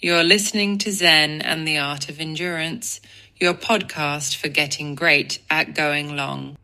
You're listening to Zen and the Art of Endurance, your podcast for getting great at going long.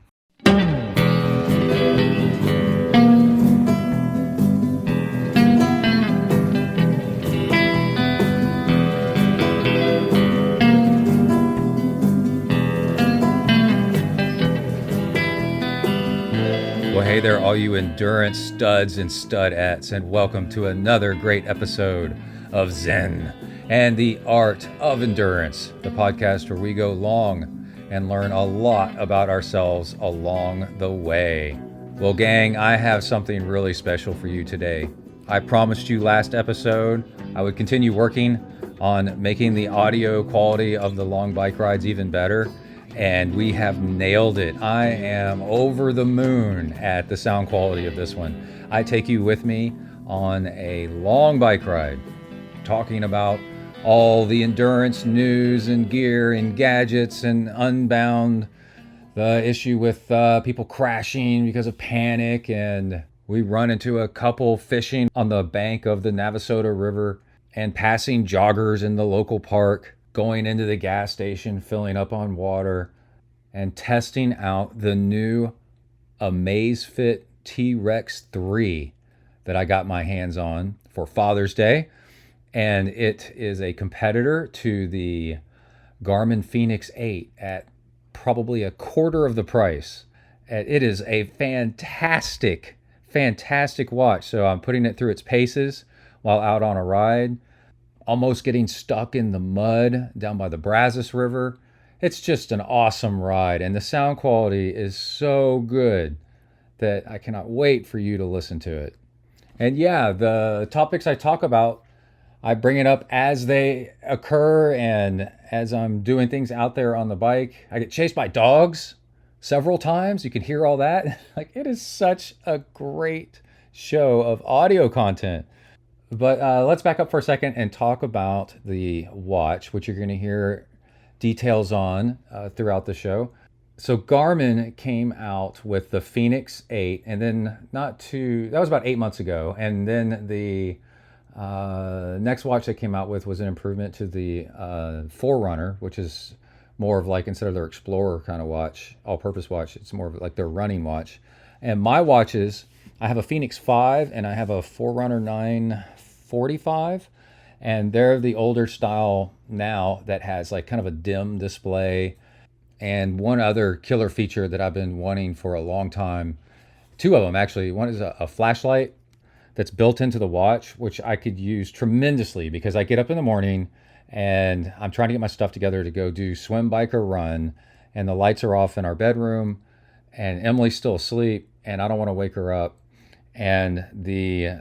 Well, hey there, all you endurance studs and studettes, and welcome to another great episode of Zen and the Art of Endurance, the podcast where we go long and learn a lot about ourselves along the way. Well, gang, I have something really special for you today. I promised you last episode I would continue working on making the audio quality of the long bike rides even better. And we have nailed it. I am over the moon at the sound quality of this one. I take you with me on a long bike ride, talking about all the endurance news and gear and gadgets and Unbound, the issue with people crashing because of panic. And we run into a couple fishing on the bank of the Navasota River and passing joggers in the local park, going into the gas station, filling up on water, and testing out the new Amazfit T-Rex 3 that I got my hands on for Father's Day. And it is a competitor to the Garmin Fenix 8 at probably a quarter of the price. It is a fantastic watch. So I'm putting it through its paces while out on a ride, almost getting stuck in the mud down by the Brazos River. It's just an awesome ride, and the sound quality is so good that I cannot wait for you to listen to it. And yeah, the topics I talk about, I bring it up as they occur and as I'm doing things out there on the bike. I get chased by dogs several times. You can hear all that. Like, it is such a great show of audio content. But let's back up for a second and talk about the watch, which you're going to hear details on throughout the show. So Garmin came out with the Fenix 8, and then that was about 8 months ago. And then the next watch they came out with was an improvement to the Forerunner, which is more of like, instead of their Explorer kind of watch, all-purpose watch, it's more of like their running watch. And my watches, I have a Fenix 5 and I have a Forerunner 945, and they're the older style now that has like kind of a dim display. And one other killer feature that I've been wanting for a long time, two of them actually. One is a flashlight that's built into the watch, which I could use tremendously because I get up in the morning and I'm trying to get my stuff together to go do swim, bike, or run, and the lights are off in our bedroom and Emily's still asleep and I don't want to wake her up. And the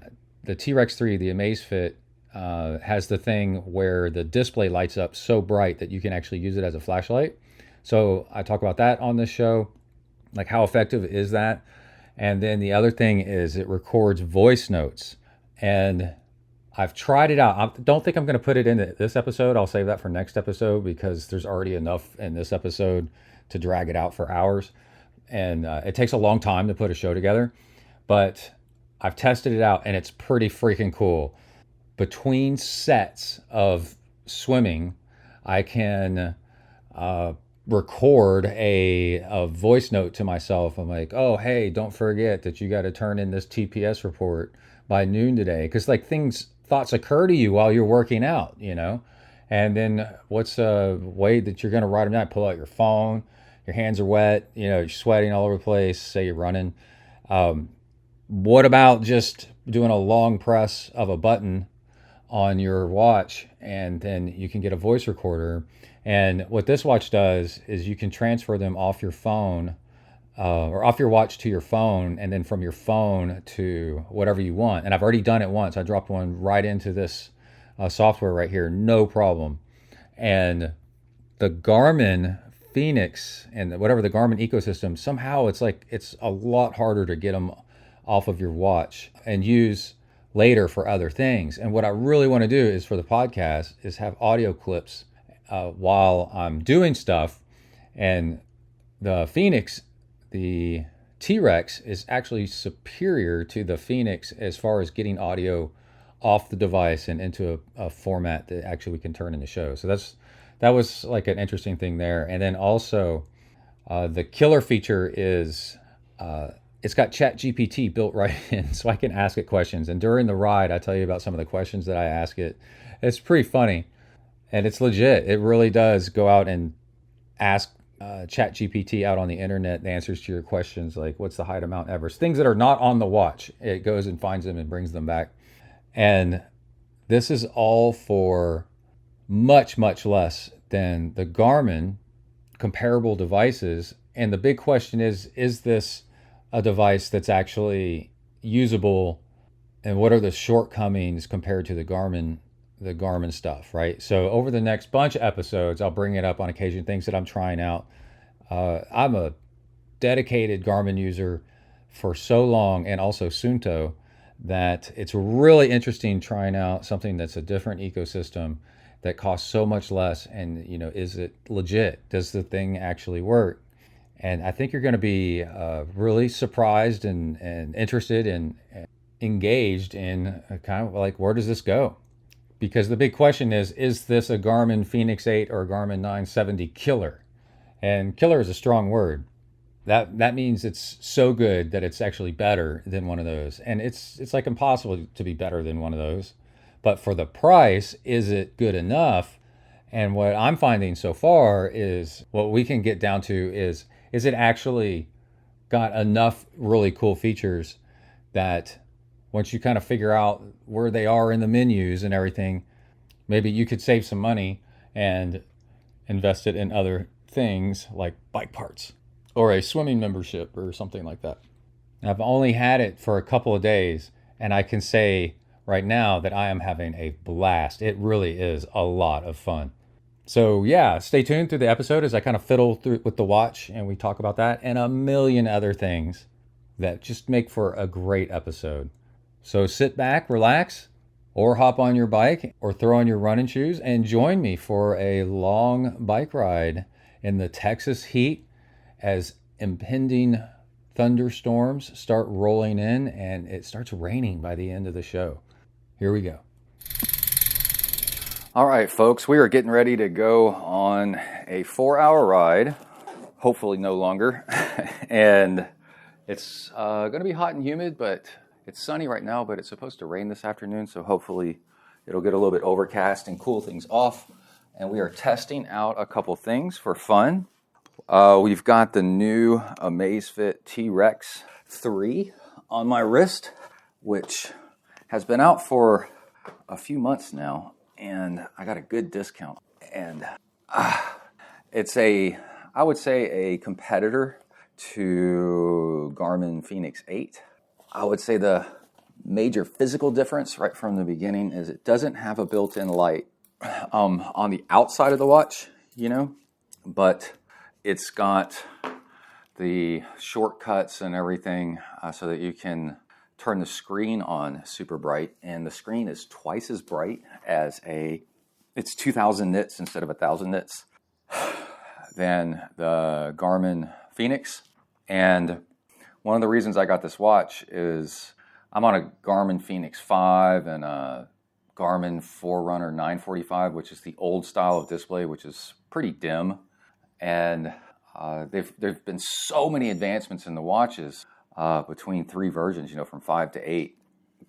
T-Rex 3, the Amazfit, has the thing where the display lights up so bright that you can actually use it as a flashlight. So I talk about that on this show, like how effective is that? And then the other thing is it records voice notes. And I've tried it out. I don't think I'm going to put it in this episode. I'll save that for next episode because there's already enough in this episode to drag it out for hours. And it takes a long time to put a show together. But I've tested it out and it's pretty freaking cool. Between sets of swimming, I can record a voice note to myself. I'm like, oh, hey, don't forget that you got to turn in this TPS report by noon today. Because like thoughts occur to you while you're working out, you know? And then what's a way that you're going to write them down? Pull out your phone, your hands are wet, you know, you're sweating all over the place, say you're running. What about just doing a long press of a button on your watch, and then you can get a voice recorder. And what this watch does is you can transfer them off your phone or off your watch to your phone, and then from your phone to whatever you want. And I've already done it once. I dropped one right into this software right here, no problem. And the Garmin Fenix and whatever the Garmin ecosystem, somehow it's a lot harder to get them off of your watch and use later for other things. And what I really want to do is for the podcast is have audio clips while I'm doing stuff. And the Fenix, the T-Rex, is actually superior to the Fenix as far as getting audio off the device and into a format that actually we can turn into shows. So that was like an interesting thing there. And then also the killer feature is it's got Chat GPT built right in, so I can ask it questions. And during the ride, I tell you about some of the questions that I ask it. It's pretty funny, and it's legit. It really does go out and ask Chat GPT out on the internet the answers to your questions, like what's the height of Mount Everest, things that are not on the watch. It goes and finds them and brings them back. And this is all for much, much less than the Garmin comparable devices. And the big question is this a device that's actually usable, and what are the shortcomings compared to the Garmin stuff, right? So over the next bunch of episodes, I'll bring it up on occasion, things that I'm trying out. I'm a dedicated Garmin user for so long, and also Suunto, that it's really interesting trying out something that's a different ecosystem that costs so much less. And, is it legit? Does the thing actually work? And I think you're going to be really surprised and interested and engaged in kind of like, where does this go? Because the big question is this a Garmin Fenix 8 or a Garmin 970 killer? And killer is a strong word. That means it's so good that it's actually better than one of those. And it's like impossible to be better than one of those. But for the price, is it good enough? And what I'm finding so far is what we can get down to is it actually got enough really cool features that once you kind of figure out where they are in the menus and everything, maybe you could save some money and invest it in other things like bike parts or a swimming membership or something like that. I've only had it for a couple of days, and I can say right now that I am having a blast. It really is a lot of fun. So yeah, stay tuned through the episode as I kind of fiddle through with the watch and we talk about that and a million other things that just make for a great episode. So sit back, relax, or hop on your bike or throw on your running shoes and join me for a long bike ride in the Texas heat as impending thunderstorms start rolling in and it starts raining by the end of the show. Here we go. All right, folks, we are getting ready to go on a 4-hour ride, hopefully no longer. And it's going to be hot and humid, but it's sunny right now, but it's supposed to rain this afternoon. So hopefully it'll get a little bit overcast and cool things off. And we are testing out a couple things for fun. We've got the new Amazfit T-Rex 3 on my wrist, which has been out for a few months now. And I got a good discount. And it's I would say a competitor to Garmin Fenix 8. I would say the major physical difference right from the beginning is it doesn't have a built-in light on the outside of the watch, but it's got the shortcuts and everything so that you can turn the screen on super bright, and the screen is twice as bright as it's 2,000 nits instead of 1,000 nits than the Garmin Fenix. And one of the reasons I got this watch is I'm on a Garmin Fenix 5 and a Garmin Forerunner 945, which is the old style of display, which is pretty dim. And there've been so many advancements in the watches between 3 versions, from 5 to 8,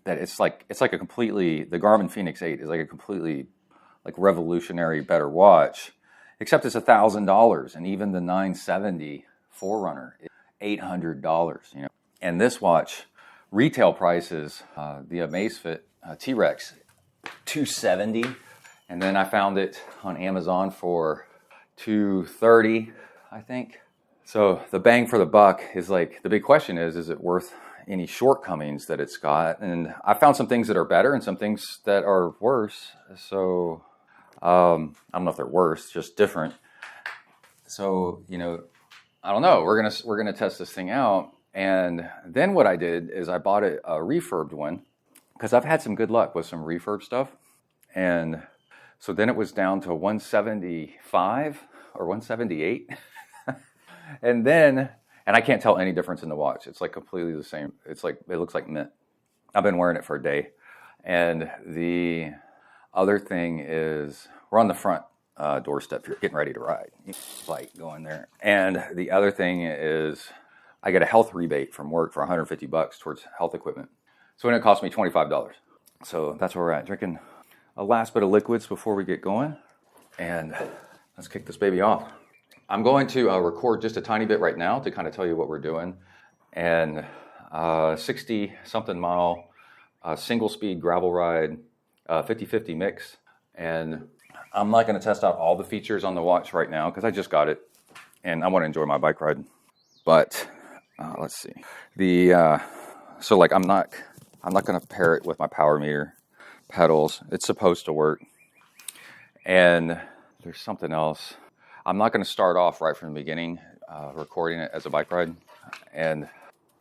that it's like a completely, the Garmin Fenix 8 is like a completely revolutionary better watch, except it's $1,000, and even the 970 Forerunner is $800, And this watch, retail prices, the Amazfit T-Rex, $270, and then I found it on Amazon for $230, I think. So the bang for the buck is the big question is it worth any shortcomings that it's got? And I found some things that are better and some things that are worse. So I don't know if they're worse, just different. So, I don't know. We're gonna test this thing out. And then what I did is I bought a refurbed one because I've had some good luck with some refurb stuff. And so then it was down to 175 or 178. And I can't tell any difference in the watch. It's completely the same. It looks like mint. I've been wearing it for a day. And the other thing is we're on the front doorstep here, getting ready to ride. Bike going there. And the other thing is I get a health rebate from work for $150 towards health equipment. So it cost me $25. So that's where we're at. Drinking a last bit of liquids before we get going. And let's kick this baby off. I'm going to record just a tiny bit right now to kind of tell you what we're doing. And 60-something mile single speed gravel ride, 50-50 mix. And I'm not going to test out all the features on the watch right now because I just got it and I want to enjoy my bike ride. But let's see. So like I'm not going to pair it with my power meter pedals. It's supposed to work. And there's something else. I'm not going to start off right from the beginning recording it as a bike ride. And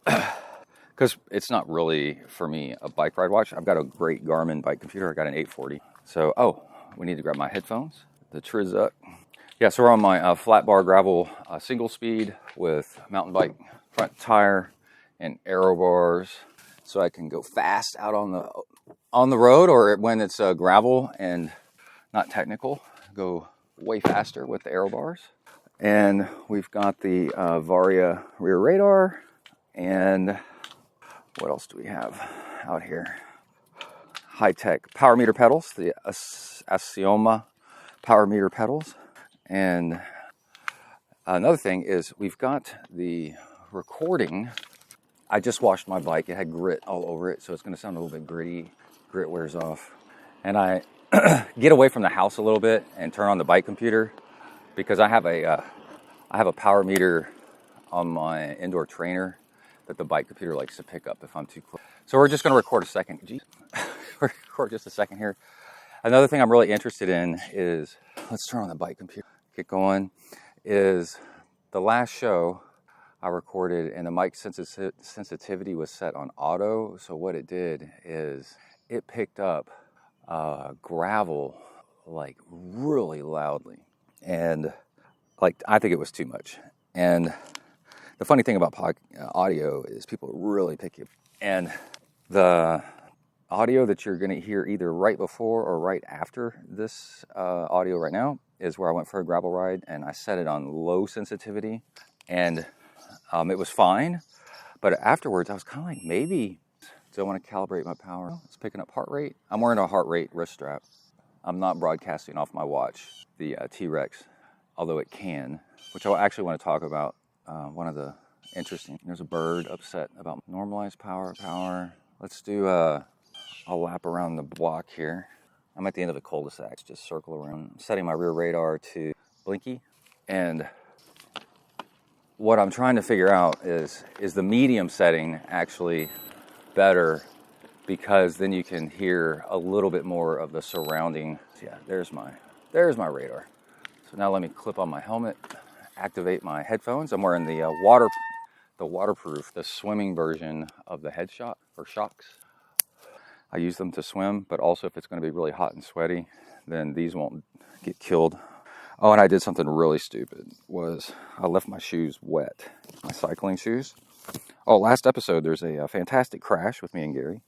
because it's not really, for me, a bike ride watch. I've got a great Garmin bike computer. I got an 840. So, we need to grab my headphones, the Triz up. Yeah, so we're on my flat bar gravel single speed with mountain bike front tire and aero bars. So I can go fast out on the road, or when it's gravel and not technical, go way faster with the aero bars. And we've got the Varia rear radar. And what else do we have out here? High-tech power meter pedals, the Asioma power meter pedals. And another thing is we've got the recording. I just washed my bike. It had grit all over it, so it's going to sound a little bit gritty. Grit wears off. And I get away from the house a little bit and turn on the bike computer because I have a power meter on my indoor trainer that the bike computer likes to pick up if I'm too close. So we're just going to record a second. Record just a second here. Another thing I'm really interested in is, let's turn on the bike computer, get going, is the last show I recorded and the mic sensitivity was set on auto. So what it did is it picked up gravel like really loudly. And like, I think it was too much. And the funny thing about audio is people really pick you. And the audio that you're going to hear either right before or right after this audio right now is where I went for a gravel ride, and I set it on low sensitivity, and it was fine. But afterwards, I was kind of like, maybe do I want to calibrate my power? It's picking up heart rate. I'm wearing a heart rate wrist strap. I'm not broadcasting off my watch, the T-Rex, although it can, which I actually want to talk about. One of the interesting, there's a bird upset about normalized power. Let's do a lap around the block here. I'm at the end of the cul-de-sac, just circle around. I'm setting my rear radar to blinky. And what I'm trying to figure out is the medium setting actually better, because then you can hear a little bit more of the surrounding. Yeah, there's my radar. So now let me clip on my helmet, activate my headphones. I'm wearing the waterproof, the swimming version of the head shot or shocks. I use them to swim, but also if it's going to be really hot and sweaty, then these won't get killed. Oh, and I did something really stupid, was I left my shoes wet, my cycling shoes. Oh, last episode, there's a fantastic crash with me and Gary,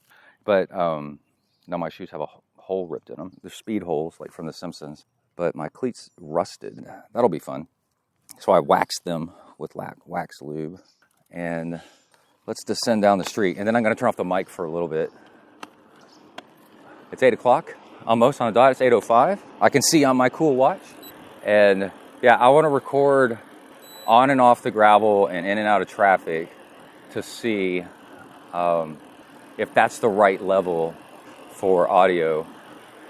but now my shoes have a hole ripped in them. They're speed holes, like from The Simpsons, but my cleats rusted. That'll be fun. So I waxed them with wax lube, and let's descend down the street, and then I'm going to turn off the mic for a little bit. It's 8 o'clock, almost on the dot. It's 8:05. I can see on my cool watch. And yeah, I want to record on and off the gravel and in and out of traffic to see if that's the right level for audio.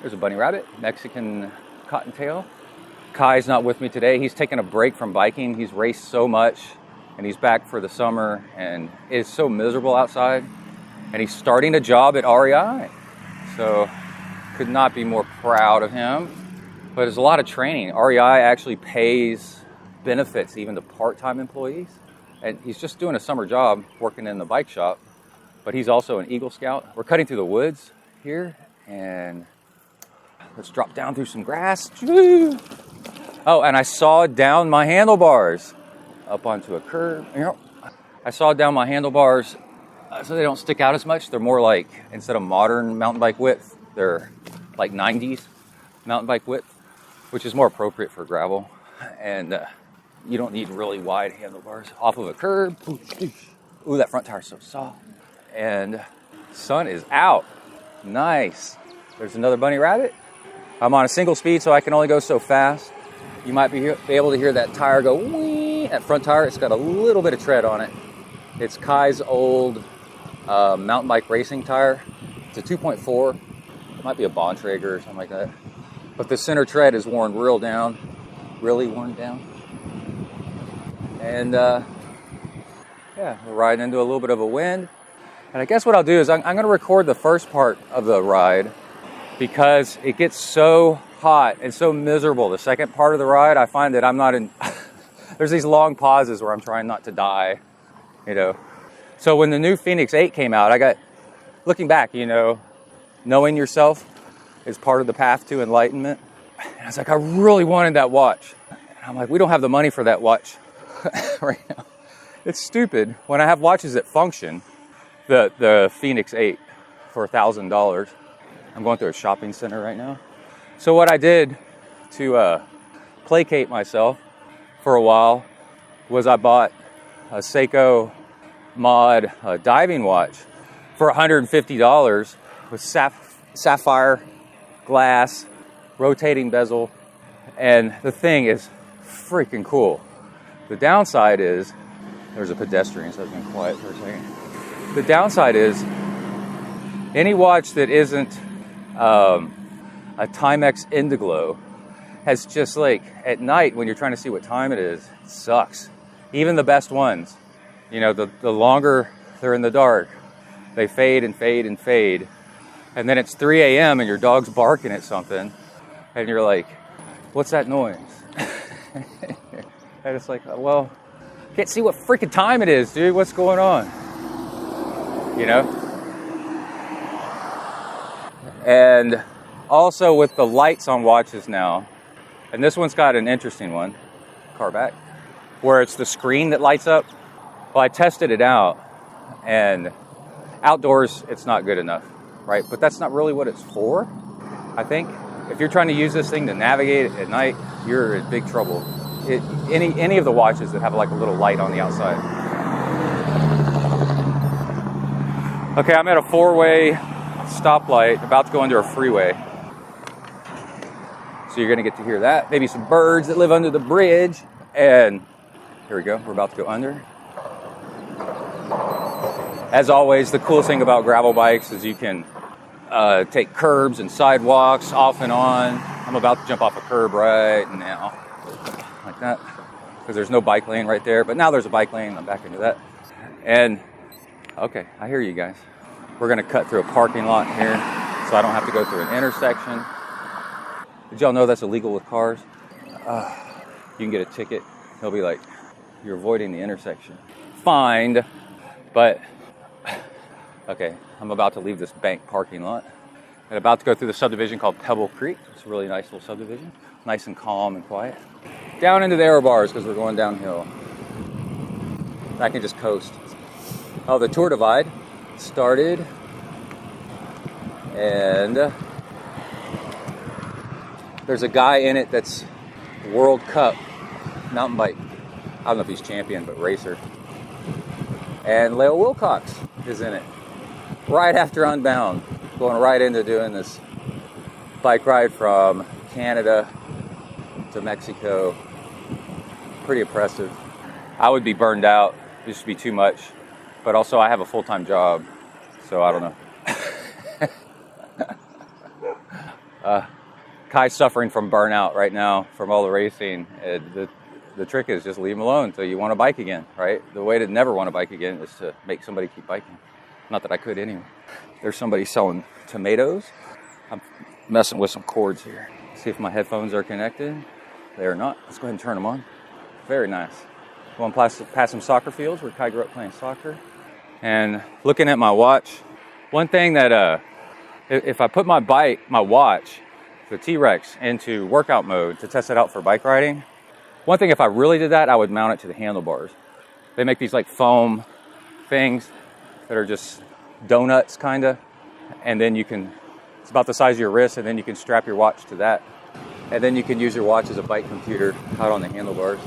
There's a bunny rabbit, Mexican cottontail. Kai's not with me today. He's taking a break from biking. He's raced so much, and he's back for the summer, and it's so miserable outside. And he's starting a job at REI. So, could not be more proud of him. But there's a lot of training. REI actually pays benefits even to part-time employees. And he's just doing a summer job working in the bike shop. But he's also an Eagle Scout. We're cutting through the woods here. And let's drop down through some grass. Oh, and I sawed down my handlebars up onto a curb. I sawed down my handlebars so they don't stick out as much. They're more like, instead of modern mountain bike width, they're like 90s mountain bike width, which is more appropriate for gravel. And you don't need really wide handlebars off of a curb. Ooh, that front tire's so soft. And sun is out. Nice. There's another bunny rabbit. I'm on a single speed, so I can only go so fast. You might be able to hear that tire go wee. That front tire, it's got a little bit of tread on it. It's Kai's old mountain bike racing tire. It's a 2.4. It might be a Bontrager or something like that. But the center tread is worn really worn down. And yeah, we're riding into a little bit of a wind. And I guess what I'll do is I'm going to record the first part of the ride because it gets so hot and so miserable. The second part of the ride, I find that I'm not in... There's these long pauses where I'm trying not to die, you know. So when the new Fenix 8 came out, I got... Looking back, you know, knowing yourself is part of the path to enlightenment. And I was like, I really wanted that watch. And I'm like, we don't have the money for that watch right now. It's stupid. When I have watches that function, the Fenix 8 for $1,000. I'm going through a shopping center right now. So what I did to placate myself for a while was I bought a Seiko Mod diving watch for $150 with sapphire glass, rotating bezel, and the thing is freaking cool. The downside is, there's a pedestrian, so I've been quiet for a second. The downside is, any watch that isn't a Timex Indiglo has just like, at night when you're trying to see what time it is, it sucks. Even the best ones, you know, the longer they're in the dark, they fade and fade and fade. And then it's 3 a.m. and your dog's barking at something, and you're like, what's that noise? And it's like, well, can't see what freaking time it is, dude. What's going on? You know? And also with the lights on watches now, and this one's got an interesting one, car back, where it's the screen that lights up. Well, I tested it out, and outdoors it's not good enough, right? But that's not really what it's for, I think. If you're trying to use this thing to navigate at night, you're in big trouble. Any of the watches that have like a little light on the outside. Okay, I'm at a 4-way stoplight, about to go into a freeway. So you're gonna get to hear that. Maybe some birds that live under the bridge. And here we go, we're about to go under. As always, the coolest thing about gravel bikes is you can take curbs and sidewalks off and on. I'm about to jump off a curb right now, like that, because there's no bike lane right there. But now there's a bike lane, I'm back into that. And, okay, I hear you guys. We're gonna cut through a parking lot here, so I don't have to go through an intersection. Did y'all know that's illegal with cars? You can get a ticket. They'll be like, you're avoiding the intersection. Fined, but... Okay, I'm about to leave this bank parking lot and about to go through the subdivision called Pebble Creek. It's a really nice little subdivision, nice and calm and quiet. Down into the aero bars because we're going downhill. I can just coast. Oh, the Tour Divide started, and there's a guy in it that's World Cup mountain bike. I don't know if he's champion, but racer. And Leo Wilcox is in it. Right after Unbound, going right into doing this bike ride from Canada to Mexico. Pretty impressive. I would be burned out. This would be too much. But also I have a full-time job, so I don't know. Kai's suffering from burnout right now from all the racing. The trick is just leave him alone until you want to bike again, right? The way to never want to bike again is to make somebody keep biking. Not that I could anyway. There's somebody selling tomatoes. I'm messing with some cords here. See if my headphones are connected. They are not. Let's go ahead and turn them on. Very nice. Going past some soccer fields where Kai grew up playing soccer. And looking at my watch, one thing that if I put my watch, the T-Rex, into workout mode to test it out for bike riding, one thing, if I really did that, I would mount it to the handlebars. They make these like foam things that are just donuts kind of, and then it's about the size of your wrist, and then you can strap your watch to that, and then you can use your watch as a bike computer out on the handlebars.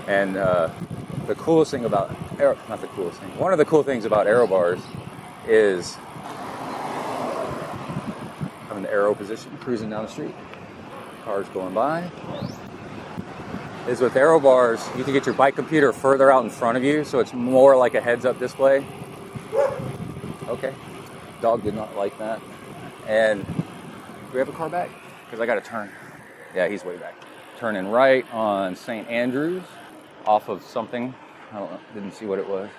And the coolest thing about one of the cool things about aero bars is I'm in the aero position, cruising down the street, cars going by, is with aero bars, you can get your bike computer further out in front of you, so it's more like a heads-up display. Okay, dog did not like that. And do we have a car back? Because I got to turn. Yeah, he's way back. Turning right on St. Andrews, off of something. I don't know, didn't see what it was.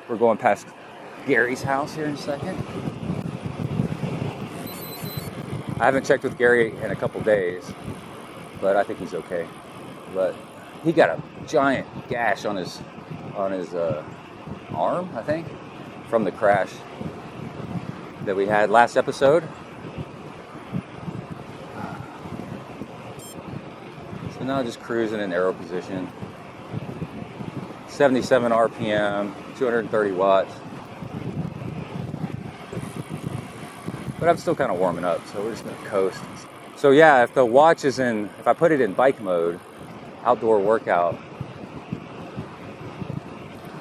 We're going past Gary's house here in a second. I haven't checked with Gary in a couple days, but I think he's okay. But he got a giant gash on his arm, I think, from the crash that we had last episode. So now just cruising in aero position. 77 RPM, 230 watts. But I'm still kind of warming up, so we're just going to coast. So yeah, if I put it in bike mode, outdoor workout,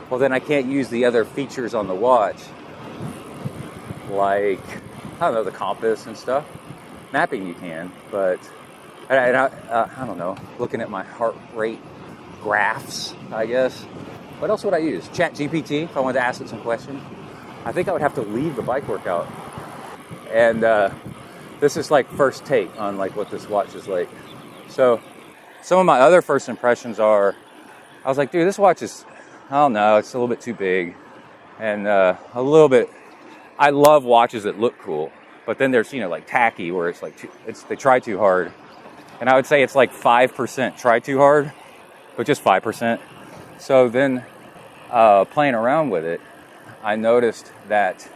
well then I can't use the other features on the watch, like, I don't know, the compass and stuff. Mapping you can, but I don't know, looking at my heart rate graphs, I guess. What else would I use? ChatGPT, if I wanted to ask it some questions. I think I would have to leave the bike workout. And this is like first take on like what this watch is like. So some of my other first impressions are, I was like, dude, this watch is, I don't know, it's a little bit too big. And a little bit, I love watches that look cool. But then there's, like tacky, where it's like, they try too hard. And I would say it's like 5% try too hard, but just 5%. So then playing around with it, I noticed that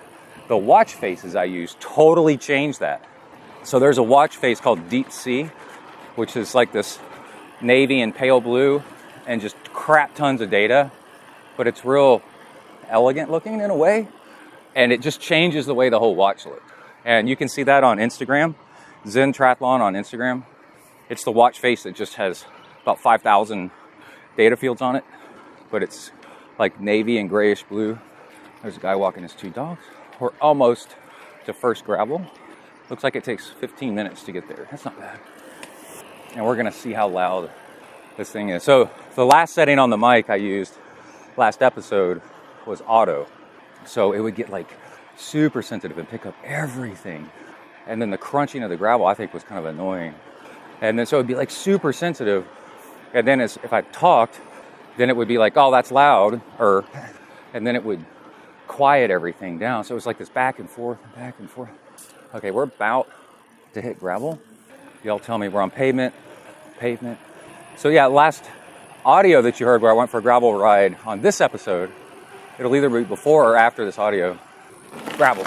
the watch faces I use totally changed that. So there's a watch face called Deep Sea, which is like this navy and pale blue and just crap tons of data, but it's real elegant looking in a way, and it just changes the way the whole watch looks. And you can see that on Instagram, Zen Triathlon on Instagram. It's the watch face that just has about 5,000 data fields on it, but it's like navy and grayish blue. There's a guy walking his two dogs. We're almost to first gravel. Looks like it takes 15 minutes to get there. That's not bad. And we're gonna see how loud this thing is. So the last setting on the mic I used last episode was auto. So it would get like super sensitive and pick up everything. And then the crunching of the gravel I think was kind of annoying. And then so it would be like super sensitive. And then if I talked, then it would be like, oh, that's loud. And then it would quiet everything down. So it was like this back and forth. Okay, we're about to hit gravel. Y'all tell me we're on pavement. So yeah, last audio that you heard where I went for a gravel ride on this episode, it'll either be before or after this audio. Gravel.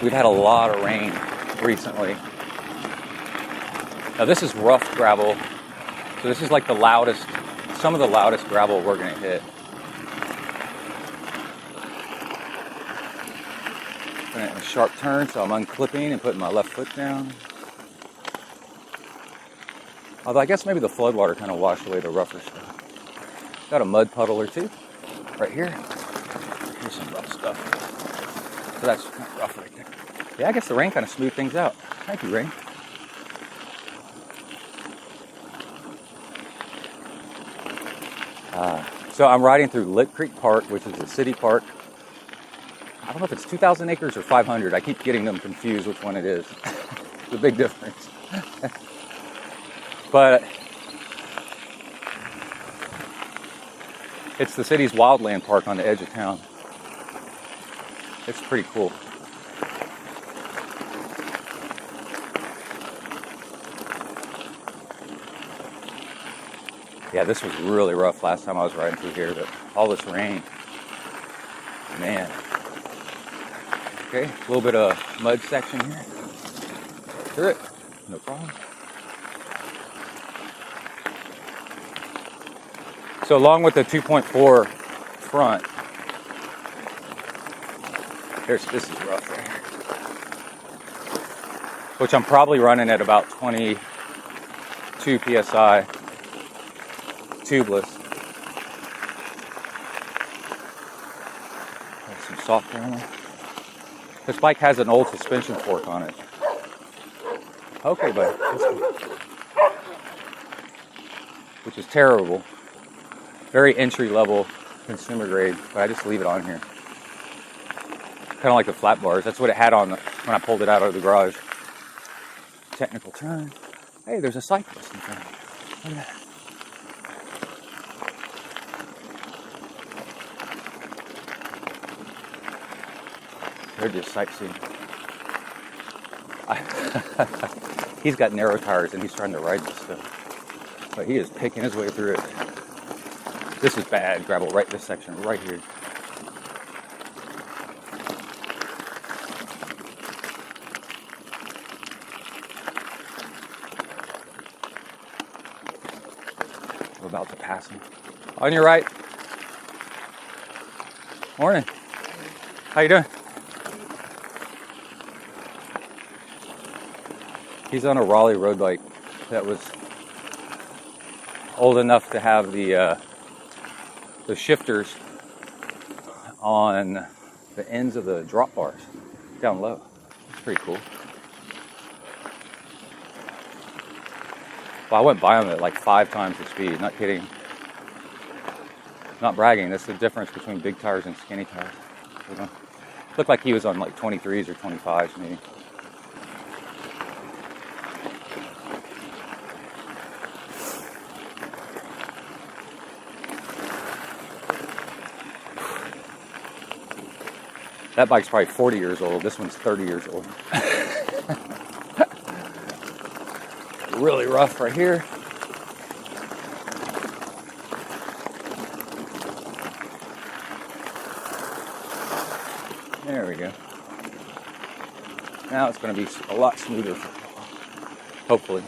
We've had a lot of rain recently. Now this is rough gravel. So this is like some of the loudest gravel we're gonna hit. And a sharp turn, so I'm unclipping and putting my left foot down. Although I guess maybe the floodwater kind of washed away the rougher stuff. Got a mud puddle or two right here. Here's some rough stuff. So that's kind of rough right there. Yeah, I guess the rain kind of smoothed things out. Thank you, rain. So I'm riding through Lit Creek Park, which is a city park. I don't know if it's 2,000 acres or 500. I keep getting them confused which one it is. It's a big difference. But it's the city's wildland park on the edge of town. It's pretty cool. Yeah, this was really rough last time I was riding through here, but all this rain, man. Okay, a little bit of mud section here. Through it, no problem. So along with the 2.4 front, this is rough right here, which I'm probably running at about 22 PSI tubeless. There's some soft air in there. This bike has an old suspension fork on it. Okay, buddy. Which is terrible. Very entry level consumer grade, but I just leave it on here. Kind of like the flat bars. That's what it had on when I pulled it out of the garage. Technical turn. Hey, there's a cyclist in front of me. Look at that. They're just sightseeing. He's got narrow tires and he's trying to ride this stuff. But he is picking his way through it. This is bad gravel, right this section, right here. We're about to pass him. On your right. Morning. How you doing? He's on a Raleigh road bike that was old enough to have the shifters on the ends of the drop bars down low. It's pretty cool. Well, I went by him at like 5 times the speed, not kidding. Not bragging, that's the difference between big tires and skinny tires. Looked like he was on like 23s or 25s maybe. That bike's probably 40 years old. This one's 30 years old. Really rough right here. There we go. Now it's going to be a lot smoother, hopefully.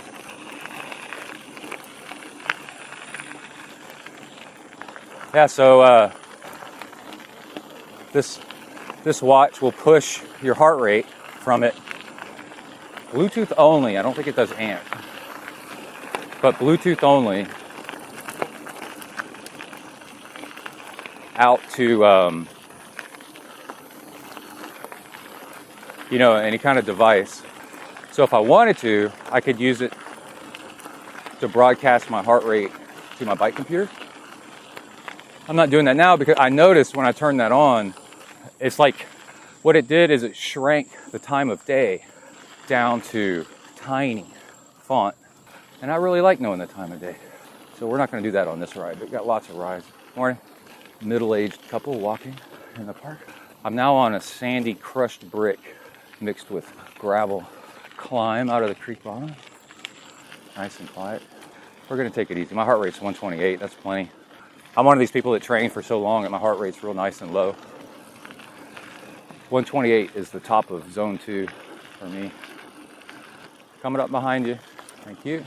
Yeah, so this watch will push your heart rate from it. Bluetooth only. I don't think it does amp. But Bluetooth only out to, any kind of device. So if I wanted to, I could use it to broadcast my heart rate to my bike computer. I'm not doing that now because I noticed when I turned that on, it's like what it did is it shrank the time of day down to tiny font. And I really like knowing the time of day. So we're not going to do that on this ride. We've got lots of rides. Morning. Middle-aged couple walking in the park. I'm now on a sandy crushed brick mixed with gravel climb out of the creek bottom. Nice and quiet. We're going to take it easy. My heart rate's 128. That's plenty. I'm one of these people that train for so long that my heart rate's real nice and low. 128 is the top of zone 2 for me. Coming up behind you. Thank you.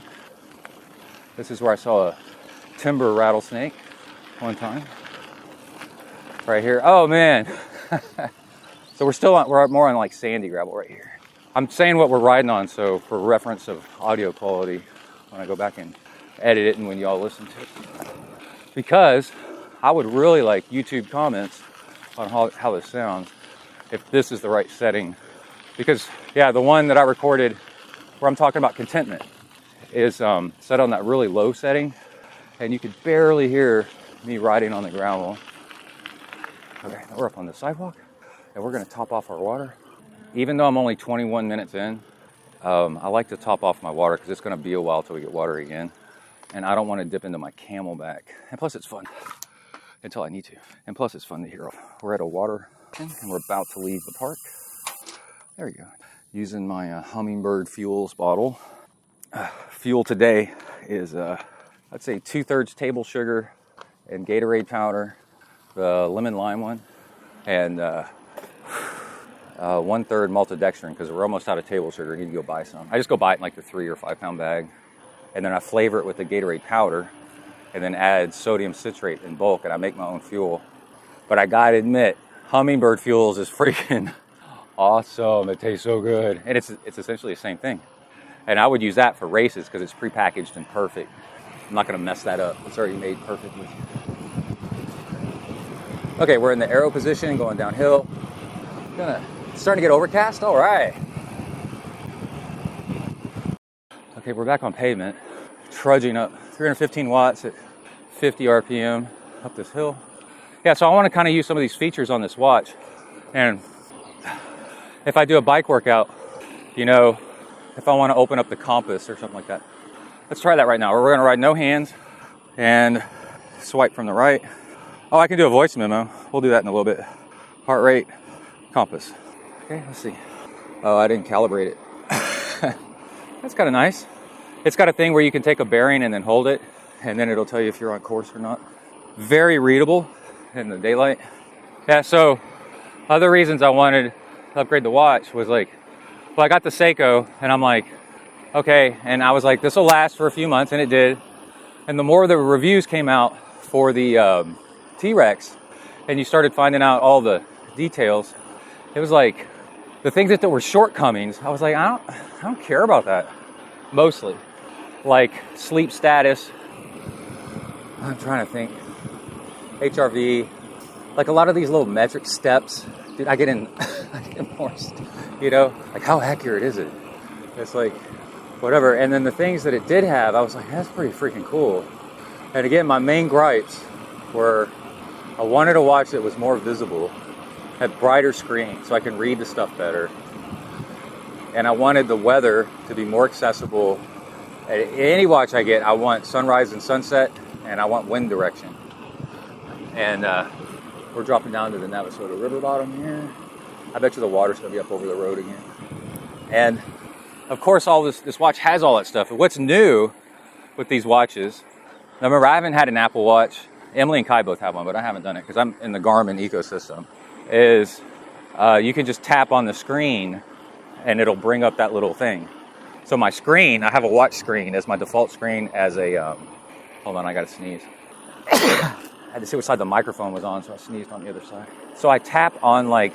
This is where I saw a timber rattlesnake one time. Right here. Oh man. So we're more on like sandy gravel right here. I'm saying what we're riding on, so for reference of audio quality when I go back and edit it and when y'all listen to it. Because I would really like YouTube comments on how this sounds, if this is the right setting. Because, yeah, the one that I recorded where I'm talking about contentment is set on that really low setting, and you could barely hear me riding on the gravel. Okay, now we're up on the sidewalk, and we're going to top off our water. Even though I'm only 21 minutes in, I like to top off my water because it's going to be a while till we get water again. And I don't want to dip into my Camelback. And plus it's fun. Until I need to. And plus it's fun to hear. We're at a water and we're about to leave the park. There we go. Using my Hummingbird Fuels bottle. Fuel today is, I'd say 2/3 table sugar and Gatorade powder. The lemon lime one. And 1/3 maltodextrin because we're almost out of table sugar. I need to go buy some. I just go buy it in like the 3 or 5 pound bag. And then I flavor it with the Gatorade powder. and then add sodium citrate in bulk, and I make my own fuel. But I gotta admit, Hummingbird Fuels is freaking awesome. It tastes so good. And it's essentially the same thing. And I would use that for races because it's prepackaged and perfect. I'm not gonna mess that up. It's already made perfectly. Okay, we're in the arrow position, going downhill. It's starting to get overcast. All right. Okay, we're back on pavement, trudging up 315 watts at 50 RPM up this hill. Yeah, so I want to kind of use some of these features on this watch. And if I do a bike workout, you know, if I want to open up the compass or something like that. Let's try that right now. We're going to ride no hands and swipe from the right. Oh, I can do a voice memo. We'll do that in a little bit. Heart rate, compass. Okay, let's see. Oh, I didn't calibrate it. That's kind of nice. It's got a thing where you can take a bearing and then hold it, and then it'll tell you if you're on course or not. Very readable in the daylight. Yeah, so other reasons I wanted to upgrade the watch was like, well, I got the Seiko, and I'm like, okay, and I was like, this will last for a few months, and it did. And the more the reviews came out for the T-Rex, and you started finding out all the details, it was like, the things that were shortcomings, I was like, I don't care about that, mostly. Like sleep status, I'm trying to think, HRV, like a lot of these little metric steps, dude, I get in more, you know, like how accurate is it? It's like, whatever. And then the things that it did have, I was like, that's pretty freaking cool. And again, my main gripes were, I wanted a watch that was more visible, had brighter screen so I can read the stuff better. And I wanted the weather to be more accessible. Any watch I get, I want sunrise and sunset, and I want wind direction. And we're dropping down to the Navasota River bottom here. I bet you the water's gonna be up over the road again. And of course, all this watch has all that stuff. And what's new with these watches, now remember, I haven't had an Apple Watch. Emily and Kai both have one, but I haven't done it because I'm in the Garmin ecosystem, is you can just tap on the screen and it'll bring up that little thing. So my screen, I have a watch screen as my default screen as a, hold on, I gotta sneeze. I had to see what side the microphone was on, so I sneezed on the other side. So I tap on like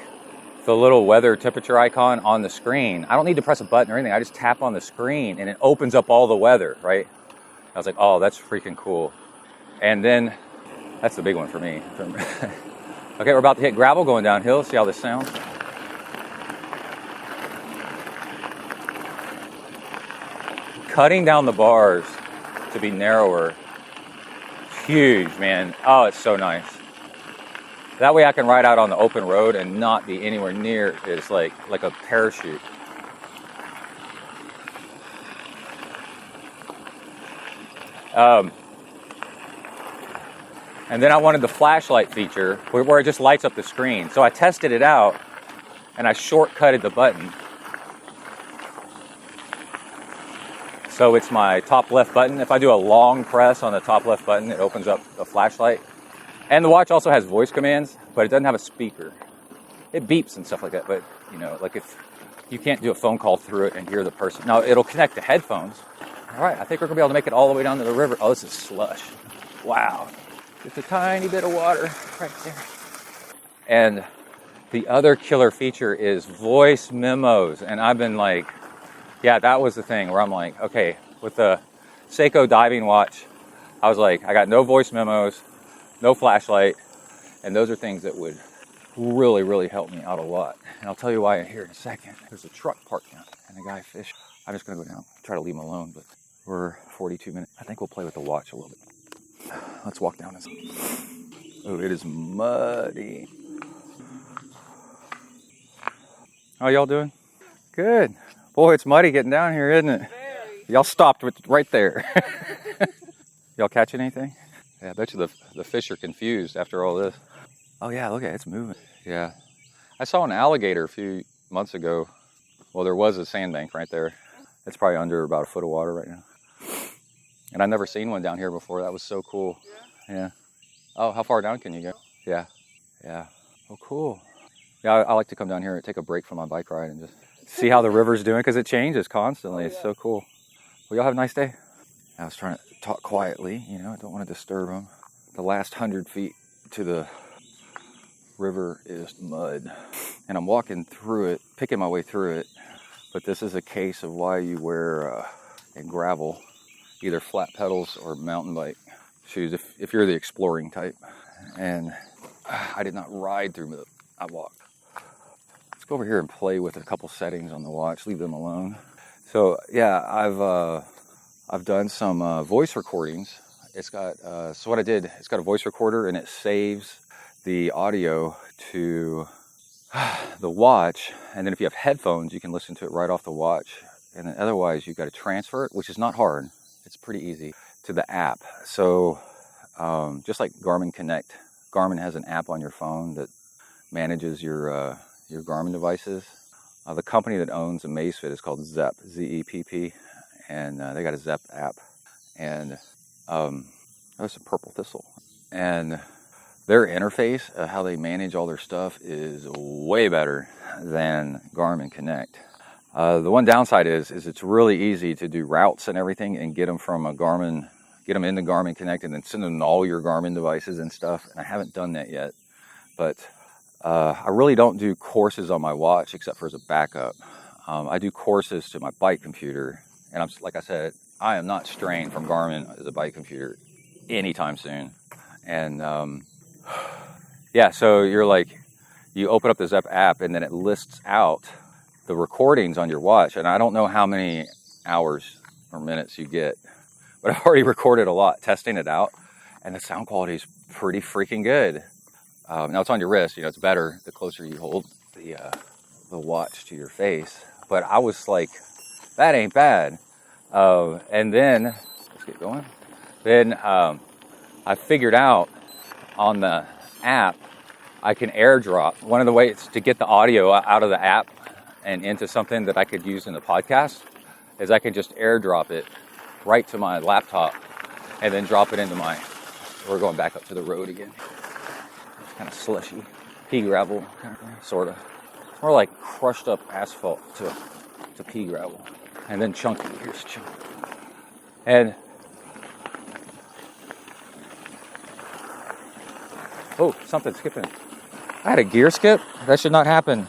the little weather temperature icon on the screen. I don't need to press a button or anything. I just tap on the screen and it opens up all the weather, right? I was like, oh, that's freaking cool. And then, that's the big one for me. Okay, we're about to hit gravel going downhill. See how this sounds? Cutting down the bars to be narrower. Huge, man. Oh, it's so nice. That way I can ride out on the open road and not be anywhere near it's like a parachute. And then I wanted the flashlight feature where it just lights up the screen. So I tested it out and I shortcutted the button. So it's my top left button. If I do a long press on the top left button, it opens up the flashlight. And the watch also has voice commands, but it doesn't have a speaker. It beeps and stuff like that, but you know, like if you can't do a phone call through it and hear the person. Now it'll connect to headphones. All right, I think we're gonna be able to make it all the way down to the river. Oh, this is slush. Wow. Just a tiny bit of water right there. And the other killer feature is voice memos. And I've been like, yeah, that was the thing where I'm like, okay, with the Seiko diving watch, I was like, I got no voice memos, no flashlight, and those are things that would really, really help me out a lot. And I'll tell you why here in a second. There's a truck parked down and a guy fishing. I'm just gonna go down, try to leave him alone, but we're 42 minutes. I think we'll play with the watch a little bit. Let's walk down this. Oh, it is muddy. How y'all doing? Good. Boy, it's muddy getting down here, isn't it? Very. Y'all stopped right there. Y'all catching anything? Yeah, I bet you the fish are confused after all this. Oh yeah, look at it, it's moving. Yeah. I saw an alligator a few months ago. Well, there was a sandbank right there. It's probably under about a foot of water right now. And I've never seen one down here before. That was so cool. Yeah. Oh, how far down can you go? Yeah. Yeah. Oh, cool. Yeah, I like to come down here and take a break from my bike ride and just see how the river's doing because it changes constantly. It's so cool. Well, y'all have a nice day. I was trying to talk quietly, I don't want to disturb them. The last 100 feet to the river is mud, and I'm walking through it, picking my way through it. But this is a case of why you wear in gravel either flat pedals or mountain bike shoes if you're the exploring type. And I did not ride through it, I walked. Let's go over here and play with a couple settings on the watch, leave them alone. So yeah, I've done some voice recordings. It's got so what I did, it's got a voice recorder, and it saves the audio to the watch, and then if you have headphones you can listen to it right off the watch, and then otherwise you've got to transfer it, which is not hard, it's pretty easy, to the app. So just like Garmin Connect, Garmin has an app on your phone that manages your Garmin devices. The company that owns Amazfit is called Zepp, Z-E-P-P, and they got a Zepp app, and that's a purple thistle, and their interface, how they manage all their stuff, is way better than Garmin Connect. The one downside is it's really easy to do routes and everything and get them from a Garmin, get them into Garmin Connect and then send them to all your Garmin devices and stuff. And I haven't done that yet, but I really don't do courses on my watch except for as a backup. I do courses to my bike computer, and like I said, I am not straying from Garmin as a bike computer anytime soon. And yeah, so you open up the Zepp app and then it lists out the recordings on your watch. And I don't know how many hours or minutes you get, but I've already recorded a lot testing it out, and the sound quality is pretty freaking good. Now it's on your wrist, it's better the closer you hold the watch to your face. But I was like, that ain't bad. And then, let's get going. Then I figured out on the app, I can airdrop. One of the ways to get the audio out of the app and into something that I could use in the podcast is I can just airdrop it right to my laptop and then drop it into we're going back up to the road again. It's kind of slushy, pea gravel, sort of. It's more like crushed up asphalt to pea gravel. And then chunky, here's chunky. And oh, something's skipping. I had a gear skip? That should not happen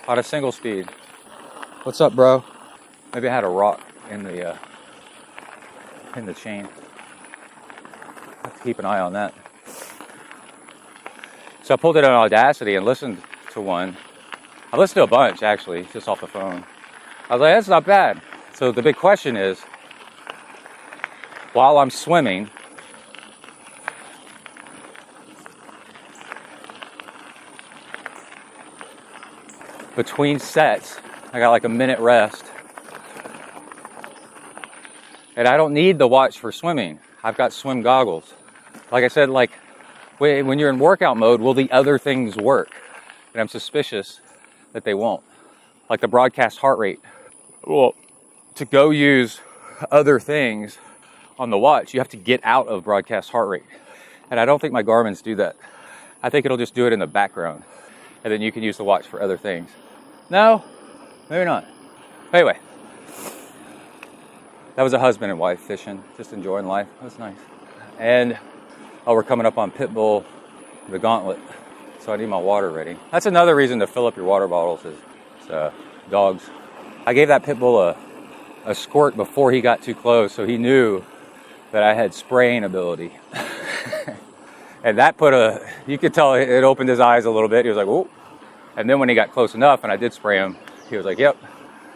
on a single speed. What's up, bro? Maybe I had a rock in the chain. I have to keep an eye on that. So I pulled it on Audacity and listened to one. I listened to a bunch, actually, just off the phone. I was like, that's not bad. So the big question is, while I'm swimming, between sets, I got like a minute rest. And I don't need the watch for swimming. I've got swim goggles. Like I said, when you're in workout mode, will the other things work? And I'm suspicious that they won't. Like the broadcast heart rate. Well, to go use other things on the watch, you have to get out of broadcast heart rate. And I don't think my Garmin's do that. I think it'll just do it in the background. And then you can use the watch for other things. No, maybe not. Anyway, that was a husband and wife fishing, just enjoying life. That was nice. And we're coming up on Pitbull, the gauntlet. So I need my water ready. That's another reason to fill up your water bottles is dogs. I gave that Pitbull a squirt before he got too close, so he knew that I had spraying ability. And that you could tell it opened his eyes a little bit. He was like, whoa. And then when he got close enough and I did spray him, he was like, yep,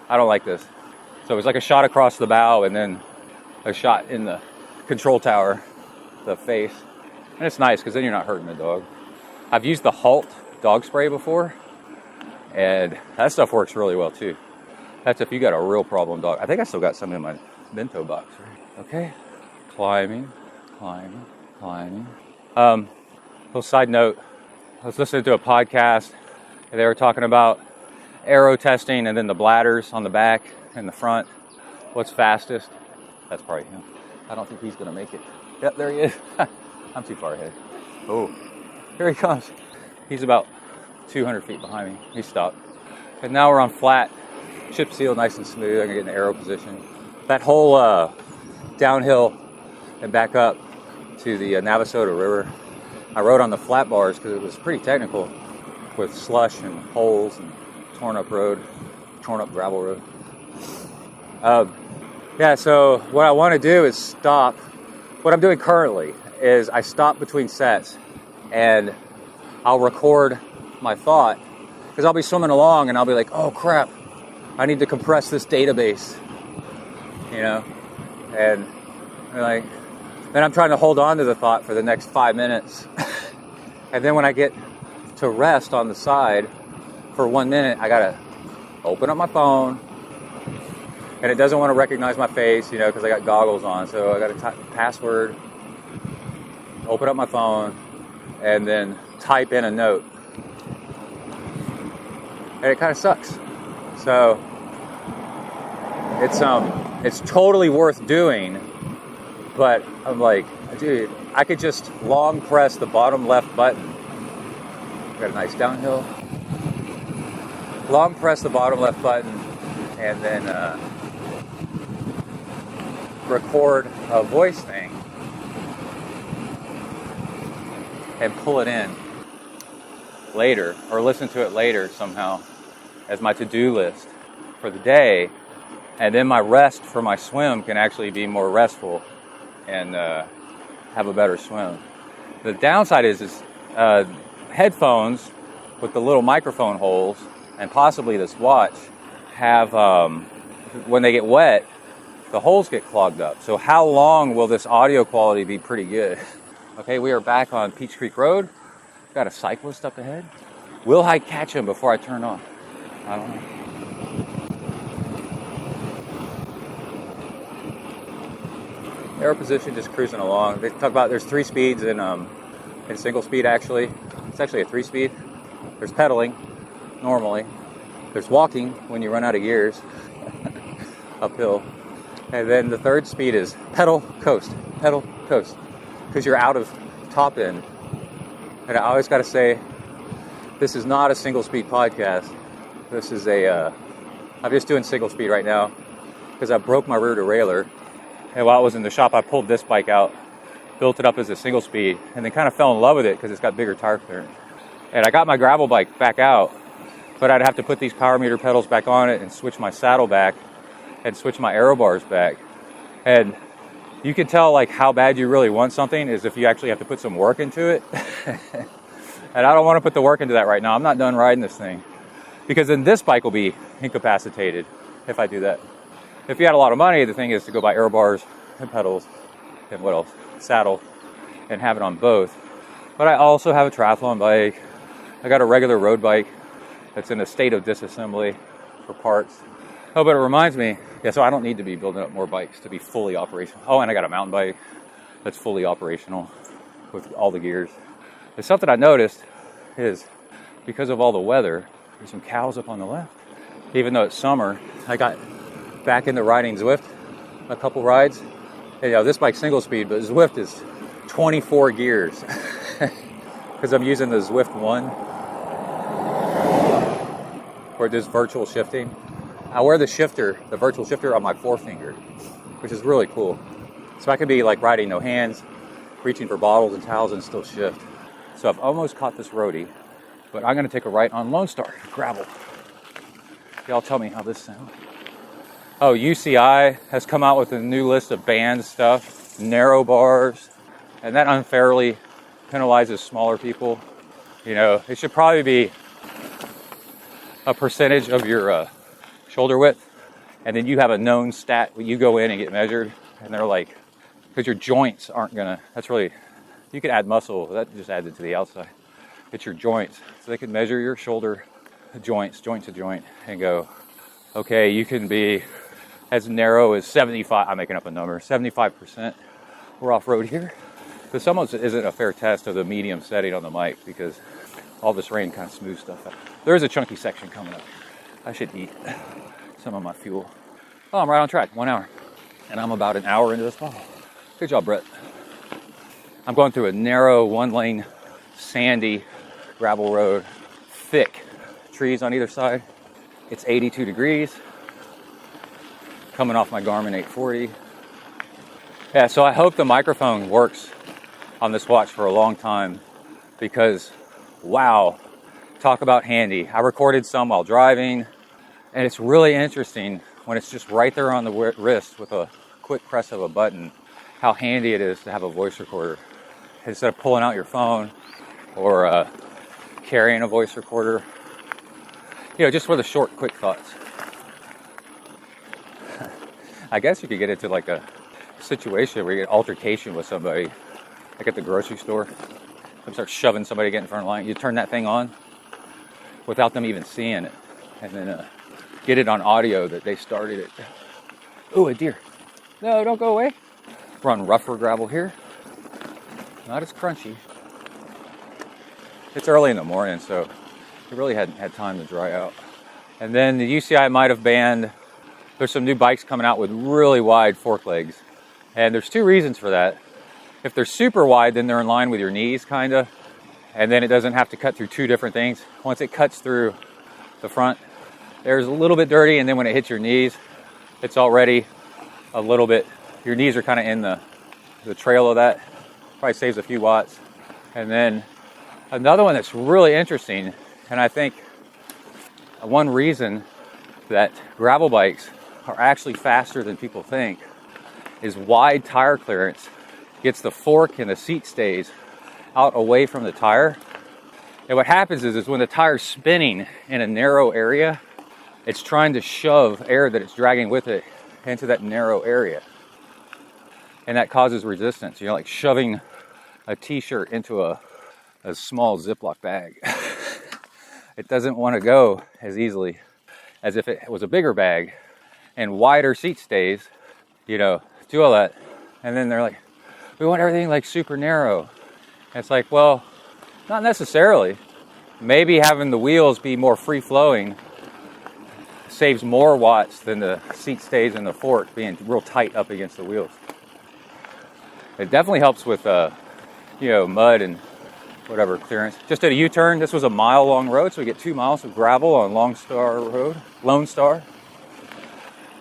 I don't like this. So it was like a shot across the bow and then a shot in the control tower, the face. And it's nice because then you're not hurting the dog. I've used the Halt dog spray before, and that stuff works really well too. That's if you got a real problem dog. I think I still got some in my bento box. Right? Okay, climbing. Little side note, I was listening to a podcast, and they were talking about aero testing and then the bladders on the back and the front. What's fastest? That's probably him. I don't think he's going to make it. Yep, there he is. I'm too far ahead. Oh, here he comes. He's about 200 feet behind me. He stopped. And now we're on flat. Chip seal nice and smooth. I'm going to get in the aero position. That whole downhill and back up to the Navasota River. I rode on the flat bars because it was pretty technical with slush and holes and torn up gravel road. So what I want to do is stop. What I'm doing currently is I stop between sets and I'll record my thought because I'll be swimming along and I'll be like, oh crap, I need to compress this database, and then I'm trying to hold on to the thought for the next 5 minutes. And then when I get to rest on the side for 1 minute, I gotta open up my phone, and it doesn't want to recognize my face, because I got goggles on. So I got to password, open up my phone, and then type in a note. And it kind of sucks. So it's totally worth doing, but I'm like, dude, I could just long press the bottom left button. Got a nice downhill. Long press the bottom left button and then record a voice thing and pull it in later or listen to it later somehow as my to-do list for the day, and then my rest for my swim can actually be more restful and have a better swim. The downside is headphones with the little microphone holes and possibly this watch have, when they get wet, the holes get clogged up. So how long will this audio quality be pretty good? Okay, we are back on Peach Creek Road. Got a cyclist up ahead. Will I catch him before I turn off? I don't know. Air position, just cruising along. They talk about there's 3 speeds in single speed actually. It's actually a 3-speed. There's pedaling normally. There's walking when you run out of gears uphill. And then the 3rd speed is pedal, coast, because you're out of top end. And I always got to say, this is not a single speed podcast. This is I'm just doing single speed right now because I broke my rear derailleur. And while I was in the shop, I pulled this bike out, built it up as a single speed, and then kind of fell in love with it because it's got bigger tire clearance. And I got my gravel bike back out, but I'd have to put these power meter pedals back on it and switch my saddle back and switch my aero bars back. And you can tell like how bad you really want something is if you actually have to put some work into it. And I don't want to put the work into that right now. I'm not done riding this thing because then this bike will be incapacitated if I do that. If you had a lot of money, the thing is to go buy aero bars and pedals and what else? Saddle and have it on both. But I also have a triathlon bike. I got a regular road bike that's in a state of disassembly for parts. Oh, but it reminds me, so I don't need to be building up more bikes to be fully operational. Oh, and I got a mountain bike that's fully operational with all the gears. There's something I noticed is because of all the weather, there's some cows up on the left. Even though it's summer, I got back into riding Zwift a couple rides. And, this bike's single speed, but Zwift is 24 gears because I'm using the Zwift 1 for this virtual shifting. I wear the virtual shifter on my forefinger, which is really cool. So I could be like riding no hands, reaching for bottles and towels and still shift. So I've almost caught this roadie, but I'm going to take a right on Lone Star, gravel. Y'all tell me how this sounds. Oh, UCI has come out with a new list of banned stuff, narrow bars, and that unfairly penalizes smaller people. It should probably be a percentage of your shoulder width, and then you have a known stat where you go in and get measured, and they're like, because your joints aren't gonna, you could add muscle, that just adds it to the outside. It's your joints, so they can measure your shoulder joint to joint, and go, okay, you can be as narrow as 75, I'm making up a number, 75%. We're off-road here. This almost isn't a fair test of the medium setting on the mic because all this rain kind of smooths stuff out. There is a chunky section coming up. I should eat some of my fuel. Oh, I'm right on track, 1 hour. And I'm about an hour into this bottle. Good job, Brett. I'm going through a narrow, 1-lane, sandy gravel road. Thick trees on either side. It's 82 degrees. Coming off my Garmin 840. Yeah, so I hope the microphone works on this watch for a long time because, wow, talk about handy. I recorded some while driving, and it's really interesting when it's just right there on the wrist with a quick press of a button, how handy it is to have a voice recorder. Instead of pulling out your phone or carrying a voice recorder, just for the short, quick thoughts. I guess you could get into like a situation where you get an altercation with somebody, like at the grocery store. Some start shoving somebody getting in front of the line. You turn that thing on without them even seeing it, and then get it on audio that they started it. Oh, a deer. No, don't go away. We're on rougher gravel here. Not as crunchy. It's early in the morning, so it really hadn't had time to dry out. And then the UCI might have banned, there's some new bikes coming out with really wide fork legs. And there's two reasons for that. If they're super wide, then they're in line with your knees, kind of. And then it doesn't have to cut through two different things. Once it cuts through the front, there's a little bit dirty, and then when it hits your knees, it's already a little bit, your knees are kind of in the trail of that. Probably saves a few watts. And then another one that's really interesting, and I think one reason that gravel bikes are actually faster than people think is wide tire clearance gets the fork and the seat stays out away from the tire. And what happens is when the tire's spinning in a narrow area, it's trying to shove air that it's dragging with it into that narrow area. And that causes resistance. Like shoving a t-shirt into a small Ziploc bag. It doesn't want to go as easily as if it was a bigger bag. And wider seat stays, do all that. And then they're like, we want everything like super narrow. And it's like, well, not necessarily. Maybe having the wheels be more free-flowing saves more watts than the seat stays and the fork being real tight up against the wheels. It definitely helps with, mud and whatever clearance. Just did a U-turn. This was a mile-long road, so we get 2 miles of gravel on Lone Star.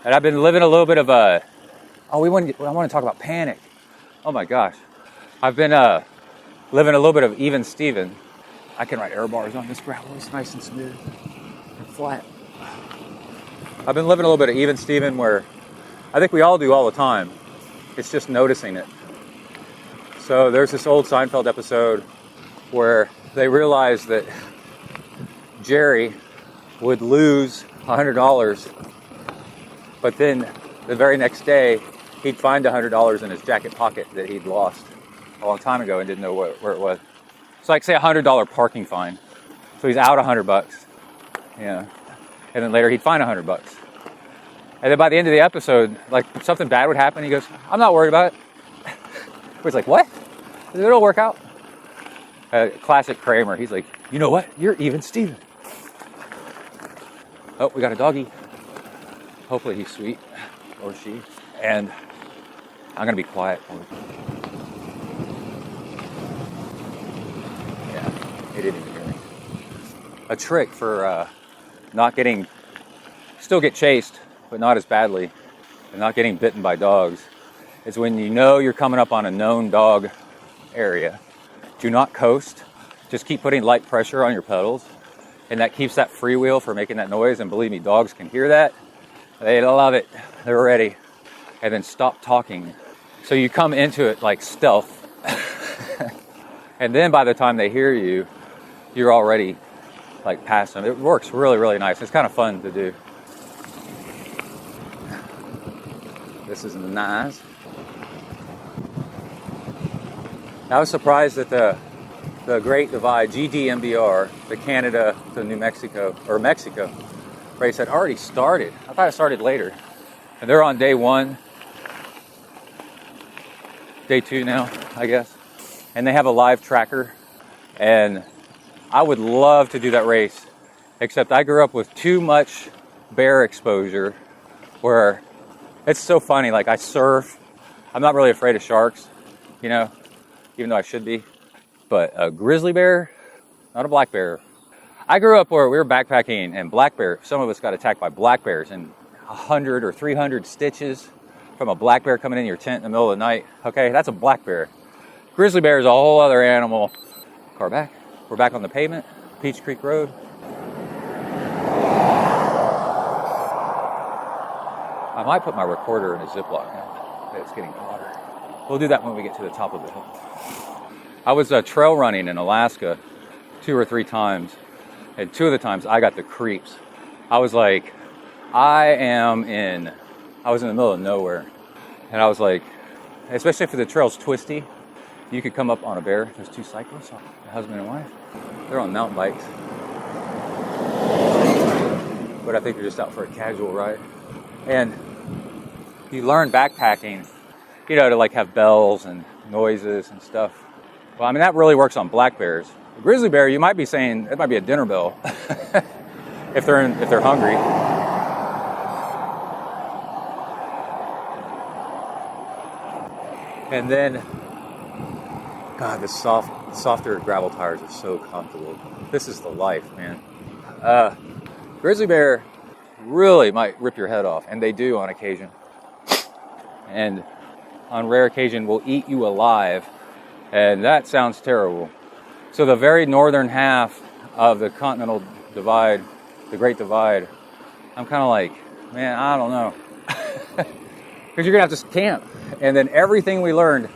And I've been living a little bit of a... I want to talk about Panic. Oh my gosh. I've been living a little bit of Even Steven. I can ride air bars on this gravel. It's nice and smooth and flat. I've been living a little bit of Even Steven where I think we all do all the time. It's just noticing it. So there's this old Seinfeld episode where they realized that Jerry would lose $100, but then the very next day he'd find $100 in his jacket pocket that he'd lost a long time ago and didn't know where it was. It's like, say, $100 parking fine. So he's out $100, and then later he'd find $100. And then by the end of the episode, like something bad would happen. He goes, I'm not worried about it. He's like, what? It'll work out. Classic Kramer. He's like, you know what? You're Even Steven. Oh, we got a doggy. Hopefully he's sweet, or she. And I'm going to be quiet. Yeah, he didn't even hear me. A trick for not getting, still get chased, but not as badly, and not getting bitten by dogs, is when you know you're coming up on a known dog area. Do not coast. Just keep putting light pressure on your pedals, and that keeps that freewheel from making that noise. And believe me, dogs can hear that. They love it. They're ready. And then stop talking. So you come into it like stealth. And then by the time they hear you, you're already like past them. It works really, really nice. It's kind of fun to do. This is nice. I was surprised that the Great Divide, GDMBR, the Canada to New Mexico, or Mexico race had already started. I thought it started later. And they're on day 1. Day 2 now, I guess. And they have a live tracker. And I would love to do that race, except I grew up with too much bear exposure where it's so funny. Like, I surf. I'm not really afraid of sharks, even though I should be. But a grizzly bear, not a black bear. I grew up where we were backpacking and black bear. Some of us got attacked by black bears and 100 or 300 stitches from a black bear coming in your tent in the middle of the night. Okay, that's a black bear. Grizzly bear is a whole other animal. Car back. We're back on the pavement, Peach Creek Road. I might put my recorder in a Ziploc now that it's getting hotter. We'll do that when we get to the top of the hill. I was trail running in Alaska 2 or 3 times, and 2 of the times I got the creeps. I was like, I was in the middle of nowhere, and I was like, especially if the trail's twisty, you could come up on a bear. There's 2 cyclists, a husband and wife. They're on mountain bikes, but I think they're just out for a casual ride. And you learn backpacking, to like have bells and noises and stuff. Well, I mean, that really works on black bears. A grizzly bear, you might be saying it might be a dinner bell if they're hungry. And then, God, the softer gravel tires are so comfortable. This is the life, man. Grizzly bear really might rip your head off, and they do on occasion. And on rare occasion will eat you alive, and that sounds terrible. So the very northern half of the continental divide, the Great Divide, I'm kind of like, man, I don't know. Because you're going to have to camp. And then everything we learned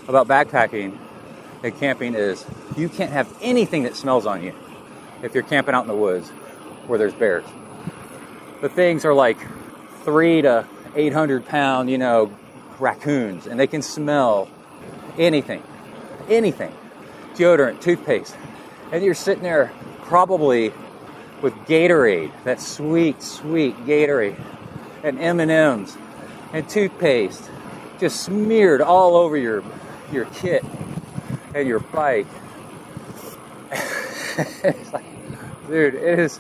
about backpacking and camping is you can't have anything that smells on you if you're camping out in the woods where there's bears. The things are like 300 to 800 pound, raccoons, and they can smell anything, deodorant, toothpaste. And you're sitting there probably with Gatorade, that sweet, sweet Gatorade, and M&Ms, and toothpaste, just smeared all over your kit and your bike. It's like, dude, it is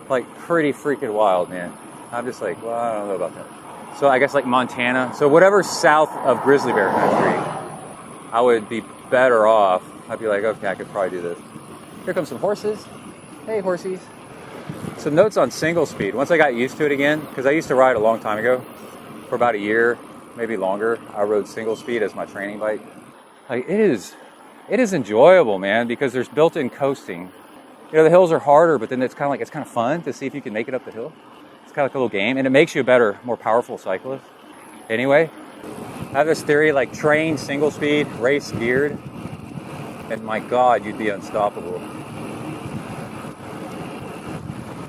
like pretty freaking wild, man. I'm just like, well, I don't know about that. So I guess like Montana. So whatever's south of grizzly bear country, I would be better off. I'd be like, okay, I could probably do this. Here come some horses. Hey, horsies. Some notes on single speed. Once I got used to it again, because I used to ride a long time ago, for about a year, maybe longer, I rode single speed as my training bike. Like it is enjoyable, man, because there's built-in coasting. The hills are harder, but then it's kind of fun to see if you can make it up the hill. It's kind of like a little game, and it makes you a better, more powerful cyclist. Anyway, I have this theory, like train single speed, race geared, and my God, you'd be unstoppable.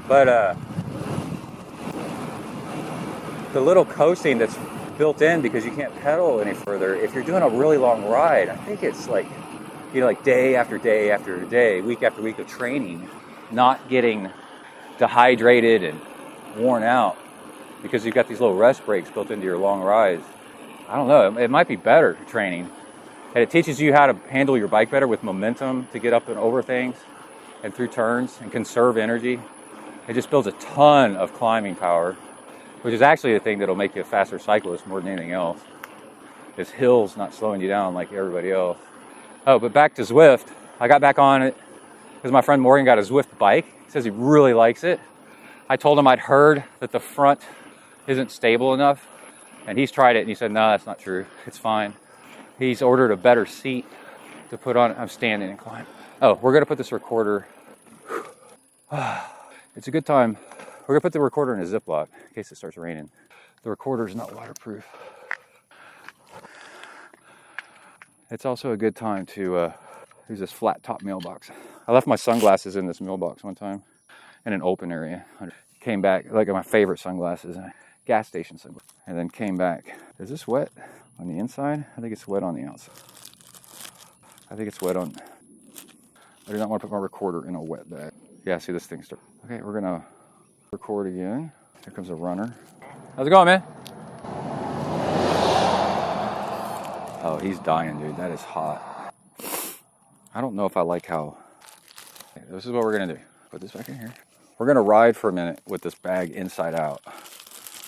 But the little coasting that's built in because you can't pedal any further, if you're doing a really long ride, I think it's like, like day after day after day, week after week of training, not getting dehydrated and worn out because you've got these little rest breaks built into your long rides. I don't know, it might be better training. And it teaches you how to handle your bike better with momentum to get up and over things and through turns and conserve energy. It just builds a ton of climbing power, which is actually the thing that'll make you a faster cyclist more than anything else. Is hills not slowing you down like everybody else. Oh, but back to Zwift. I got back on it because my friend Morgan got a Zwift bike. He says he really likes it. I told him I'd heard that the front isn't stable enough, and he's tried it, and he said, no, that's not true. It's fine. He's ordered a better seat to put on. I'm standing and climb. Oh, we're going to put this recorder. It's a good time. We're going to put the recorder in a Ziploc in case it starts raining. The recorder is not waterproof. It's also a good time to use this flat top mailbox. I left my sunglasses in this mailbox one time in an open area. Came back, like my favorite sunglasses, gas station sunglasses, and then came back. Is this wet on the inside? I think it's wet on the outside. I think it's wet on. I do not want to put my recorder in a wet bag. Yeah, see this thing start. Okay, we're gonna record again. Here comes a runner. How's it going, man? Oh, he's dying, dude. That is hot. I don't know if I like how... Okay, this is what we're going to do. Put this back in here. We're going to ride for a minute with this bag inside out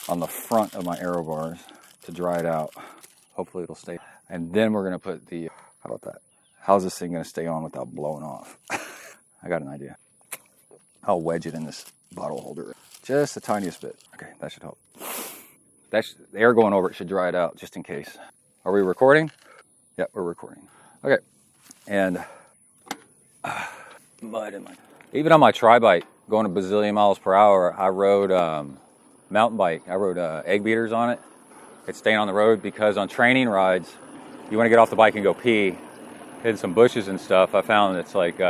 on the front of my aero bars to dry it out. Hopefully it'll stay. And then we're going to put the... How about that? How's this thing going to stay on without blowing off? I got an idea. I'll wedge it in this bottle holder. Just the tiniest bit. Okay, that should help. the air going over it should dry it out just in case. Are we recording? Yep, we're recording. Okay. And mud in my... Even on my tri-bike, going a bazillion miles per hour, I rode mountain bike. I rode egg beaters on it. It's staying on the road because on training rides, you want to get off the bike and go pee, hit some bushes and stuff. I found it's like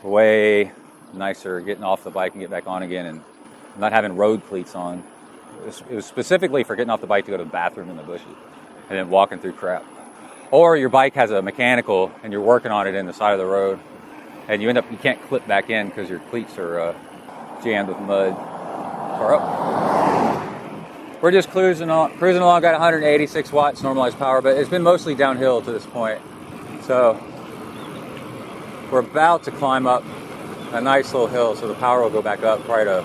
way nicer getting off the bike and get back on again and not having road cleats on. It was specifically for getting off the bike to go to the bathroom in the bushes and then walking through crap. Or your bike has a mechanical and you're working on it in the side of the road and you can't clip back in because your cleats are jammed with mud. We're just cruising along, got 186 watts normalized power, but it's been mostly downhill to this point. So we're about to climb up a nice little hill, so the power will go back up probably to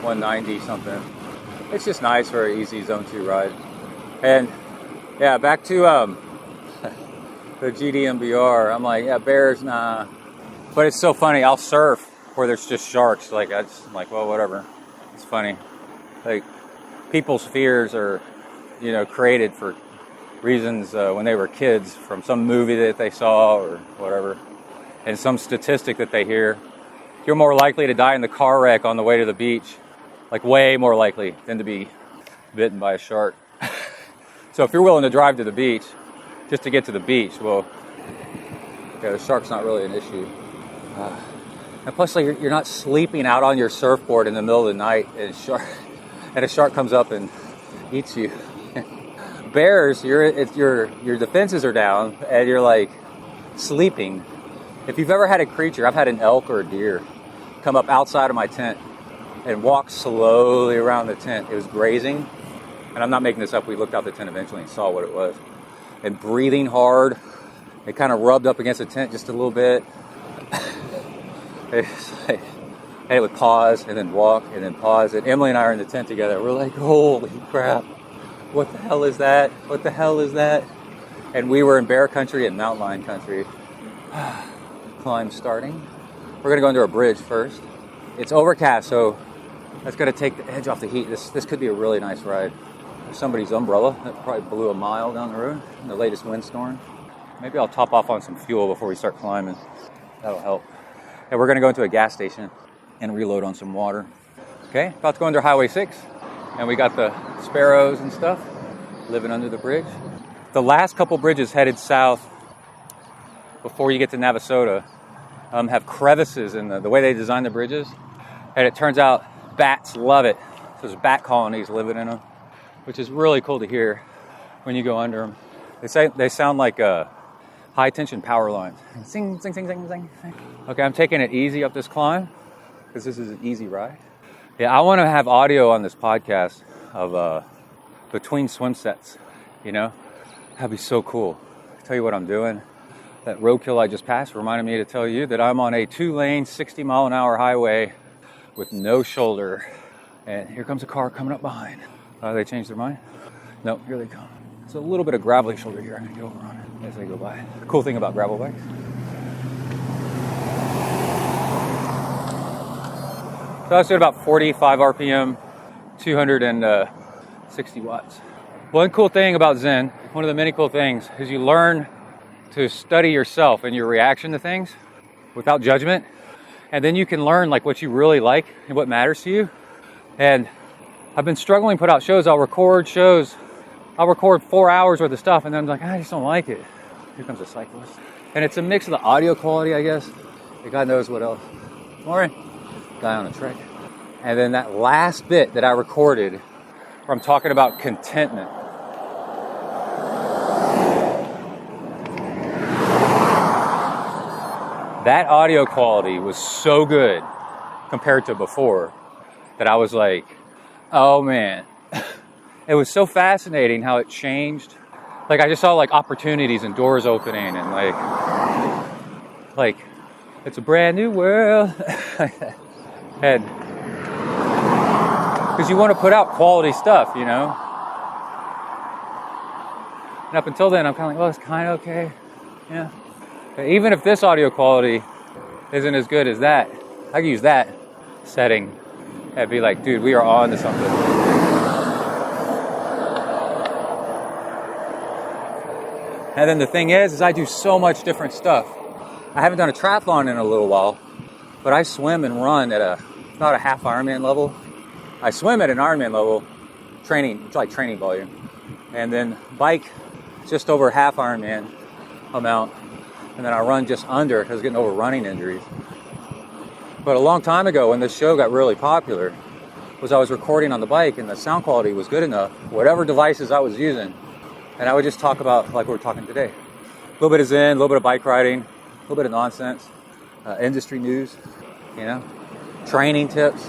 190 something. It's just nice for an easy Zone 2 ride. And yeah, back to the GDMBR. I'm like, yeah, bears, nah. But it's so funny, I'll surf where there's just sharks. Like, I'm like, well, whatever. It's funny. Like, people's fears are, created for reasons when they were kids from some movie that they saw or whatever. And some statistic that they hear. You're more likely to die in the car wreck on the way to the beach. Like, way more likely than to be bitten by a shark. So if you're willing to drive to the beach just to get to the beach, well, yeah, the shark's not really an issue. And plus, like, you're not sleeping out on your surfboard in the middle of the night and a shark comes up and eats you. Bears, your defenses are down and you're like sleeping. If you've ever had a creature, I've had an elk or a deer come up outside of my tent and walk slowly around the tent. It was grazing, and I'm not making this up. We looked out the tent eventually and saw what it was. And breathing hard. It kind of rubbed up against the tent just a little bit. And it would pause and then walk and then pause. And Emily and I are in the tent together. We're like, holy crap. What the hell is that? What the hell is that? And we were in bear country and mountain lion country. Climb starting. We're going to go under a bridge first. It's overcast, so that's going to take the edge off the heat. This could be a really nice ride. There's somebody's umbrella that probably blew a mile down the road in the latest windstorm. Maybe I'll top off on some fuel before we start climbing. That'll help. And we're going to go into a gas station and reload on some water. Okay, about to go under Highway 6. And we got the sparrows and stuff living under the bridge. The last couple bridges headed south before you get to Navasota have crevices in the way they design the bridges. And it turns out bats love it. So there's bat colonies living in them, which is really cool to hear when you go under them. They sound like high tension power lines. Sing, sing, sing, sing, sing. Okay, I'm taking it easy up this climb because this is an easy ride. Yeah, I want to have audio on this podcast of between swim sets, That'd be so cool. I'll tell you what I'm doing. That roadkill I just passed reminded me to tell you that I'm on a 2-lane, 60-mile-an-hour highway with no shoulder. And here comes a car coming up behind. They changed their mind? No, here they come. It's a little bit of gravelly shoulder here. I can get over on it as they go by. The cool thing about gravel bikes. So I was doing about 45 RPM, 260 watts. One cool thing about Zen, one of the many cool things, is you learn to study yourself and your reaction to things without judgment. And then you can learn like what you really like and what matters to you. And I've been struggling to put out shows. I'll record 4 hours worth of stuff and then I'm like, I just don't like it. Here comes a cyclist. And it's a mix of the audio quality, I guess. God knows what else. Morning. Guy on a trek. And then that last bit that I recorded where I'm talking about contentment. That audio quality was so good compared to before that I was like, oh man. It was so fascinating how it changed. Like I just saw like opportunities and doors opening and like it's a brand new world. And because you want to put out quality stuff, And up until then, I'm kind of like, well, it's kind of okay. Yeah. But even if this audio quality isn't as good as that, I can use that setting and be like, dude, we are on to something. And then the thing is I do so much different stuff. I haven't done a triathlon in a little while, but I swim and run at not a half Ironman level. I swim at an Ironman level, training volume, and then bike just over half Ironman amount, and then I run just under because I was getting over running injuries. But a long time ago, when this show got really popular, I was recording on the bike and the sound quality was good enough, whatever devices I was using, and I would just talk about like we're talking today. A little bit of Zen, a little bit of bike riding, a little bit of nonsense, industry news, training tips.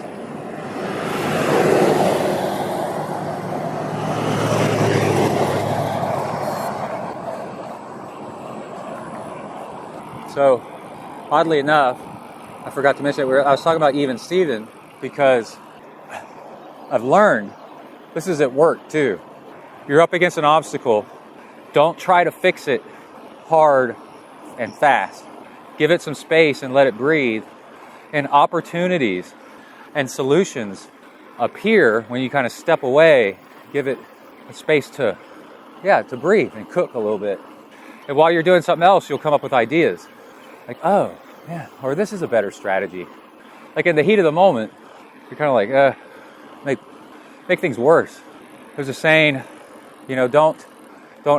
So, oddly enough, I forgot to mention it. I was talking about Even Steven because I've learned, this is at work too. You're up against an obstacle. Don't try to fix it hard and fast. Give it some space and let it breathe. And opportunities and solutions appear when you kind of step away, give it a space to breathe and cook a little bit. And while you're doing something else, you'll come up with ideas. Like, oh, yeah, or this is a better strategy. Like in the heat of the moment, you're kind of like, make things worse. There's a saying, don't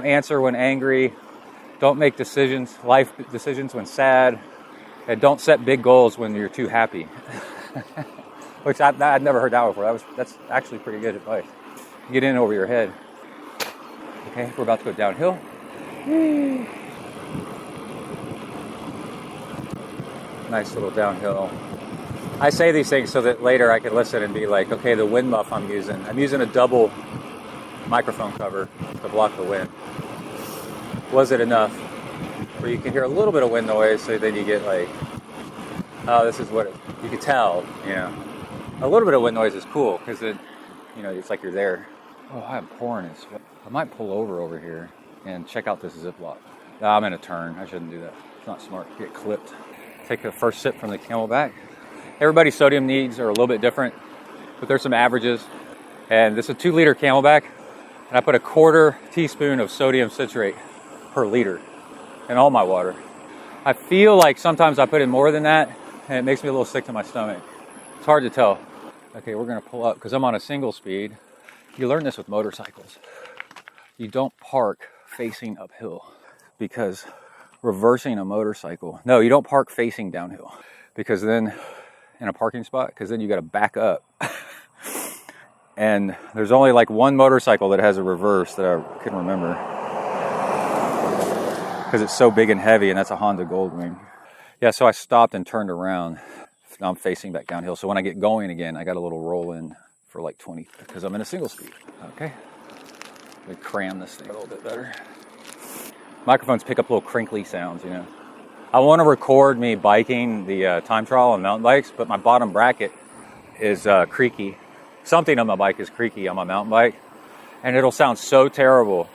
answer when angry, don't make life decisions when sad, and don't set big goals when you're too happy. Which I'd never heard that before. That's actually pretty good advice. Get in over your head. Okay, we're about to go downhill. Nice little downhill. I say these things so that later I can listen and be like, okay, the wind muff I'm using a double microphone cover to block the wind. Was it enough where you can hear a little bit of wind noise, so then you get like, oh, this is what you can tell, A little bit of wind noise is cool because it, it's like you're there. Oh, I'm pouring it. I might pull over here and check out this Ziploc. I'm in a turn. I shouldn't do that. It's not smart. Get clipped. Take the first sip from the Camelback. Everybody's sodium needs are a little bit different, but there's some averages. And this is a 2-liter Camelback, and I put a 1/4 teaspoon of sodium citrate per liter in all my water. I feel like sometimes I put in more than that, and it makes me a little sick to my stomach. It's hard to tell. Okay, we're gonna pull up because I'm on a single speed. You learn this with motorcycles. You don't park facing uphill because reversing a motorcycle. No, you don't park facing downhill because then in a parking spot, because then you got to back up. And there's only like one motorcycle that has a reverse that I can remember because it's so big and heavy, and that's a Honda Goldwing. Yeah, so I stopped and turned around. Now I'm facing back downhill. So when I get going again, I got a little roll in for like 20 because I'm in a single speed. Okay. Let me cram this thing a little bit better. Microphones pick up little crinkly sounds, I want to record me biking the time trial on mountain bikes, but my bottom bracket is creaky. Something on my bike is creaky on my mountain bike, and it'll sound so terrible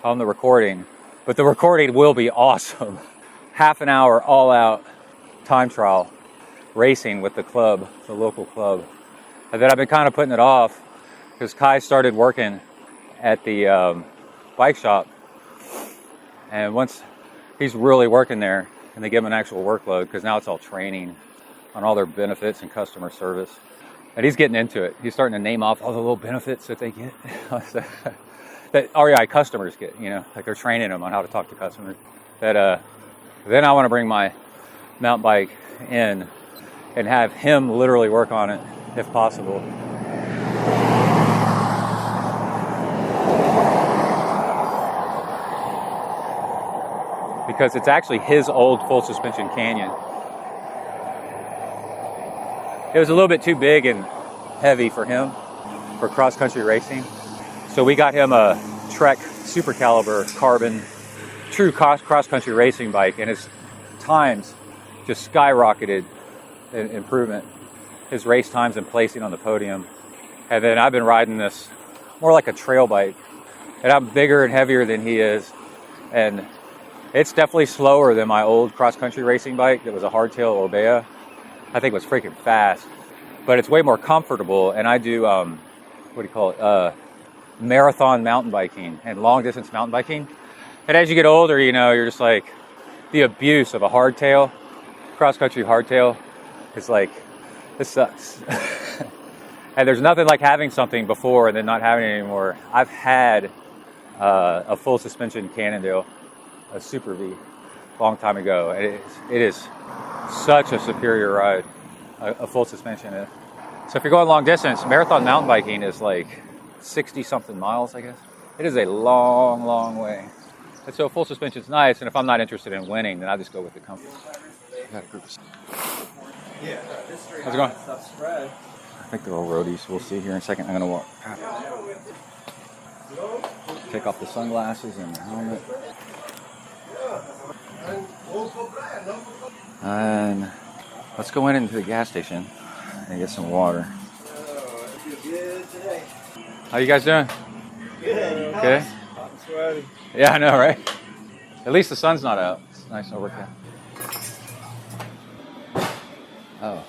on the recording, but the recording will be awesome. Half an hour all out time trial racing with the club, the local club. And then I've been kind of putting it off because Kai started working at the bike shop, and once he's really working there and they give him an actual workload, because now it's all training on all their benefits and customer service, and he's getting into it. He's starting to name off all the little benefits that they get that REI customers get, like they're training them on how to talk to customers. That then I want to bring my mountain bike in and have him literally work on it if possible. Because it's actually his old full suspension Canyon. It was a little bit too big and heavy for him for cross-country racing. So we got him a Trek Super Caliber carbon true cross-country racing bike, and his times just skyrocketed in improvement. His race times and placing on the podium. And then I've been riding this more like a trail bike. And I'm bigger and heavier than he is. And it's definitely slower than my old cross-country racing bike that was a hardtail Orbea. I think it was freaking fast. But it's way more comfortable, and I do, marathon mountain biking and long-distance mountain biking. And as you get older, you know, you're just like, the abuse of a hardtail, cross-country hardtail, is like, this sucks. And there's nothing like having something before and then not having it anymore. I've had a full suspension Cannondale, a Super V, a long time ago. And it is such a superior ride, a full suspension is. So if you're going long distance, marathon mountain biking is like 60-something miles, I guess. It is a long, long way. And so full suspension is nice. And if I'm not interested in winning, then I just go with the comfort. Got a group of... How's it going? I think they're all roadies. We'll see here in a second. I'm going to walk. Take off the sunglasses and the helmet. And let's go into the gas station and get some water. How you guys doing? Good. Okay. Yeah, I know, right? At least the sun's not out. It's nice overcast. Oh,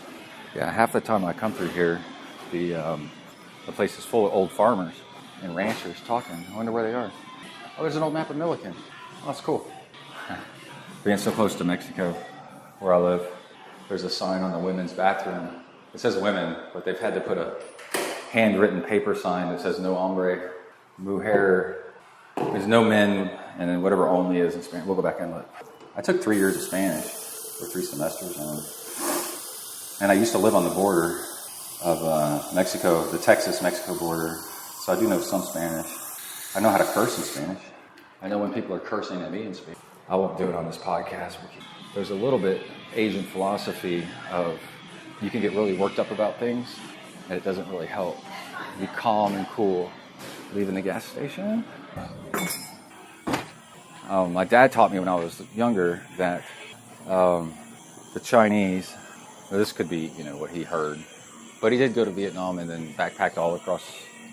yeah. Half the time I come through here, the place is full of old farmers and ranchers talking. I wonder where they are. Oh, there's an old map of Milliken. Oh, that's cool. Being so close to Mexico, where I live, there's a sign on the women's bathroom. It says women, but they've had to put a handwritten paper sign that says no hombre, mujer. There's no men, and then whatever only is in Spanish. We'll go back and look. I took 3 years of Spanish, or 3 semesters, and I used to live on the border of Mexico, the Texas-Mexico border, so I do know some Spanish. I know how to curse in Spanish. I know when people are cursing at me in Spanish. I won't do it on this podcast. There's a little bit Asian philosophy of you can get really worked up about things, and it doesn't really help. Be calm and cool. Leaving the gas station. My dad taught me when I was younger that the Chinese, well, this could be, you know, what he heard, but he did go to Vietnam and then backpacked all across,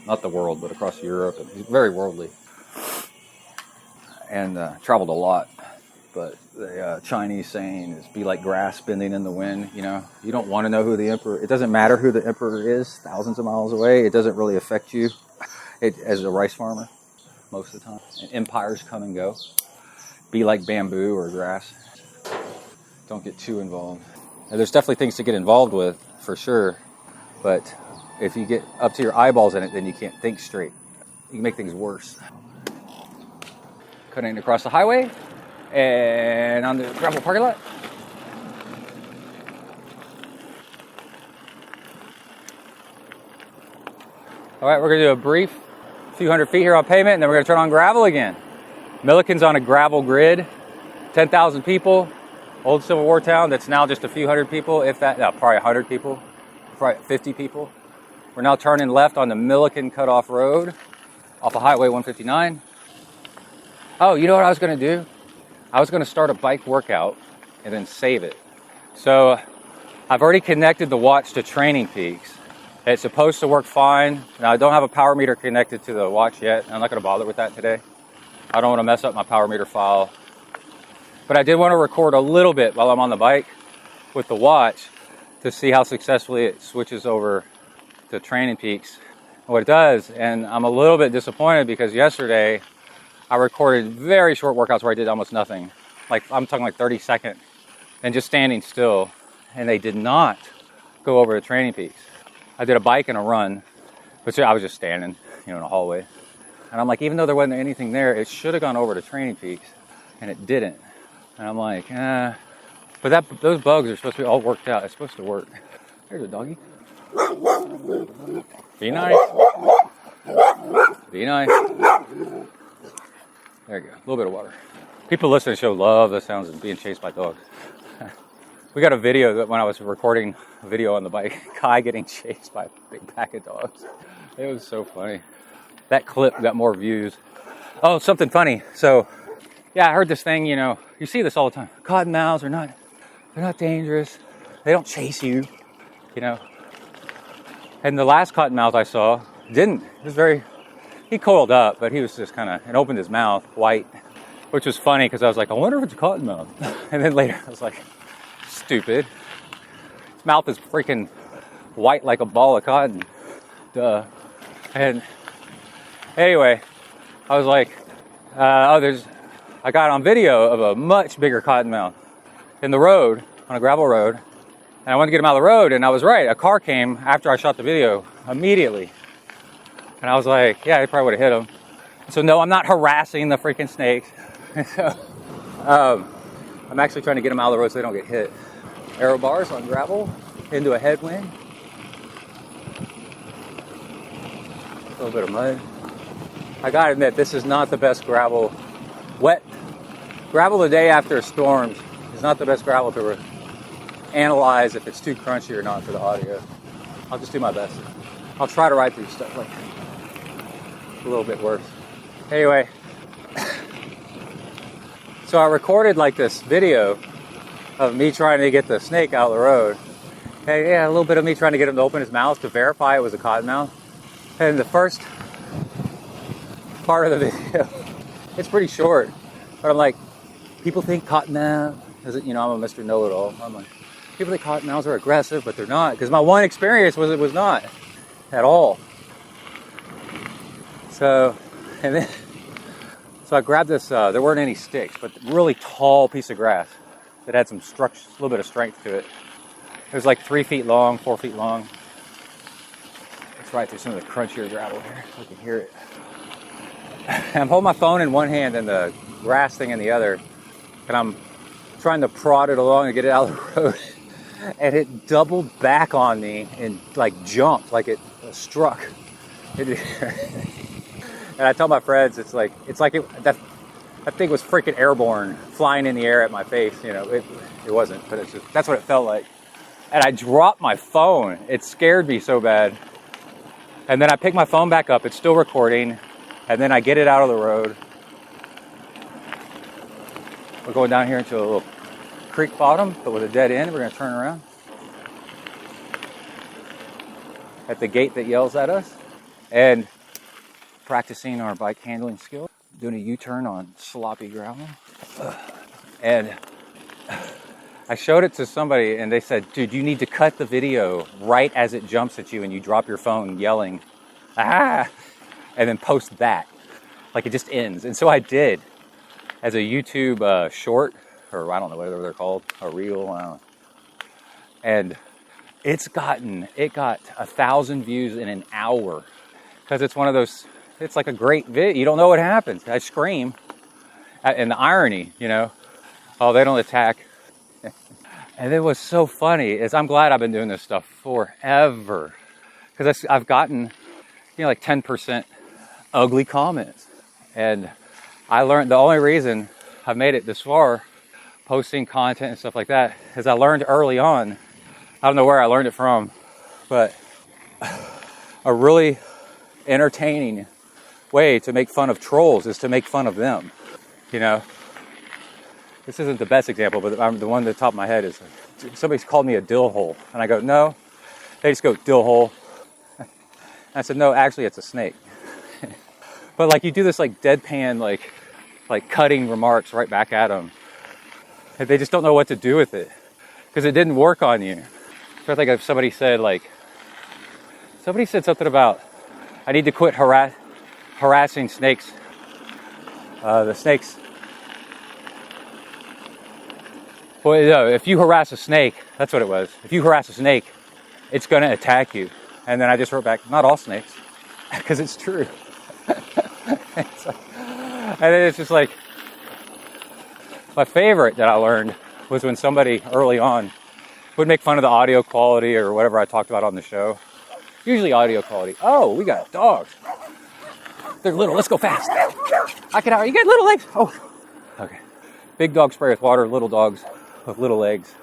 not the world, but across Europe. And he's very worldly and traveled a lot. But the Chinese saying is be like grass bending in the wind. You know, you don't want to know who the emperor, it doesn't matter who the emperor is, thousands of miles away. It doesn't really affect you as a rice farmer most of the time. And empires come and go. Be like bamboo or grass. Don't get too involved. And there's definitely things to get involved with, for sure. But if you get up to your eyeballs in it, then you can't think straight. You can make things worse. Cutting across the highway and on the gravel parking lot. All right, we're going to do a brief few hundred feet here on pavement, and then we're going to turn on gravel again. Milliken's on a gravel grid, 10,000 people, old Civil War town that's now just a few hundred people, if that, no, probably 100 people, probably 50 people. We're now turning left on the Milliken Cutoff Road off of Highway 159. Oh, you know what I was going to do? I was going to start a bike workout and then save it. So I've already connected the watch to Training Peaks. It's supposed to work fine. Now, I don't have a power meter connected to the watch yet. I'm not going to bother with that today. I don't want to mess up my power meter file. But I did want to record a little bit while I'm on the bike with the watch to see how successfully it switches over to Training Peaks. What it does, and I'm a little bit disappointed because yesterday I recorded very short workouts where I did almost nothing. Like, I'm talking like 30 seconds and just standing still. And they did not go over to Training Peaks. I did a bike and a run, but I was just standing, you know, in a hallway. And I'm like, even though there wasn't anything there, it should have gone over to Training Peaks, and it didn't. And I'm like, but those bugs are supposed to be all worked out. It's supposed to work. There's a doggy. Be nice. Be nice. There you go. A little bit of water. People listening to the show love the sounds of being chased by dogs. We got a video that when I was recording a video on the bike, Kai getting chased by a big pack of dogs. It was so funny. That clip got more views. Oh, something funny. So, yeah, I heard this thing, you know, you see this all the time. Cottonmouths are not dangerous. They don't chase you, you know. And the last cottonmouth I saw didn't. He coiled up, but he was just kind of, and opened his mouth, white, which was funny because I was like, I wonder if it's a cottonmouth. And then later I was like, stupid. His mouth is freaking white like a ball of cotton. Duh. And anyway, I was like, I I got on video of a much bigger cottonmouth in the road, on a gravel road, and I wanted to get him out of the road, and I was right. A car came after I shot the video immediately, and I was like, yeah, he probably would have hit him. So no, I'm not harassing the freaking snakes. I'm actually trying to get them out of the road so they don't get hit. Aero bars on gravel into a headwind. A little bit of mud. I gotta admit, this is not the best gravel. Wet gravel the day after storms is not the best gravel to analyze if it's too crunchy or not for the audio. I'll just do my best. I'll try to ride through stuff like a little bit worse. Anyway, so I recorded like this video of me trying to get the snake out of the road. And yeah, a little bit of me trying to get him to open his mouth to verify it was a cottonmouth. And the first part of the video, it's pretty short, but I'm like, people think cottonmouth, I'm a Mr. Know-It-All. I'm like, people think cottonmouths are aggressive, but they're not. Because my one experience was it was not at all. So I grabbed this, there weren't any sticks, but really tall piece of grass that had some structure, a little bit of strength to it. It was like 3 feet long, 4 feet long. Let's ride through some of the crunchier gravel here so we can hear it. I'm holding my phone in one hand and the grass thing in the other, and I'm trying to prod it along and get it out of the road. And it doubled back on me and like jumped, like it struck. And I tell my friends, it's like that thing was freaking airborne, flying in the air at my face. It wasn't, but it's just, that's what it felt like. And I dropped my phone. It scared me so bad. And then I pick my phone back up. It's still recording. And then I get it out of the road. We're going down here into a little creek bottom, but with a dead end. We're going to turn around at the gate that yells at us. And practicing our bike handling skill. Doing a U-turn on sloppy gravel. And I showed it to somebody and they said, dude, you need to cut the video right as it jumps at you and you drop your phone yelling, ah, and then post that. Like it just ends. And so I did as a YouTube short, or I don't know whatever they're called, a reel, I don't know. And it got 1,000 views in an hour because it's one of those, it's like a great video. You don't know what happens. I scream. And the irony, oh, they don't attack. And it was so funny is I'm glad I've been doing this stuff forever because I've gotten, like 10% ugly comments. And I learned the only reason I've made it this far, posting content and stuff like that, is I learned early on, I don't know where I learned it from, but a really entertaining way to make fun of trolls is to make fun of them. This isn't the best example, but the one at the top of my head is somebody's called me a dill hole. And I go, no. They just go, dill hole. And I said, no, actually it's a snake. But like you do this like deadpan, like cutting remarks right back at them. And they just don't know what to do with it. Because it didn't work on you. So I think if somebody said something about, I need to quit harassing snakes. The snakes. Well, no, if you harass a snake, that's what it was. If you harass a snake, it's going to attack you. And then I just wrote back, not all snakes, because it's true. And then it's just like, my favorite that I learned was when somebody early on would make fun of the audio quality or whatever I talked about on the show. Usually audio quality. Oh, we got dogs. They're little. Let's go fast. I can. You got little legs. Oh, okay. Big dog spray with water. Little dogs with little legs.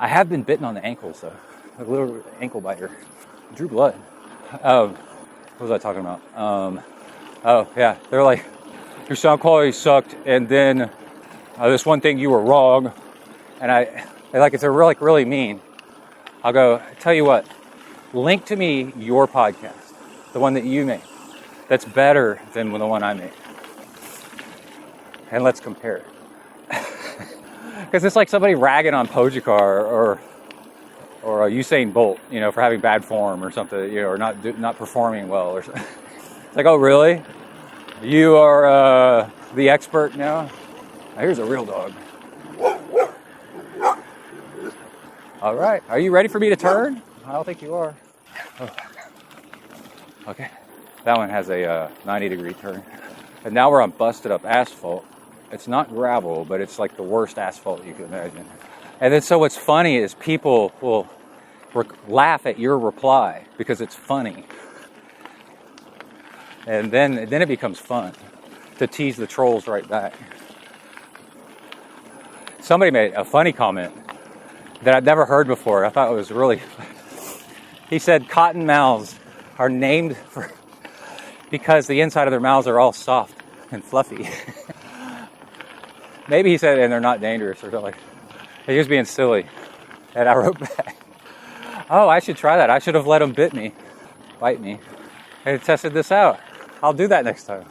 I have been bitten on the ankles though. A little ankle biter. Drew blood. What was I talking about? Oh yeah. They're like, your sound quality sucked, and then this one thing you were wrong. And it's a really mean. I'll go, tell you what. Link to me your podcast, the one that you made. That's better than the one I made. And let's compare it. Because it's like somebody ragging on Pogacar or Usain Bolt, for having bad form or something, or not performing well or something. It's like, oh really? You are the expert now? Now here's a real dog. All right, are you ready for me to turn? I don't think you are. Oh. Okay, that one has a 90-degree turn. And now we're on busted up asphalt. It's not gravel, but it's like the worst asphalt you can imagine. And then so what's funny is people will laugh at your reply because it's funny. And then it becomes fun to tease the trolls right back. Somebody made a funny comment that I'd never heard before. I thought it was really... He said cotton mouths are named because the inside of their mouths are all soft and fluffy. Maybe he said, and they're not dangerous or something. He was being silly. And I wrote back, oh, I should try that. I should have let him bite me, and tested this out. I'll do that next time.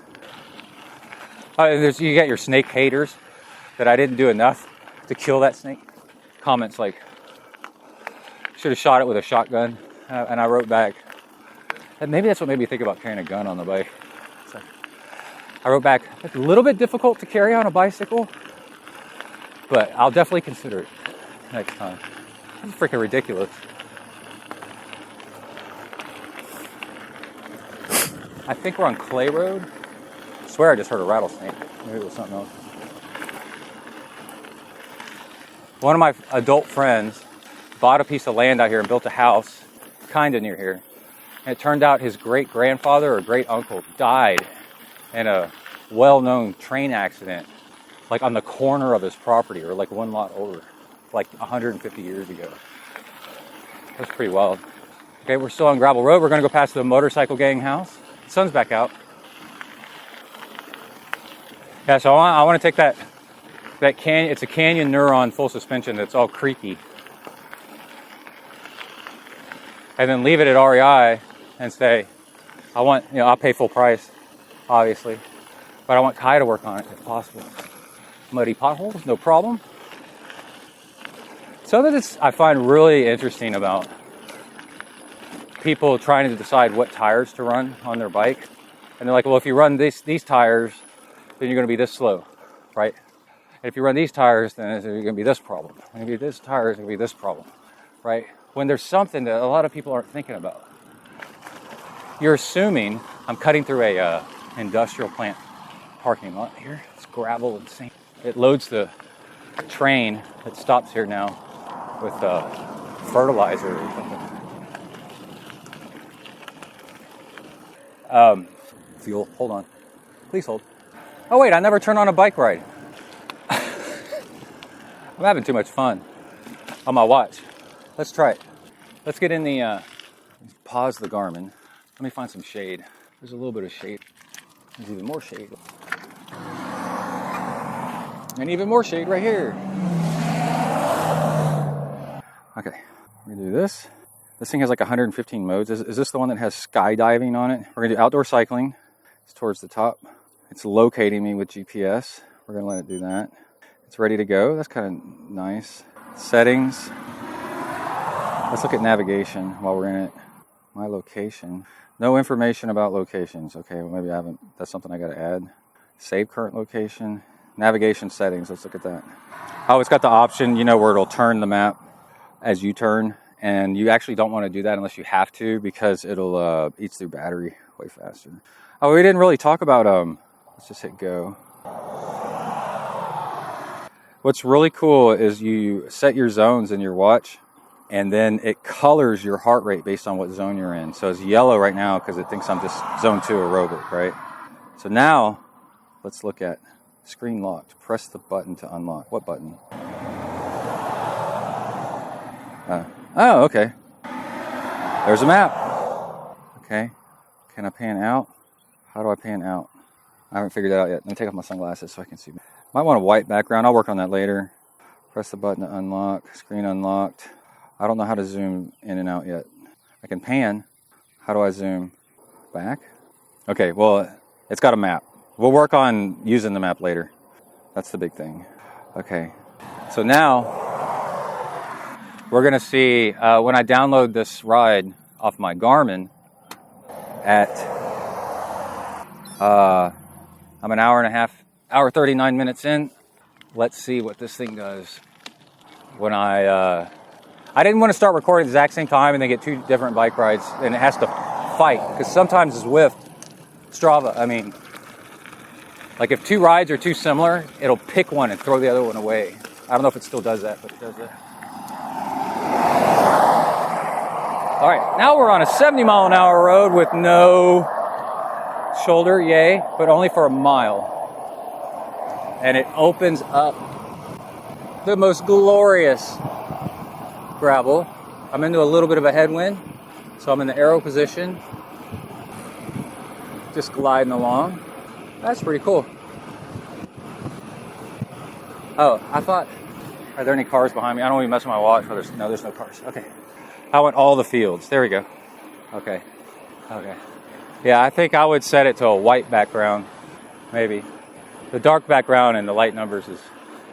You get your snake haters that I didn't do enough to kill that snake. Comments like, should have shot it with a shotgun. And I wrote back, and maybe that's what made me think about carrying a gun on the bike. So I wrote back, it's a little bit difficult to carry on a bicycle, but I'll definitely consider it next time. It's freaking ridiculous. I think we're on Clay Road. I swear I just heard a rattlesnake. Maybe it was something else. One of my adult friends bought a piece of land out here and built a house kind of near here. And it turned out his great-grandfather or great-uncle died in a well-known train accident, like on the corner of his property, or like one lot over, like 150 years ago. That's pretty wild. Okay, we're still on gravel road. We're going to go past the motorcycle gang house. The sun's back out. Yeah, so I want to take that canyon. It's a Canyon Neuron full suspension that's all creaky. And then leave it at REI and say, I'll pay full price, obviously. But I want Kai to work on it if possible. Muddy potholes, no problem. Something that I find really interesting about people trying to decide what tires to run on their bike. And they're like, well, if you run these tires, then you're going to be this slow, right? And if you run these tires, then you're going to be this problem. And if you do this tire, it's going to be this problem, right? When there's something that a lot of people aren't thinking about. You're assuming, I'm cutting through a industrial plant parking lot here. It's gravel and sand. It loads the train that stops here now with fertilizer or something. Fuel, hold on. Please hold. Oh wait, I never turned on a bike ride. I'm having too much fun on my watch. Let's try it. Let's get in the, pause the Garmin. Let me find some shade. There's a little bit of shade. There's even more shade. And even more shade right here. Okay, we're gonna do this. This thing has like 115 modes. Is this the one that has skydiving on it? We're gonna do outdoor cycling. It's towards the top. It's locating me with GPS. We're gonna let it do that. It's ready to go. That's kind of nice. Settings. Let's look at navigation while we're in it. My location. No information about locations. Okay, well maybe I haven't. That's something I gotta add. Save current location. Navigation settings. Let's look at that. Oh, it's got the option, where it'll turn the map as you turn. And you actually don't want to do that unless you have to, because it'll eats through battery way faster. Oh, we didn't really talk about, let's just hit go. What's really cool is you set your zones in your watch, and then it colors your heart rate based on what zone you're in. So it's yellow right now because it thinks I'm just zone 2 aerobic, right? So now, let's look at screen locked. Press the button to unlock. What button? Oh, okay. There's a map. Okay. Can I pan out? How do I pan out? I haven't figured that out yet. Let me take off my sunglasses so I can see. Might want a white background. I'll work on that later. Press the button to unlock. Screen unlocked. I don't know how to zoom in and out yet. I can pan. How do I zoom back? Okay, well, it's got a map. We'll work on using the map later. That's the big thing. Okay. So now we're going to see when I download this ride off my Garmin at, I'm an hour 39 minutes in. let's see what this thing does. When I didn't want to start recording at the exact same time and then get two different bike rides, and it has to fight, because sometimes Zwift, Strava, I mean, like if two rides are too similar, it'll pick one and throw the other one away. I don't know if it still does that, but it does that. All right, now we're on a 70-mile-an-hour road with no shoulder, yay, but only for a mile. And it opens up the most glorious gravel. I'm into a little bit of a headwind, so I'm in the aero position, just gliding along. That's pretty cool. Oh, I thought, are there any cars behind me? I don't even mess with my watch. There's no cars. Okay. I want all the fields. There we go. Okay. Yeah, I think I would set it to a white background, maybe. The dark background and the light numbers is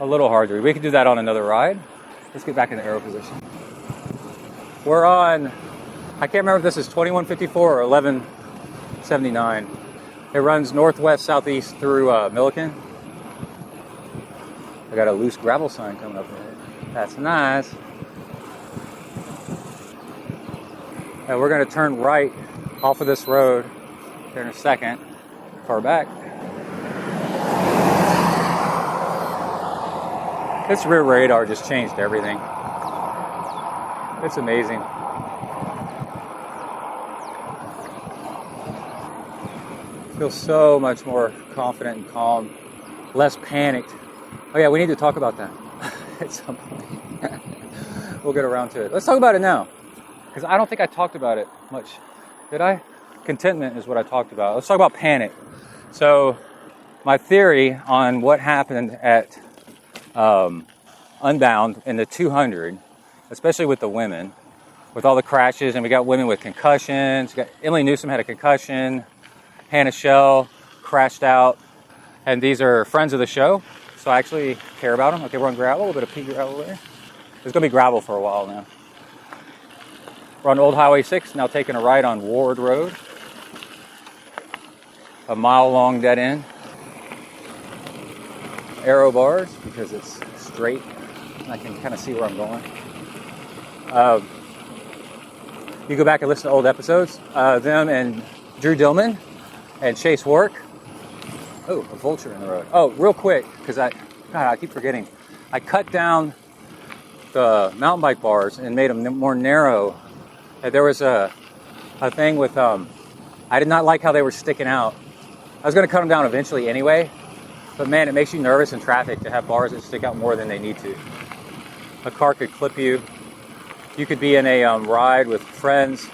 a little hard to read. We could do that on another ride. Let's get back in the aero position. We're on, I can't remember if this is 2154 or 1179. It runs northwest, southeast through Milliken. I got a loose gravel sign coming up there. That's nice. And we're going to turn right off of this road here in a second. Far back. This rear radar just changed everything. It's amazing. Feel so much more confident and calm, less panicked. Oh yeah, we need to talk about that at some point. We'll get around to it. Let's talk about it now, because I don't think I talked about it much. Did I? Contentment is what I talked about. Let's talk about panic. So my theory on what happened at Unbound in the 200, especially with the women, with all the crashes, and we got women with concussions. Emily Newsom had a concussion. Hannah Shell crashed out. And these are friends of the show, so I actually care about them. Okay, we're on gravel, a little bit of pea gravel there. There's going to be gravel for a while now. We're on Old Highway 6, now taking a ride on Ward Road. A mile-long dead end. Aero bars, because it's straight. I can kind of see where I'm going. You go back and listen to old episodes. Them and Drew Dillman and Chase Work. Oh, a vulture in the road. Oh, real quick, because I keep forgetting. I cut down the mountain bike bars and made them more narrow. There was a thing with, I did not like how they were sticking out. I was going to cut them down eventually anyway, but man, it makes you nervous in traffic to have bars that stick out more than they need to. A car could clip you. You could be in a ride with friends.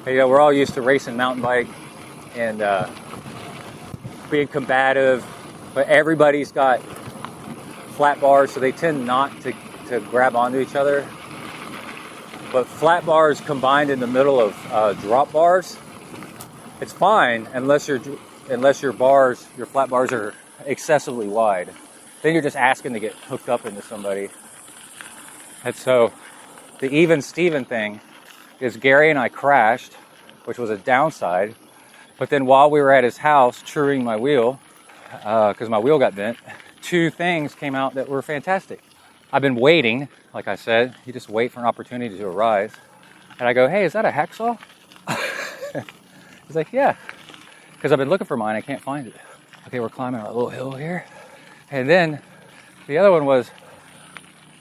You know, we're all used to racing mountain bike and being combative, but everybody's got flat bars, so they tend not to grab onto each other. But flat bars combined in the middle of drop bars, it's fine unless your flat bars are excessively wide. Then you're just asking to get hooked up into somebody. And so the even Steven thing is Gary and I crashed, which was a downside. But then while we were at his house truing my wheel, because my wheel got bent, two things came out that were fantastic. I've been waiting, like I said. You just wait for an opportunity to arise. And I go, hey, is that a hacksaw? He's like, yeah. Because I've been looking for mine, I can't find it. Okay, we're climbing a little hill here. And then the other one was,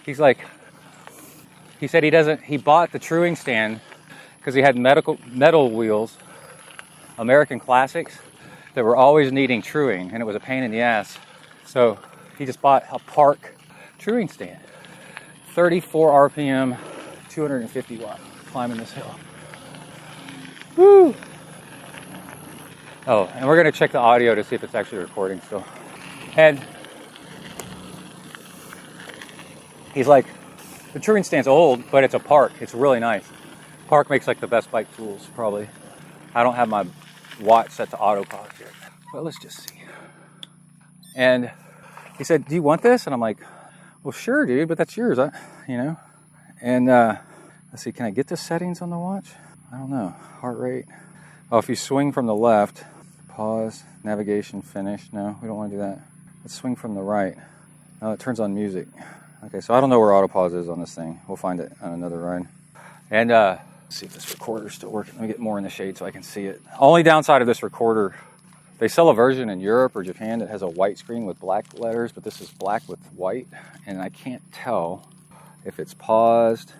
he said he bought the truing stand because he had metal wheels, American Classics, that were always needing truing, and it was a pain in the ass. So he just bought a Park truing stand. 34 RPM, 250 watt, climbing this hill. Woo! Oh, and we're going to check the audio to see if it's actually recording still. And he's like, the truing stand's old, but it's a Park. It's really nice. Park makes like the best bike tools, probably. I don't have my watch set to autopause yet, but let's just see. And he said, do you want this? And I'm like, well, sure, dude, but that's yours, And let's see, can I get the settings on the watch? I don't know. Heart rate. Oh, if you swing from the left, pause, navigation, finish. No, we don't want to do that. Let's swing from the right. Oh, it turns on music. Okay, so I don't know where autopause is on this thing. We'll find it on another run. And let's see if this recorder's still working. Let me get more in the shade so I can see it. Only downside of this recorder, they sell a version in Europe or Japan that has a white screen with black letters, but this is black with white, and I can't tell if it's paused.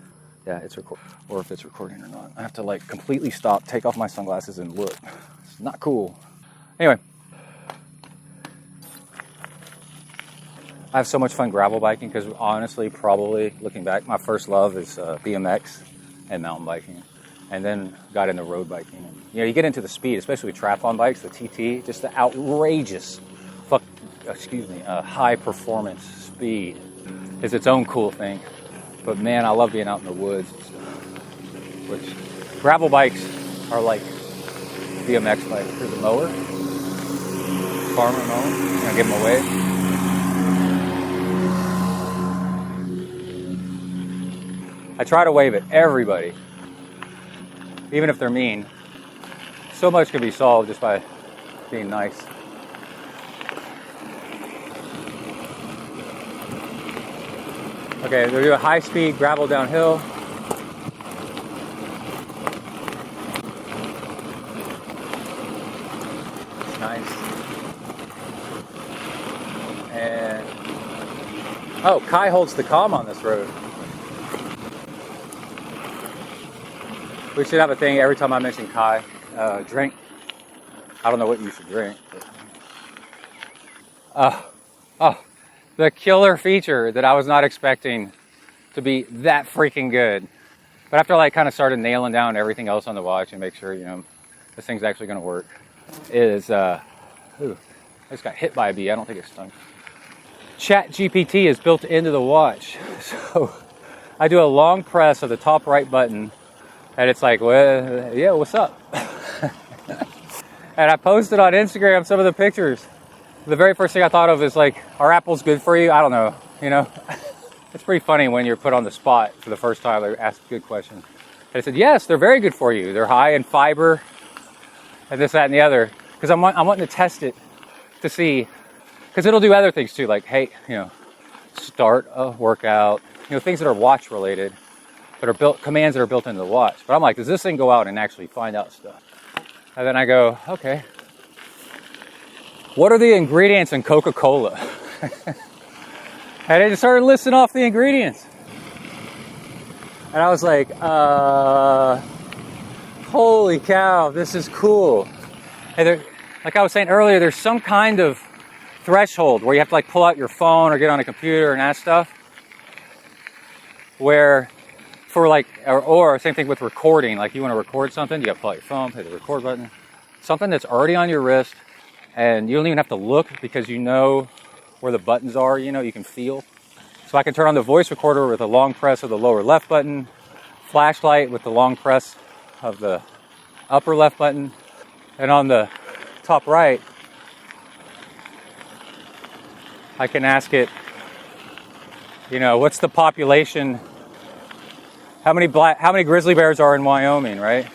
Yeah, it's recording, or if it's recording or not. I have to like completely stop, take off my sunglasses, and look. It's not cool. Anyway, I have so much fun gravel biking because honestly, probably looking back, my first love is BMX and mountain biking, and then got into road biking. And, you know, you get into the speed, especially with triathlon bikes, the TT, just the outrageous, high performance speed is its own cool thing. But man, I love being out in the woods and stuff. Which gravel bikes are like BMX bikes. Here's a mower, farmer mower. I'm gonna give them away. I try to wave at everybody, even if they're mean. So much can be solved just by being nice. Okay, they're doing high-speed gravel downhill. Nice. And oh, Kai holds the comm on this road. We should have a thing every time I mention Kai. Drink. I don't know what you should drink. But, the killer feature that I was not expecting to be that freaking good. But after I kind of started nailing down everything else on the watch and make sure, you know, this thing's actually going to work, is, I just got hit by a bee. I don't think it's stung. Chat GPT is built into the watch. So I do a long press of the top right button and it's like, well, yeah, what's up? And I posted on Instagram some of the pictures. The very first thing I thought of is like, are apples good for you? I don't know, you know. It's pretty funny when you're put on the spot for the first time. They ask good questions. And I said, yes, they're very good for you. They're high in fiber and this, that, and the other. Because I'm wanting to test it to see, because it'll do other things too, like, hey, you know, start a workout, you know, things that are watch related, that are built, commands that are built into the watch. But I'm like, does this thing go out and actually find out stuff? And then I go, okay. What are the ingredients in Coca-Cola? And I just started listing off the ingredients. And I was like, holy cow, this is cool. And there, like I was saying earlier, there's some kind of threshold where you have to like pull out your phone or get on a computer and that stuff. Where for like, or same thing with recording, like you want to record something, you got to pull out your phone, hit the record button. Something that's already on your wrist, and you don't even have to look because you know where the buttons are, you know, you can feel. So I can turn on the voice recorder with a long press of the lower left button, flashlight with the long press of the upper left button, and on the top right, I can ask it, you know, what's the population, how many grizzly bears are in Wyoming, right?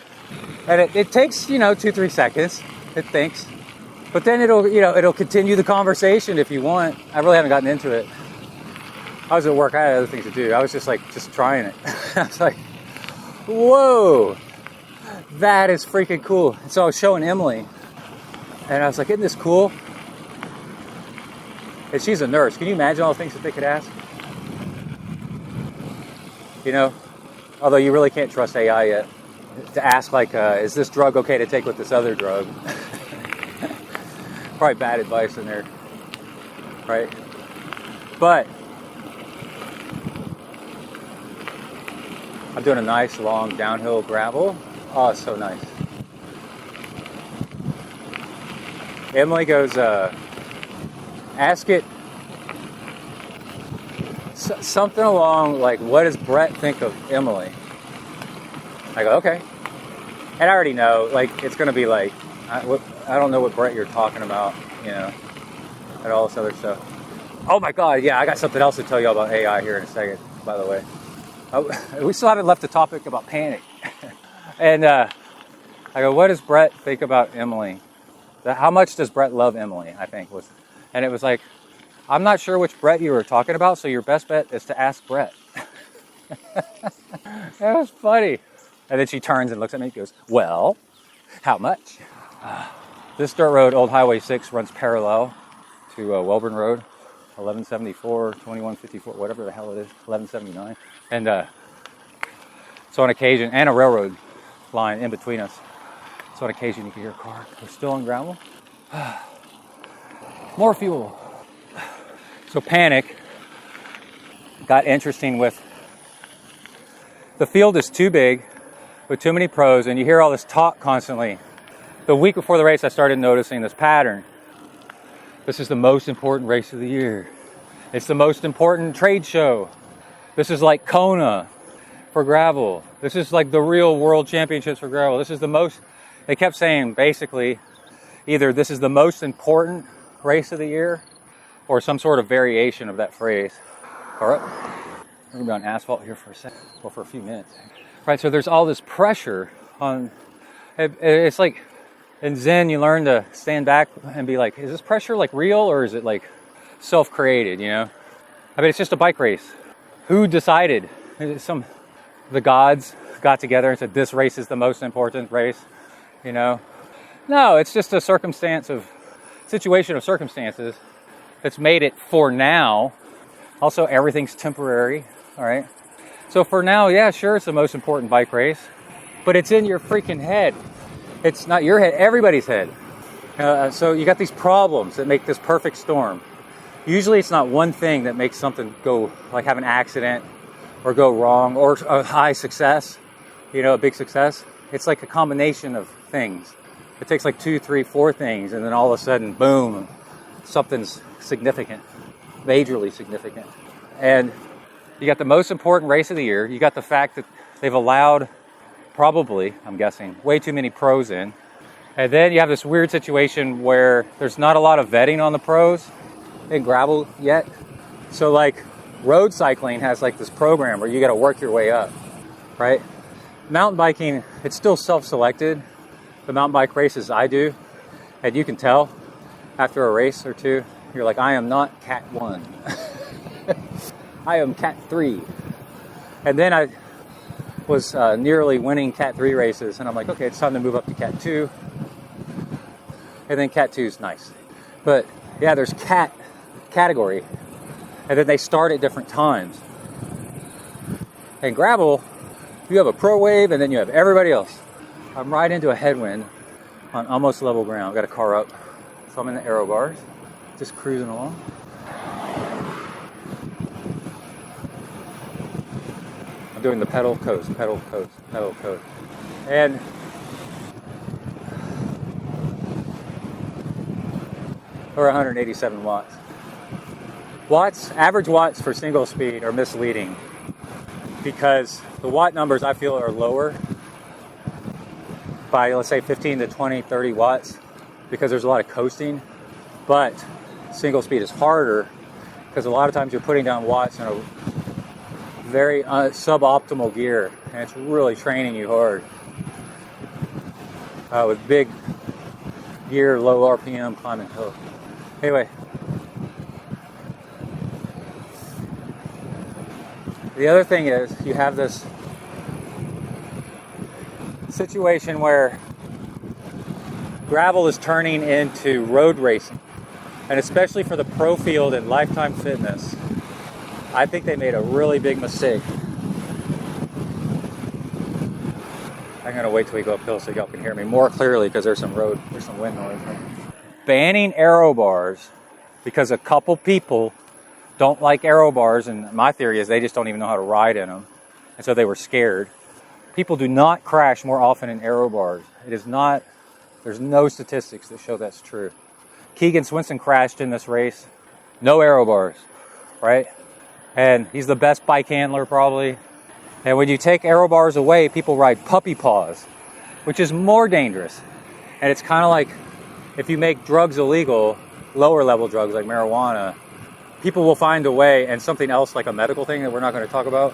And it takes, you know, 2-3 seconds, it thinks. But then it'll continue the conversation if you want. I really haven't gotten into it. I was at work, I had other things to do. I was just trying it. I was like, whoa, that is freaking cool. And so I was showing Emily, and I was like, isn't this cool? And she's a nurse. Can you imagine all the things that they could ask? You know, although you really can't trust AI yet. To ask like, is this drug okay to take with this other drug? Probably bad advice in there, right? But I'm doing a nice long downhill gravel. Oh, it's so nice. Emily goes, ask it something along like, what does Brett think of Emily? I go, okay. And I already know, like, it's going to be like, I don't know what Brett you're talking about, you know, and all this other stuff. Oh my God, yeah, I got something else to tell you about AI here in a second, by the way. We still haven't left the topic about panic. And I go, what does Brett think about Emily? How much does Brett love Emily, I think was. And it was like, I'm not sure which Brett you were talking about, so your best bet is to ask Brett. That was funny. And then she turns and looks at me and goes, well, how much? This dirt road, Old Highway 6, runs parallel to Welborn Road, 1174, 2154, whatever the hell it is, 1179. And so on occasion, and a railroad line in between us. So on occasion you can hear a car. We're still on gravel. More fuel. So Panic got interesting with the field is too big with too many pros, and you hear all this talk constantly. The week before the race, I started noticing this pattern. This is the most important race of the year. It's the most important trade show. This is like Kona for gravel. This is like the real world championships for gravel. This is the most, they kept saying basically, either this is the most important race of the year or some sort of variation of that phrase. All right, we're gonna be on asphalt here for a second, well, for a few minutes. Right, so there's all this pressure on, it's like in Zen you learn to stand back and be like, is this pressure like real or is it like self-created, you know? I mean, it's just a bike race. Who decided? The gods got together and said, this race is the most important race, you know? No, it's just a situation of circumstances that's made it for now. Also, everything's temporary, all right? So for now, yeah, sure, it's the most important bike race, but it's in your freaking head. It's not your head, everybody's head. So you got these problems that make this perfect storm. Usually it's not one thing that makes something go, like have an accident or go wrong or a high success, you know, a big success. It's like a combination of things. It takes like 2, 3, 4 things, and then all of a sudden, boom, something's significant, majorly significant. And you got the most important race of the year. You got the fact that they've allowed, probably, I'm guessing, way too many pros in. And then you have this weird situation where there's not a lot of vetting on the pros in gravel yet. So like road cycling has like this program where you got to work your way up, right? Mountain biking, it's still self-selected. The mountain bike races I do, and you can tell after a race or two, you're like, I am not Cat 1. I am Cat 3. And then I was nearly winning Cat 3 races, and I'm like, okay, it's time to move up to Cat 2. And then Cat 2 is nice. But yeah, there's Cat category, and then they start at different times. In gravel, you have a pro wave, and then you have everybody else. I'm right into a headwind on almost level ground. I've got a car up, so I'm in the aero bars, just cruising along. I'm doing the pedal coast, pedal coast, pedal coast. And or 187 watts. Average watts for single speed are misleading because the watt numbers I feel are lower by, let's say, 15 to 20, 30 watts because there's a lot of coasting. But single speed is harder because a lot of times you're putting down watts in a very suboptimal gear, and it's really training you hard. With big gear, low RPM, climbing hills. Anyway, the other thing is you have this situation where gravel is turning into road racing, and especially for the pro field and Lifetime Fitness, I think they made a really big mistake. I'm gonna wait till we go uphill so y'all can hear me more clearly because there's some wind noise. Banning aero bars because a couple people don't like aero bars, and my theory is they just don't even know how to ride in them, and so they were scared. People do not crash more often in aero bars. It is not, there's no statistics that show that's true. Keegan Swinson crashed in this race, no aero bars, right? And he's the best bike handler probably. And when you take aero bars away, people ride puppy paws, which is more dangerous. And it's kind of like if you make drugs illegal, lower level drugs like marijuana, people will find a way, and something else like a medical thing that we're not going to talk about,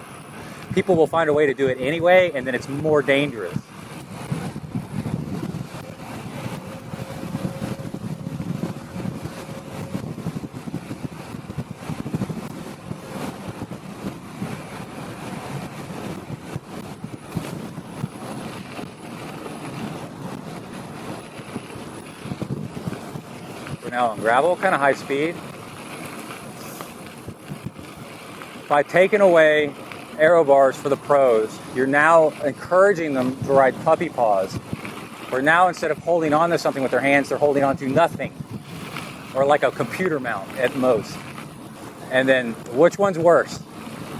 people will find a way to do it anyway, and then it's more dangerous. now on gravel, kind of high speed. By taking away aero bars for the pros, you're now encouraging them to ride puppy paws. Where now instead of holding on to something with their hands, they're holding on to nothing. Or like a computer mount at most. And then which one's worse?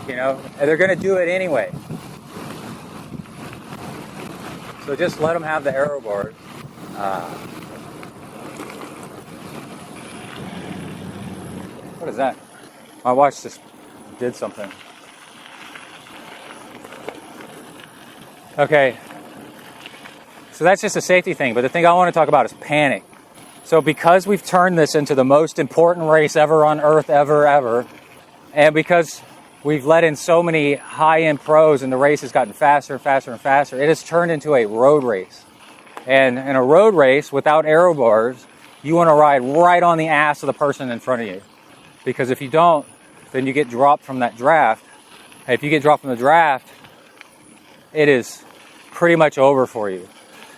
You know, and they're going to do it anyway. So just let them have the aero bars. What is that? My watch just did something. Okay. So that's just a safety thing. But the thing I want to talk about is panic. So because we've turned this into the most important race ever on Earth, ever, and because we've let in so many high-end pros and the race has gotten faster and faster and faster, it has turned into a road race. And in a road race without aero bars, you want to ride right on the ass of the person in front of you. Because if you don't, then you get dropped from that draft. And if you get dropped from the draft, it is pretty much over for you.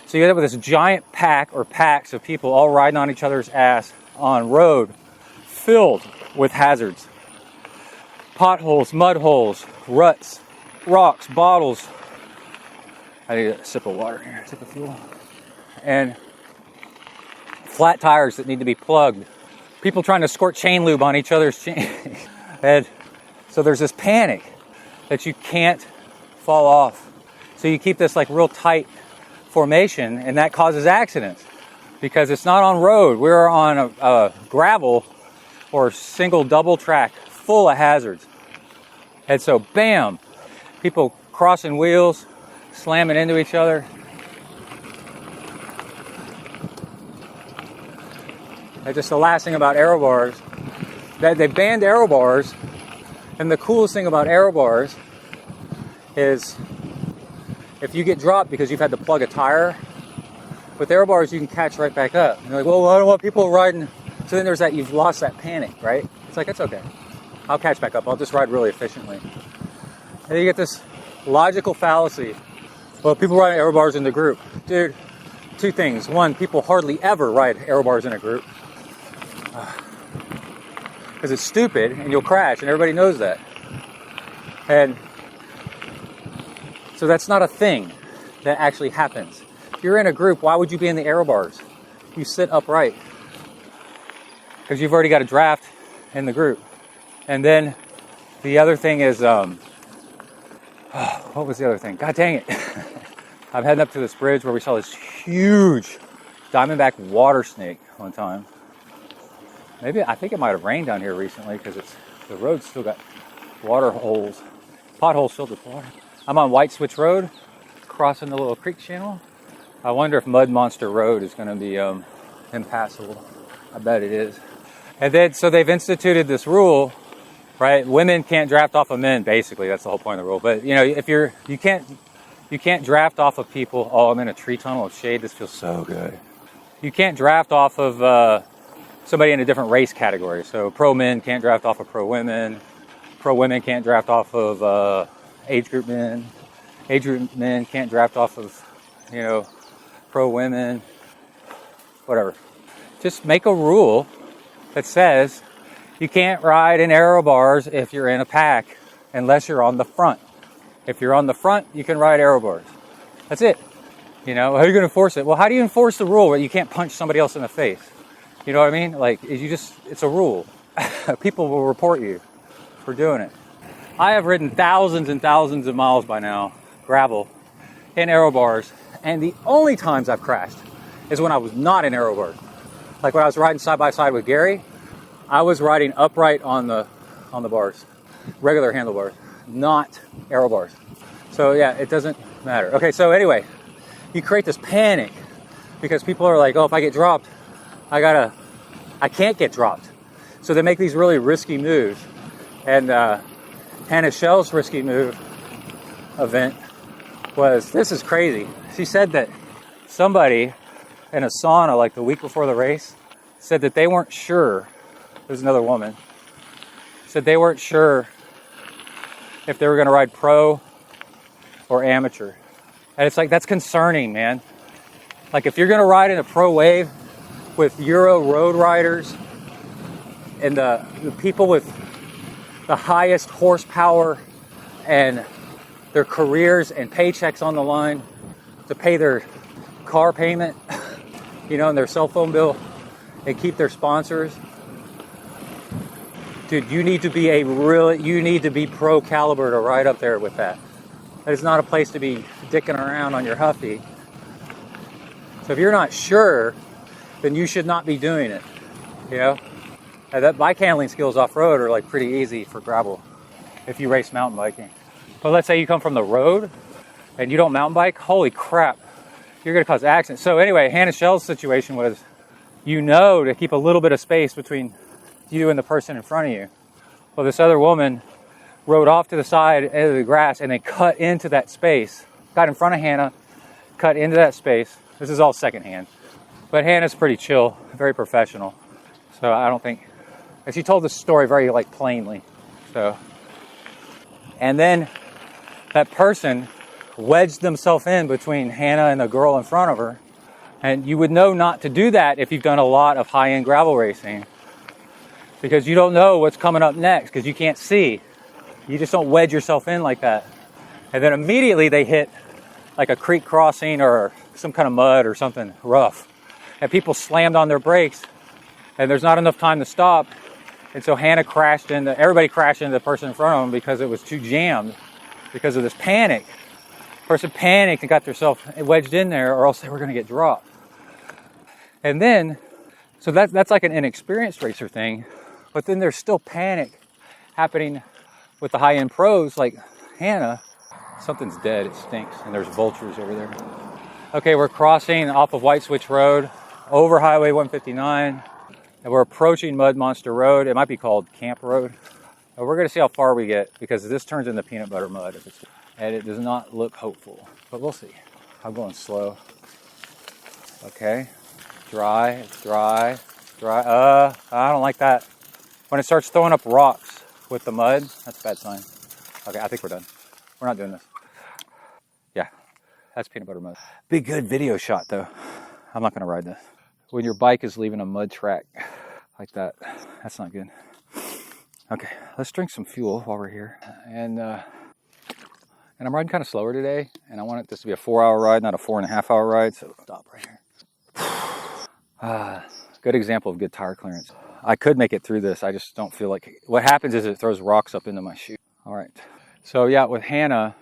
So you end up with this giant pack or packs of people all riding on each other's ass on road filled with hazards. Potholes, mud holes, ruts, rocks, bottles. I need a sip of water here, sip of fuel. And flat tires that need to be plugged. People trying to squirt chain lube on each other's chain. And so there's this panic that you can't fall off. So you keep this like real tight formation, and that causes accidents because it's not on road. We're on a gravel or single double track full of hazards. And so bam, people crossing wheels, slamming into each other. And just the last thing about aero bars, that they banned aero bars, and the coolest thing about aero bars is if you get dropped because you've had to plug a tire, with aero bars you can catch right back up. And you're like, well, I don't want people riding. So then there's that, you've lost that panic, right? It's like, it's okay. I'll catch back up. I'll just ride really efficiently. And then you get this logical fallacy. Well, people ride aero bars in the group. Dude, two things. One, people hardly ever ride aero bars in a group. Because it's stupid and you'll crash, and everybody knows that. And so that's not a thing that actually happens. If you're in a group, why would you be in the aero bars? You sit upright. Because you've already got a draft in the group. And then the other thing is, what was the other thing? God dang it. I'm heading up to this bridge where we saw this huge diamondback water snake one time. I think it might have rained down here recently because the road's still got water holes, potholes filled with water. I'm on White Switch Road, crossing the little creek channel. I wonder if Mud Monster Road is going to be impassable. I bet it is. And then, so they've instituted this rule, right? Women can't draft off of men, basically. That's the whole point of the rule. But, you know, if you can't draft off of people. Oh, I'm in a tree tunnel of shade. This feels so good. You can't draft off of somebody in a different race category. So pro men can't draft off of pro women. Pro women can't draft off of age group men. Age group men can't draft off of, you know, pro women. Whatever. Just make a rule that says you can't ride in aero bars if you're in a pack unless you're on the front. If you're on the front, you can ride aero bars. That's it. You know, how are you going to enforce it? Well, how do you enforce the rule where you can't punch somebody else in the face? You know what I mean? Like, it's a rule. People will report you for doing it. I have ridden thousands and thousands of miles by now, gravel, in aero bars, and the only times I've crashed is when I was not in aero bars. Like when I was riding side by side with Gary, I was riding upright on the bars, regular handlebars, not aero bars. So yeah, it doesn't matter. Okay, so anyway, you create this panic because people are like, oh, if I get dropped, I can't get dropped. So they make these really risky moves. And Hannah Shell's risky move event was, this is crazy. She said that somebody in a sauna like the week before the race said that they weren't sure, there's another woman, said they weren't sure if they were going to ride pro or amateur. And it's like, that's concerning, man. Like if you're going to ride in a pro wave, with Euro road riders and the people with the highest horsepower and their careers and paychecks on the line to pay their car payment, and their cell phone bill and keep their sponsors. Dude, you need to be pro caliber to ride up there with that. That is not a place to be dicking around on your Huffy. So if you're not sure, then you should not be doing it. And that bike handling skills off-road are like pretty easy for gravel if you race mountain biking. But let's say you come from the road and you don't mountain bike, holy crap, you're gonna cause accidents. So anyway, Hannah Shell's situation was, to keep a little bit of space between you and the person in front of you. Well, this other woman rode off to the side of the grass and then cut into that space, got in front of Hannah, cut into that space. This is all secondhand, but Hannah's pretty chill, very professional. So I don't think, and she told the story very plainly. So, and then that person wedged themselves in between Hannah and the girl in front of her. And you would know not to do that if you've done a lot of high-end gravel racing, because you don't know what's coming up next because you can't see. You just don't wedge yourself in like that. And then immediately they hit like a creek crossing or some kind of mud or something rough. And people slammed on their brakes and there's not enough time to stop. And so everybody crashed into the person in front of them because it was too jammed because of this panic. The person panicked and got themselves wedged in there, or else they were going to get dropped. And then, so that's like an inexperienced racer thing. But then there's still panic happening with the high-end pros like Hannah. Something's dead, it stinks, and there's vultures over there. Okay, we're crossing off of White Switch Road over Highway 159, and we're approaching Mud Monster Road. It might be called Camp Road. And we're gonna see how far we get because this turns into peanut butter mud, and it does not look hopeful, but we'll see. I'm going slow. Okay, dry. I don't like that. When it starts throwing up rocks with the mud, that's a bad sign. Okay, I think we're done. We're not doing this. Yeah, that's peanut butter mud. Be a good video shot though. I'm not gonna ride this. When your bike is leaving a mud track like that, that's not good. Okay, let's drink some fuel while we're here. And I'm riding kind of slower today, and I want this to be a 4-hour ride, not a 4.5-hour ride, so stop right here. Good example of good tire clearance. I could make it through this. I just don't feel like it. What happens is it throws rocks up into my shoe. All right. So yeah, with Hannah,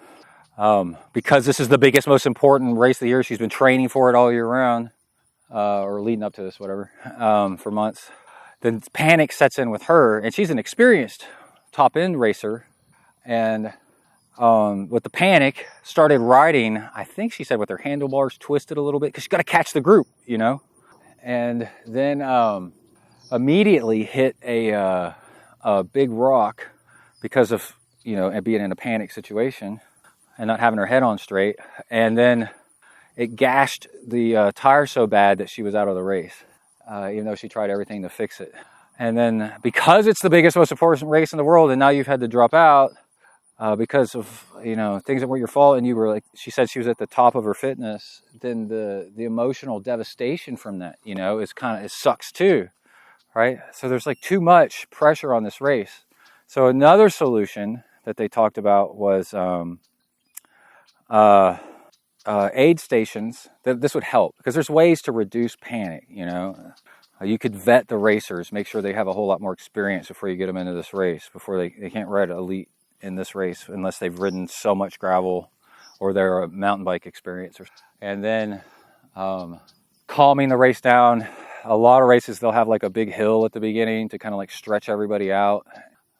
because this is the biggest, most important race of the year, she's been training for it all year round, or leading up to this, whatever, for months. Then panic sets in with her, and she's an experienced top-end racer. And with the panic, started riding, I think she said with her handlebars twisted a little bit, because she's got to catch the group, And then immediately hit a big rock because of, being in a panic situation and not having her head on straight. And then it gashed the tire so bad that she was out of the race, even though she tried everything to fix it. And then because it's the biggest, most important race in the world, and now you've had to drop out because of, things that were your fault, and you were like, she said she was at the top of her fitness, then the emotional devastation from that, it sucks too. Right? So there's too much pressure on this race. So another solution that they talked about was aid stations. This would help because there's ways to reduce panic, You could vet the racers, make sure they have a whole lot more experience before you get them into this race, before they can't ride elite in this race unless they've ridden so much gravel or they're a mountain bike experiencer. And then calming the race down. A lot of races, they'll have a big hill at the beginning to kind of stretch everybody out.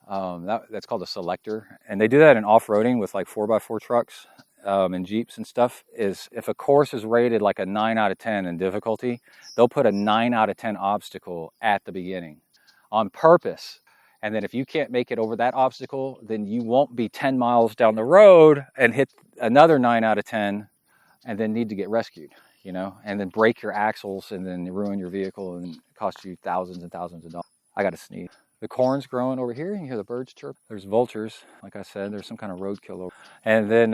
That's called a selector. And they do that in off-roading with 4x4 trucks and Jeeps and stuff. Is if a course is rated a 9 out of 10 in difficulty, they'll put a 9 out of 10 obstacle at the beginning on purpose. And then if you can't make it over that obstacle, then you won't be 10 miles down the road and hit another 9 out of 10 and then need to get rescued. And then break your axles and then ruin your vehicle and cost you thousands and thousands of dollars. I got to sneeze. The corn's growing over here. You can hear the birds chirp. There's vultures. Like I said, there's some kind of roadkill over. And then,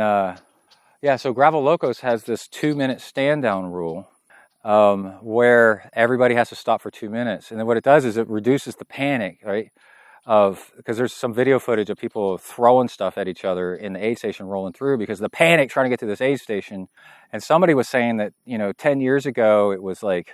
so Gravel Locos has this 2-minute stand down rule. where everybody has to stop for 2 minutes. And then what it does is it reduces the panic, right? Because there's some video footage of people throwing stuff at each other in the aid station rolling through because the panic trying to get to this aid station. And somebody was saying that, 10 years ago, it was like,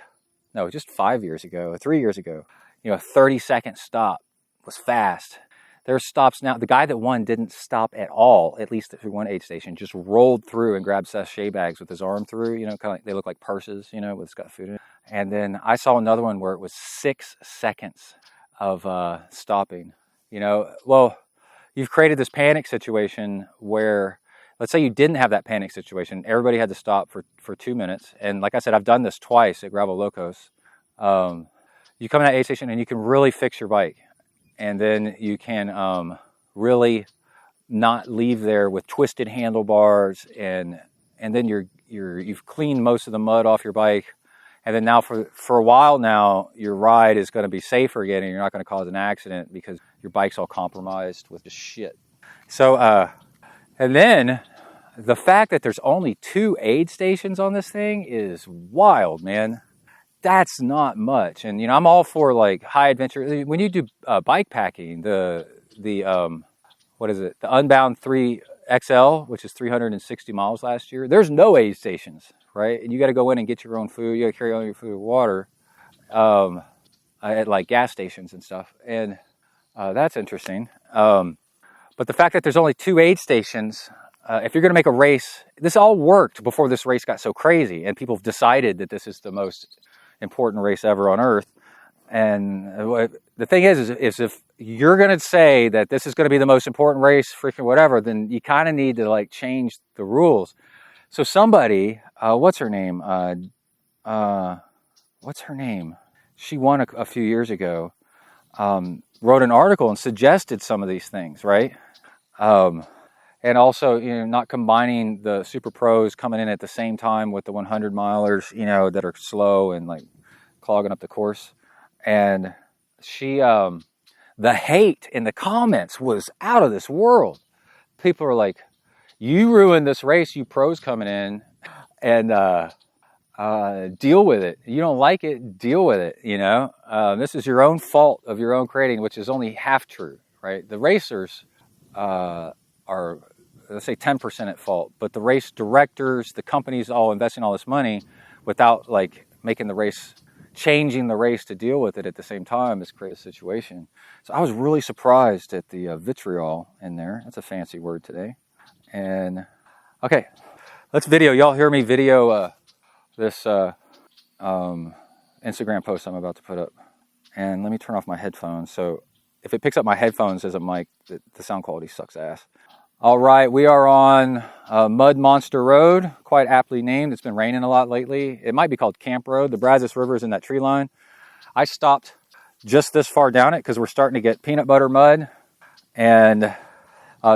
no, just 5 years ago, 3 years ago, a 30-second stop was fast. There's stops now. The guy that won didn't stop at all, at least through one aid station, just rolled through and grabbed sachet bags with his arm through, kind of like, they look like purses, with it's got food in it. And then I saw another one where it was 6 seconds of stopping. Well, you've created this panic situation where, let's say you didn't have that panic situation. Everybody had to stop for 2 minutes. And like I said, I've done this twice at Gravel Locos. You come to that aid station and you can really fix your bike. And then you can really not leave there with twisted handlebars, and then you've cleaned most of the mud off your bike. And then now for a while now, your ride is going to be safer again, and you're not going to cause an accident because your bike's all compromised with just shit. So, and then the fact that there's only 2 aid stations on this thing is wild, man. That's not much. And, I'm all for like high adventure. When you do bike packing, the what is it? The Unbound 3XL, which is 360 miles last year, there's no aid stations, right? And you got to go in and get your own food. You got to carry all your food and water at like gas stations and stuff. And that's interesting. But the fact that there's only 2 aid stations, if you're going to make a race, this all worked before this race got so crazy and people decided that this is the most important race ever on earth. And the thing is if you're going to say that this is going to be the most important race, freaking whatever, then you kind of need to like change the rules. So somebody, what's her name? She won a few years ago, wrote an article and suggested some of these things, right? And also, not combining the super pros coming in at the same time with the 100 milers, that are slow and like clogging up the course. And she, the hate in the comments was out of this world. People are like, you ruined this race, you pros coming in, and deal with it. You don't like it, deal with it, This is your own fault of your own creating, which is only half true, right? The racers are, let's say, 10% at fault, but the race directors, the companies all investing all this money without like making the race, changing the race to deal with it at the same time has created a situation. So I was really surprised at the vitriol in there. That's a fancy word today. And okay, let's video. Y'all hear me video this Instagram post I'm about to put up. And let me turn off my headphones. So if it picks up my headphones as a mic, the sound quality sucks ass. All right, we are on Mud Monster Road, quite aptly named. It's been raining a lot lately. It might be called Camp Road. The Brazos River is in that tree line. I stopped just this far down it because we're starting to get peanut butter mud. And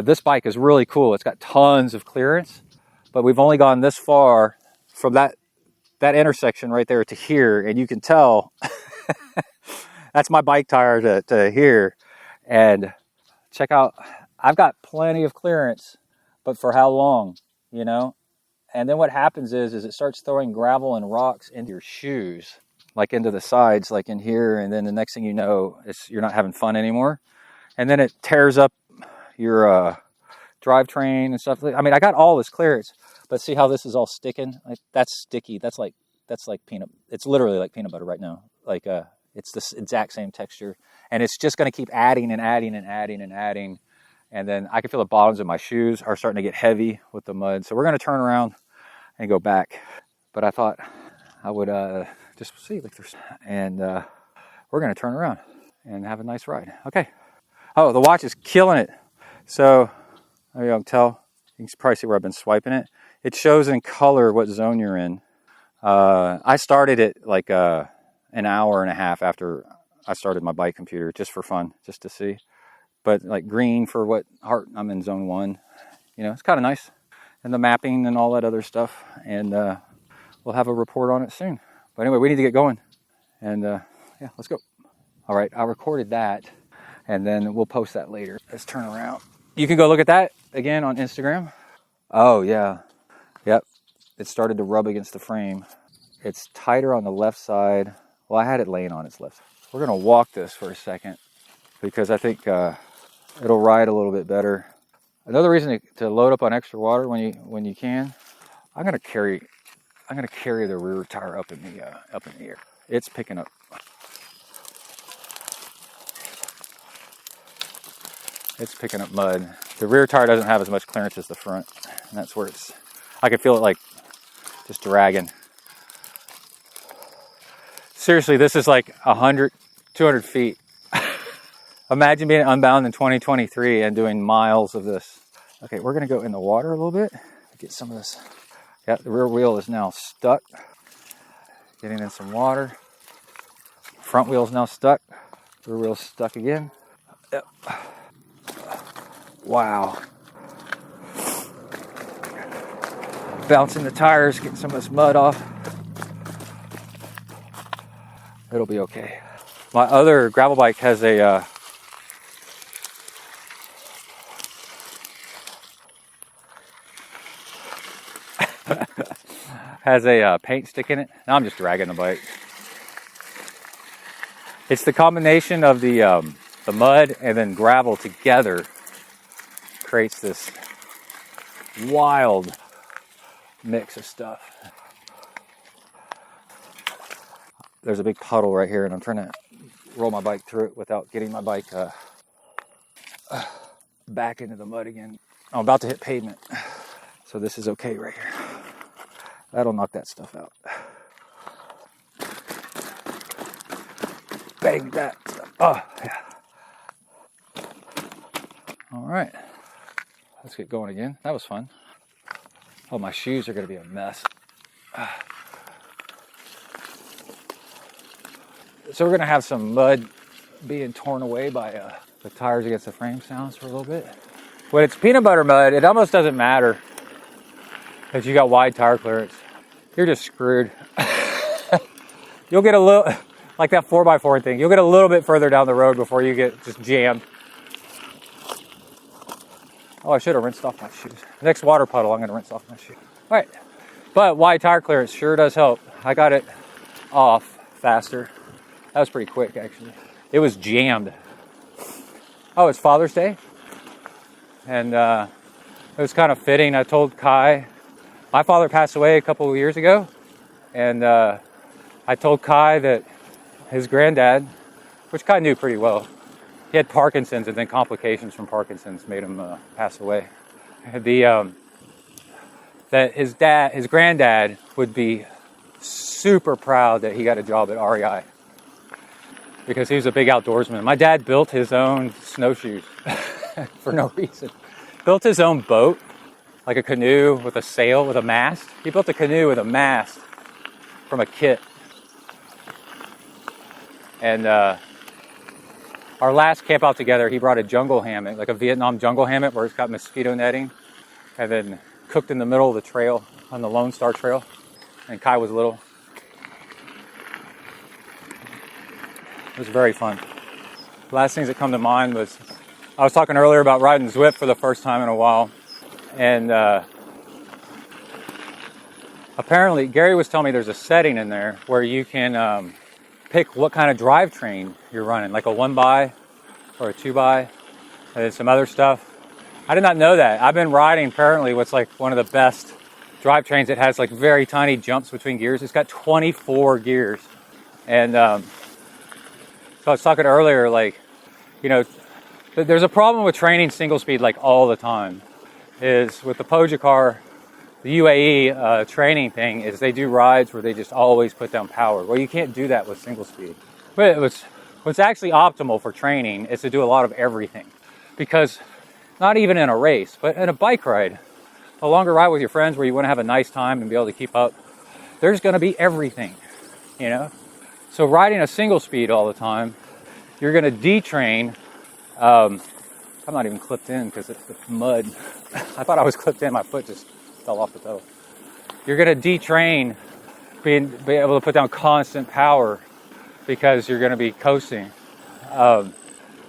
this bike is really cool. It's got tons of clearance, but we've only gone this far from that intersection right there to here. And you can tell that's my bike tire to here. And check out, I've got plenty of clearance, but for how long, And then what happens is it starts throwing gravel and rocks into your shoes, like into the sides, like in here. And then the next thing you know, you're not having fun anymore. And then it tears up your drivetrain and stuff. I mean, I got all this clearance, but see how this is all sticking? Like, that's sticky. That's like peanut. It's literally like peanut butter right now. Like it's the exact same texture, and it's just going to keep adding and adding and adding and adding. And then I can feel the bottoms of my shoes are starting to get heavy with the mud. So we're going to turn around and go back. But I thought I would just see. And we're going to turn around and have a nice ride. Okay. Oh, the watch is killing it. So maybe I can tell. You can probably see where I've been swiping it. It shows in color what zone you're in. I started it like an hour and a half after I started my bike computer, just for fun, just to see. But like green for what heart I'm in zone 1. It's kind of nice. And the mapping and all that other stuff. And we'll have a report on it soon. But anyway, we need to get going. And yeah, let's go. All right, I recorded that. And then we'll post that later. Let's turn around. You can go look at that again on Instagram. Oh, yeah. Yep. It started to rub against the frame. It's tighter on the left side. Well, I had it laying on its left. We're going to walk this for a second because I think it'll ride a little bit better. Another reason to load up on extra water when you can, I'm going to carry the rear tire up in the air. It's picking up. It's picking up mud. The rear tire doesn't have as much clearance as the front, and that's where I can feel it like just dragging. Seriously, this is like 100, 200 feet. Imagine being Unbound in 2023 and doing miles of this. Okay, we're gonna go in the water a little bit, get some of this. Yeah, the rear wheel is now stuck. Getting in some water. Front wheel is now stuck. Rear wheel's stuck again. Yep. Wow. Bouncing the tires, getting some of this mud off. It'll be okay. My other gravel bike has a paint stick in it. Now I'm just dragging the bike. It's the combination of the mud and then gravel together creates this wild mix of stuff. There's a big puddle right here, and I'm trying to roll my bike through it without getting my bike back into the mud again. I'm about to hit pavement, so this is okay right here. That'll knock that stuff out. Bang that stuff. Oh, yeah. All right. Let's get going again. That was fun. Oh, my shoes are going to be a mess. So we're going to have some mud being torn away by the tires against the frame sounds for a little bit. When it's peanut butter mud, it almost doesn't matter if you got wide tire clearance. You're just screwed. You'll get a little, like that 4x4 thing, you'll get a little bit further down the road before you get just jammed. Oh, I should have rinsed off my shoes. Next water puddle, I'm going to rinse off my shoes. All right. But wide tire clearance sure does help. I got it off faster. That was pretty quick, actually. It was jammed. Oh, it's Father's Day. And it was kind of fitting. I told Kai, my father passed away a couple of years ago. And I told Kai that his granddad, which Kai knew pretty well, he had Parkinson's, and then complications from Parkinson's made him pass away. That his granddad would be super proud that he got a job at REI because he was a big outdoorsman. My dad built his own snowshoes for no reason. Built his own boat, like a canoe with a sail, with a mast. He built a canoe with a mast from a kit. And our last camp out together, he brought a jungle hammock, like a Vietnam jungle hammock where it's got mosquito netting, and then cooked in the middle of the trail on the Lone Star Trail. And Kai was little. It was very fun. The last things that come to mind was, I was talking earlier about riding Zwift for the first time in a while. And apparently, Gary was telling me there's a setting in there where you can pick what kind of drivetrain you're running, like a 1x or a 2x, and then some other stuff. I did not know that. I've been riding apparently what's like one of the best drivetrains. It has like very tiny jumps between gears. It's got 24 gears. And so I was talking earlier, like, you know, there's a problem with training single speed like all the time. Is with the Pogacar, the UAE training thing is they do rides where they just always put down power. Well, you can't do that with single speed. But what's actually optimal for training is to do a lot of everything. Because not even in a race, but in a bike ride, a longer ride with your friends where you want to have a nice time and be able to keep up, there's going to be everything, you know? So riding a single speed all the time, you're going to detrain. I'm not even clipped in because it's mud. I thought I was clipped in. My foot just fell off the pedal. You're going to detrain being able to put down constant power because you're going to be coasting.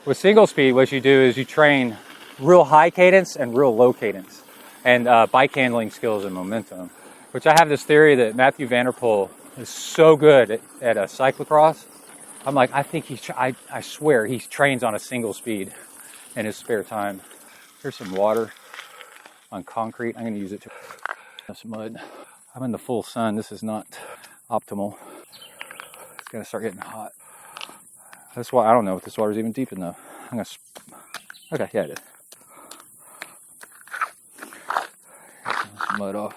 With single speed, what you do is you train real high cadence and real low cadence, and bike handling skills and momentum. Which I have this theory that Matthew Vanderpool is so good at a cyclocross. I'm like, I think I swear he trains on a single speed in his spare time. Here's some water on concrete. I'm going to use it to some mud. I'm in the full sun. This is not optimal. It's going to start getting hot. That's why I don't know if this water's even deep enough. I'm going to... Okay, yeah, it is. Mud off.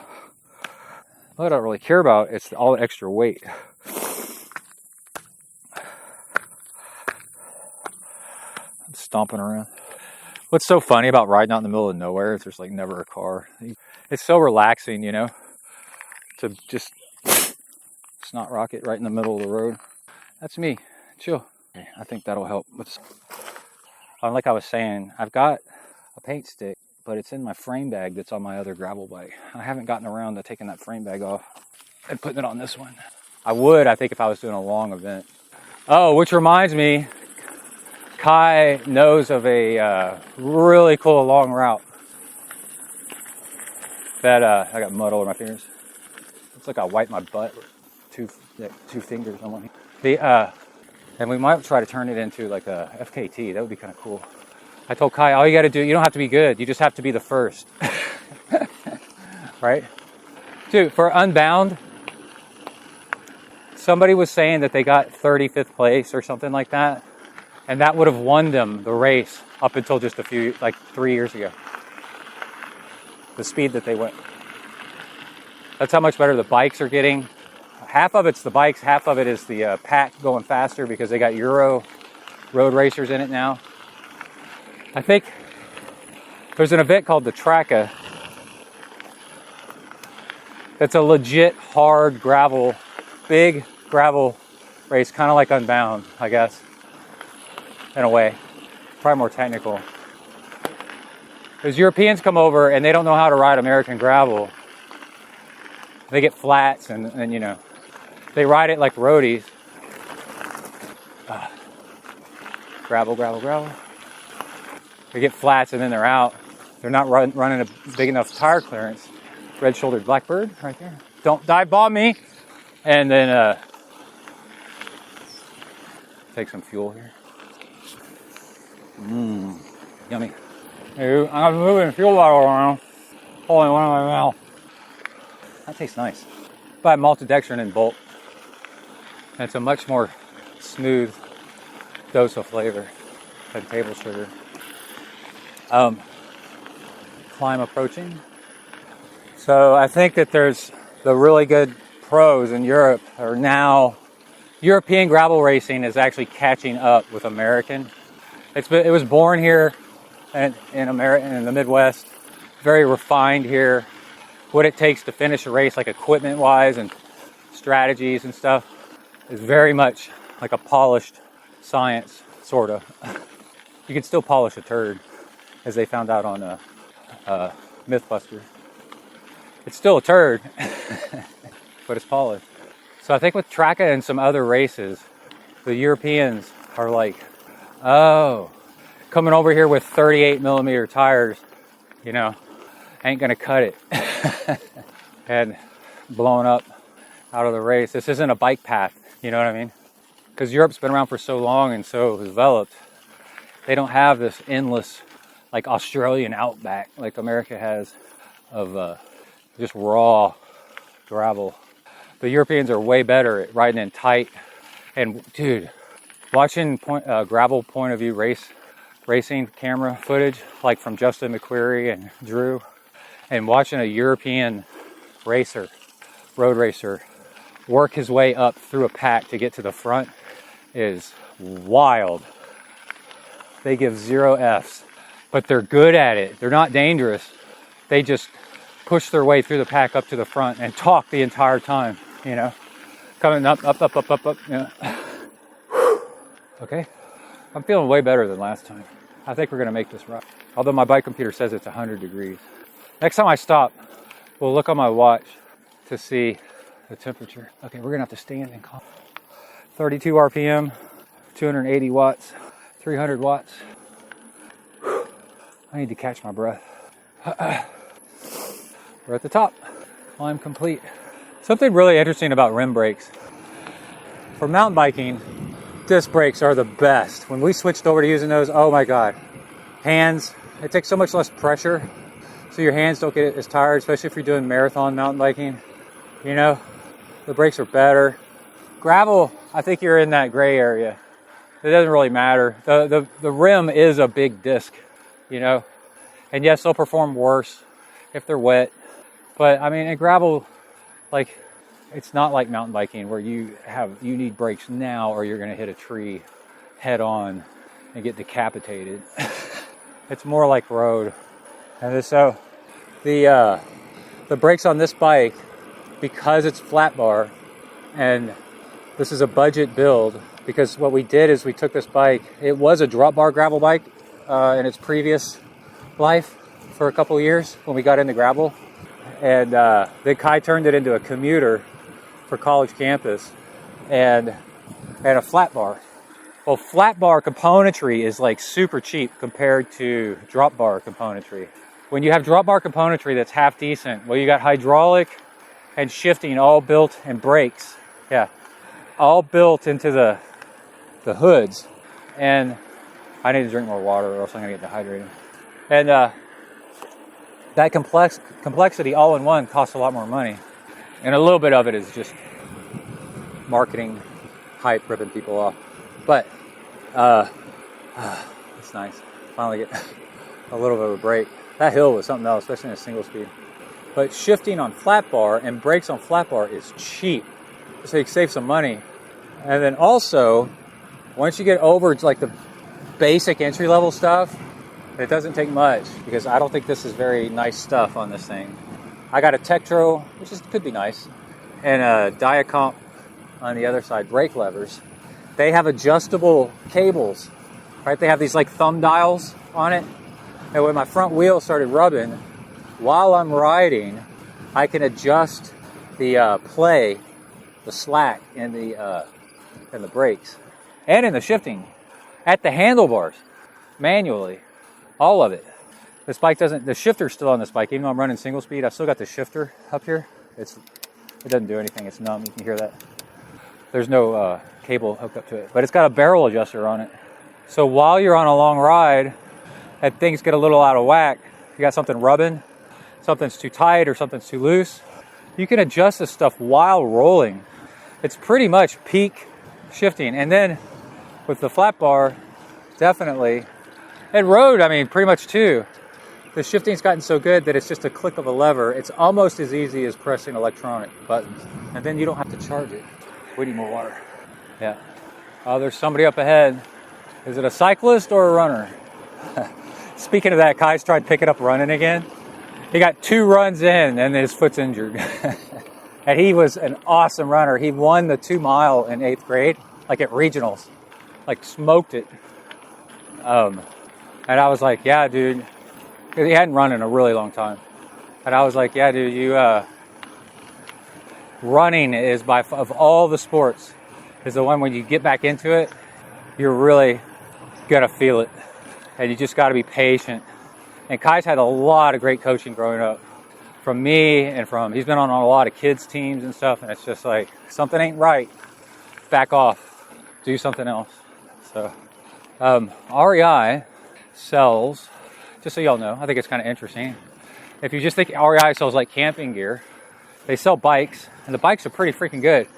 What I don't really care about, it's all the extra weight. I'm stomping around. What's so funny about riding out in the middle of nowhere is there's like never a car. It's so relaxing, you know, to just snot rocket right in the middle of the road. That's me. Chill. Okay, I think that'll help. Like I was saying, I've got a paint stick, but it's in my frame bag that's on my other gravel bike. I haven't gotten around to taking that frame bag off and putting it on this one. I would, I think, if I was doing a long event. Oh, which reminds me, Kai knows of a really cool long route that I got mud all over my fingers. It's like I wiped my butt with two fingers on one. And we might try to turn it into like a FKT. That would be kind of cool. I told Kai, all you got to do, you don't have to be good. You just have to be the first. Right? Dude, for Unbound, somebody was saying that they got 35th place or something like that. And that would have won them the race up until just 3 years ago. The speed that they went. That's how much better the bikes are getting. Half of it's the bikes, half of it is the pack going faster because they got Euro road racers in it now. I think there's an event called the Tracka that's a legit hard gravel, big gravel race, kind of like Unbound, I guess, in a way. Probably more technical. Because Europeans come over and they don't know how to ride American gravel. They get flats and you know, they ride it like roadies. Gravel, gravel, gravel. They get flats and then they're out. They're not running a big enough tire clearance. Red-shouldered blackbird right there. Don't dive bomb me. And then take some fuel here. Yummy. Hey, I'm moving a fuel bottle around. Holding one in my mouth. That tastes nice. But maltodextrin in bulk. And it's a much more smooth dose of flavor than table sugar. Climb approaching. So I think that there's the really good pros in Europe are now, European gravel racing is actually catching up with American. It was born here in America, in the Midwest, very refined here. What it takes to finish a race, like equipment-wise and strategies and stuff, is very much like a polished science, sort of. You can still polish a turd, as they found out on Mythbusters. It's still a turd, but it's polished. So I think with Tracka and some other races, the Europeans are like, oh, coming over here with 38 millimeter tires, you know, ain't gonna cut it. And blowing up out of the race. This isn't a bike path, you know what I mean? Because Europe's been around for so long and so developed, they don't have this endless, like Australian outback, like America has, of just raw gravel. The Europeans are way better at riding in tight. And dude, watching gravel point of view racing camera footage, like from Justin McQuarrie and Drew, and watching a European racer, road racer, work his way up through a pack to get to the front is wild. They give 0 Fs, but they're good at it. They're not dangerous. They just push their way through the pack up to the front and talk the entire time, you know, coming up, you know. Okay, I'm feeling way better than last time. I think we're gonna make this right. Although my bike computer says it's 100 degrees. Next time I stop, we'll look on my watch to see the temperature. Okay, we're gonna have to stand and call. 32 RPM, 280 watts, 300 watts. I need to catch my breath. We're at the top. Climb complete. Something really interesting about rim brakes. For mountain biking, disc brakes are the best. When we switched over to using those, oh my God. Hands, it takes so much less pressure, so your hands don't get as tired, especially if you're doing marathon mountain biking. You know, the brakes are better. Gravel, I think you're in that gray area. It doesn't really matter. The rim is a big disc, you know. And yes, they'll perform worse if they're wet. But I mean, in gravel, like, it's not like mountain biking where you need brakes now or you're going to hit a tree head on and get decapitated. It's more like road. And so the brakes on this bike, because it's flat bar, and this is a budget build, because what we did is we took this bike, it was a drop bar gravel bike in its previous life for a couple of years when we got into gravel. And then Kai turned it into a commuter for college campus and a flat bar. Well, flat bar componentry is like super cheap compared to drop bar componentry. When you have drop bar componentry that's half decent, well, you got hydraulic and shifting all built, and brakes, all built into the hoods. And I need to drink more water or else I'm going to get dehydrated. And that complexity all in one costs a lot more money. And a little bit of it is just marketing hype ripping people off. But it's nice. Finally get a little bit of a break. That hill was something else, especially in a single speed. But shifting on flat bar and brakes on flat bar is cheap. So you can save some money. And then also, once you get over to like the basic entry level stuff, it doesn't take much, because I don't think this is very nice stuff on this thing. I got a Tektro, which could be nice, and a Diacomp on the other side, brake levers. They have adjustable cables, right? They have these like thumb dials on it. And when my front wheel started rubbing, while I'm riding, I can adjust the play, the slack in the brakes, and in the shifting, at the handlebars, manually, all of it. This bike doesn't, the shifter's still on this bike, even though I'm running single speed, I've still got the shifter up here. It doesn't do anything, it's numb, you can hear that. There's no cable hooked up to it, but it's got a barrel adjuster on it. So while you're on a long ride and things get a little out of whack, you got something rubbing, something's too tight or something's too loose, you can adjust this stuff while rolling. It's pretty much peak shifting. And then with the flat bar, definitely, and road, I mean, pretty much too. The shifting's gotten so good that it's just a click of a lever. It's almost as easy as pressing electronic buttons. And then you don't have to charge it. We need more water. Yeah. Oh, there's somebody up ahead. Is it a cyclist or a runner? Speaking of that, Kai's tried picking up running again. He got 2 runs in and his foot's injured. And he was an awesome runner. He won the 2 mile in 8th grade, like at regionals, like smoked it. And I was like, yeah, dude, because he hadn't run in a really long time. And I was like, yeah, dude, running is of all the sports, is the one when you get back into it, you're really gonna feel it. And you just gotta be patient. And Kai's had a lot of great coaching growing up. From me and he's been on a lot of kids teams and stuff, and it's just like, something ain't right, back off, do something else. So REI sells, just so y'all know, I think it's kind of interesting. If you just think REI sells like camping gear, they sell bikes, and the bikes are pretty freaking good.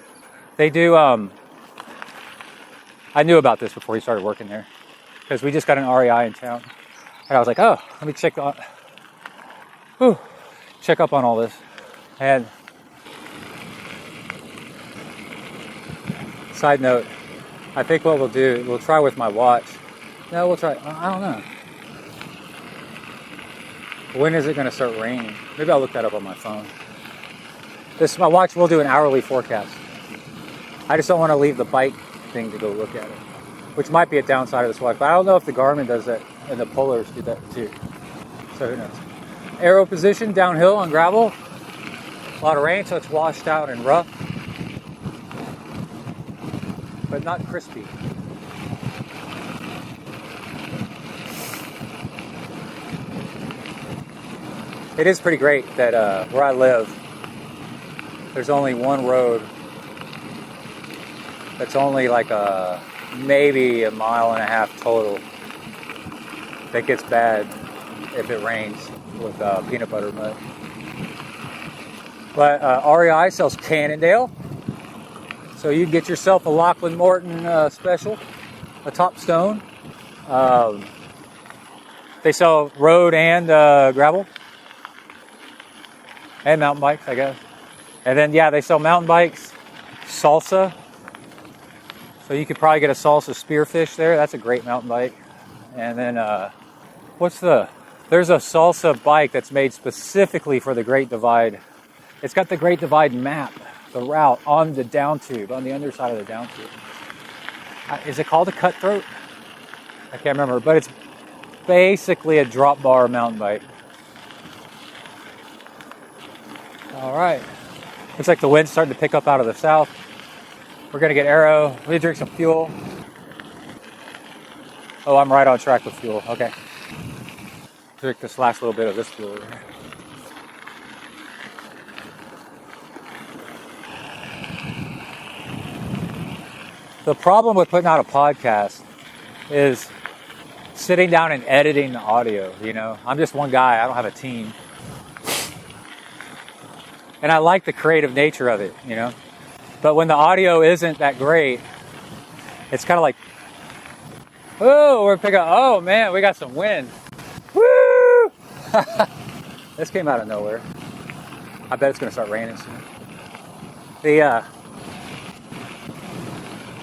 They do, I knew about this before he started working there, because we just got an REI in town. And I was like, oh, let me check up on all this. And side note, I think what we'll try with my watch. No, we'll try, I don't know. When is it going to start raining? Maybe I'll look that up on my phone. My watch will do an hourly forecast. I just don't want to leave the bike thing to go look at it, which might be a downside of this watch, but I don't know if the Garmin does that and the Polars do that too. So who knows? Aero position downhill on gravel. A lot of rain, so it's washed out and rough, but not crispy. It is pretty great that where I live, there's only one road that's only like maybe 1.5 miles total that gets bad if it rains with peanut butter mud. But REI sells Cannondale, so you can get yourself a Lachlan Morton special, a top stone. They sell road and gravel and mountain bikes, I guess. And then, yeah, they sell mountain bikes, Salsa. So you could probably get a Salsa Spearfish there. That's a great mountain bike. And then, there's a Salsa bike that's made specifically for the Great Divide. It's got the Great Divide map, the route on the down tube, on the underside of the down tube. Is it called a Cutthroat? I can't remember, but it's basically a drop bar mountain bike. All right. Looks like the wind's starting to pick up out of the south. We're going to get arrow. We drink some fuel. Oh, I'm right on track with fuel. Okay. Drink this last little bit of this fuel. The problem with putting out a podcast is sitting down and editing the audio, you know. I'm just one guy. I don't have a team. And I like the creative nature of it, you know. But when the audio isn't that great, it's kind of like, oh, we're picking up, oh man, we got some wind. Woo! This came out of nowhere. I bet it's going to start raining soon.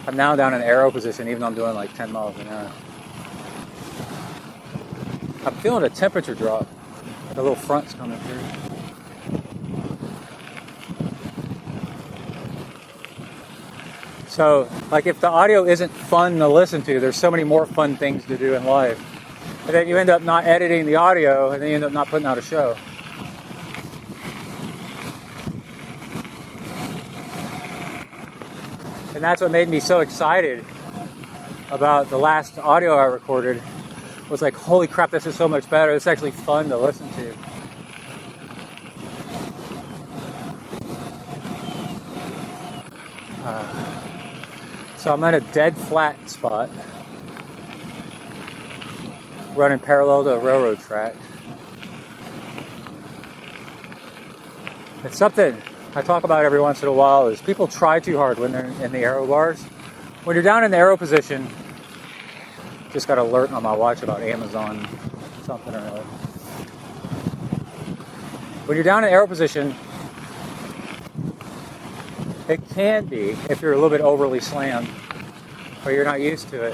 I'm now down in arrow position, even though I'm doing like 10 miles an hour. I'm feeling a temperature drop. The little front's coming through. So, like, if the audio isn't fun to listen to, there's so many more fun things to do in life. And then you end up not editing the audio, and then you end up not putting out a show. And that's what made me so excited about the last audio I recorded. Was like, holy crap, this is so much better. It's actually fun to listen to. So I'm at a dead flat spot, running parallel to a railroad track. It's something I talk about every once in a while is people try too hard when they're in the arrow bars. When you're down in the arrow position, just got an alert on my watch about Amazon something or another. When you're down in arrow position, it can be, if you're a little bit overly slammed or you're not used to it,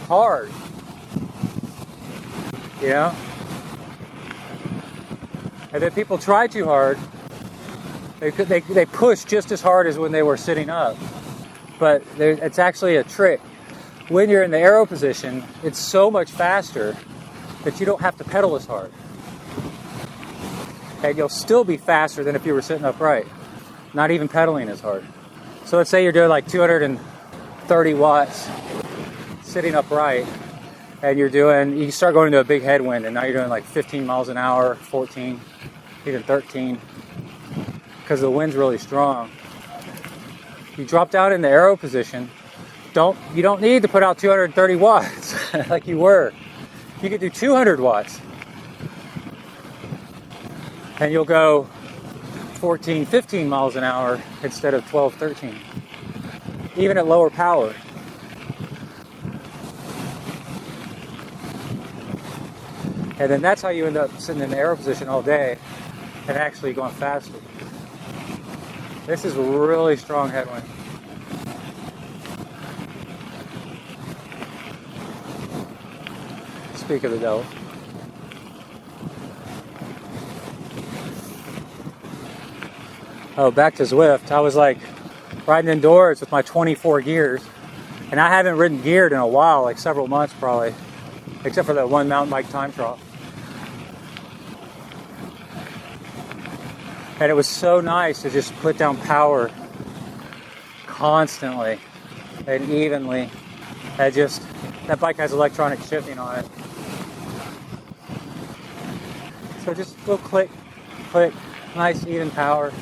hard. You know? And then people try too hard. They push just as hard as when they were sitting up. But it's actually a trick. When you're in the arrow position, it's so much faster that you don't have to pedal as hard. And you'll still be faster than if you were sitting upright, not even pedaling as hard. So let's say you're doing like 230 watts sitting upright, and you start going into a big headwind, and now you're doing like 15 miles an hour, 14, even 13, because the wind's really strong. You drop down in the arrow position, you don't need to put out 230 watts like you were. You could do 200 watts. And you'll go 14, 15 miles an hour instead of 12, 13. Even at lower power. And then that's how you end up sitting in the arrow position all day and actually going faster. This is a really strong headwind. Speak of the devil. Oh, back to Zwift. I was like riding indoors with my 24 gears, and I haven't ridden geared in a while, like several months probably, except for that one mountain bike time trial. And it was so nice to just put down power constantly and evenly. That bike has electronic shifting on it. So just go click, click, nice even power.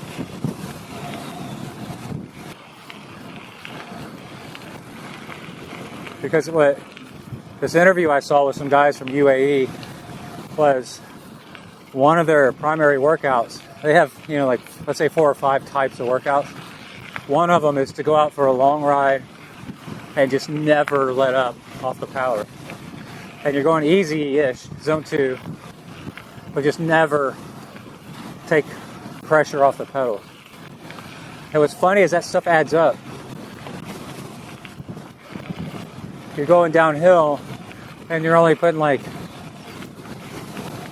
Because what this interview I saw with some guys from UAE was one of their primary workouts. They have, like, let's say 4 or 5 types of workouts. One of them is to go out for a long ride and just never let up off the power. And you're going easy-ish, zone 2, but just never take pressure off the pedal. And what's funny is that stuff adds up. You're going downhill and you're only putting like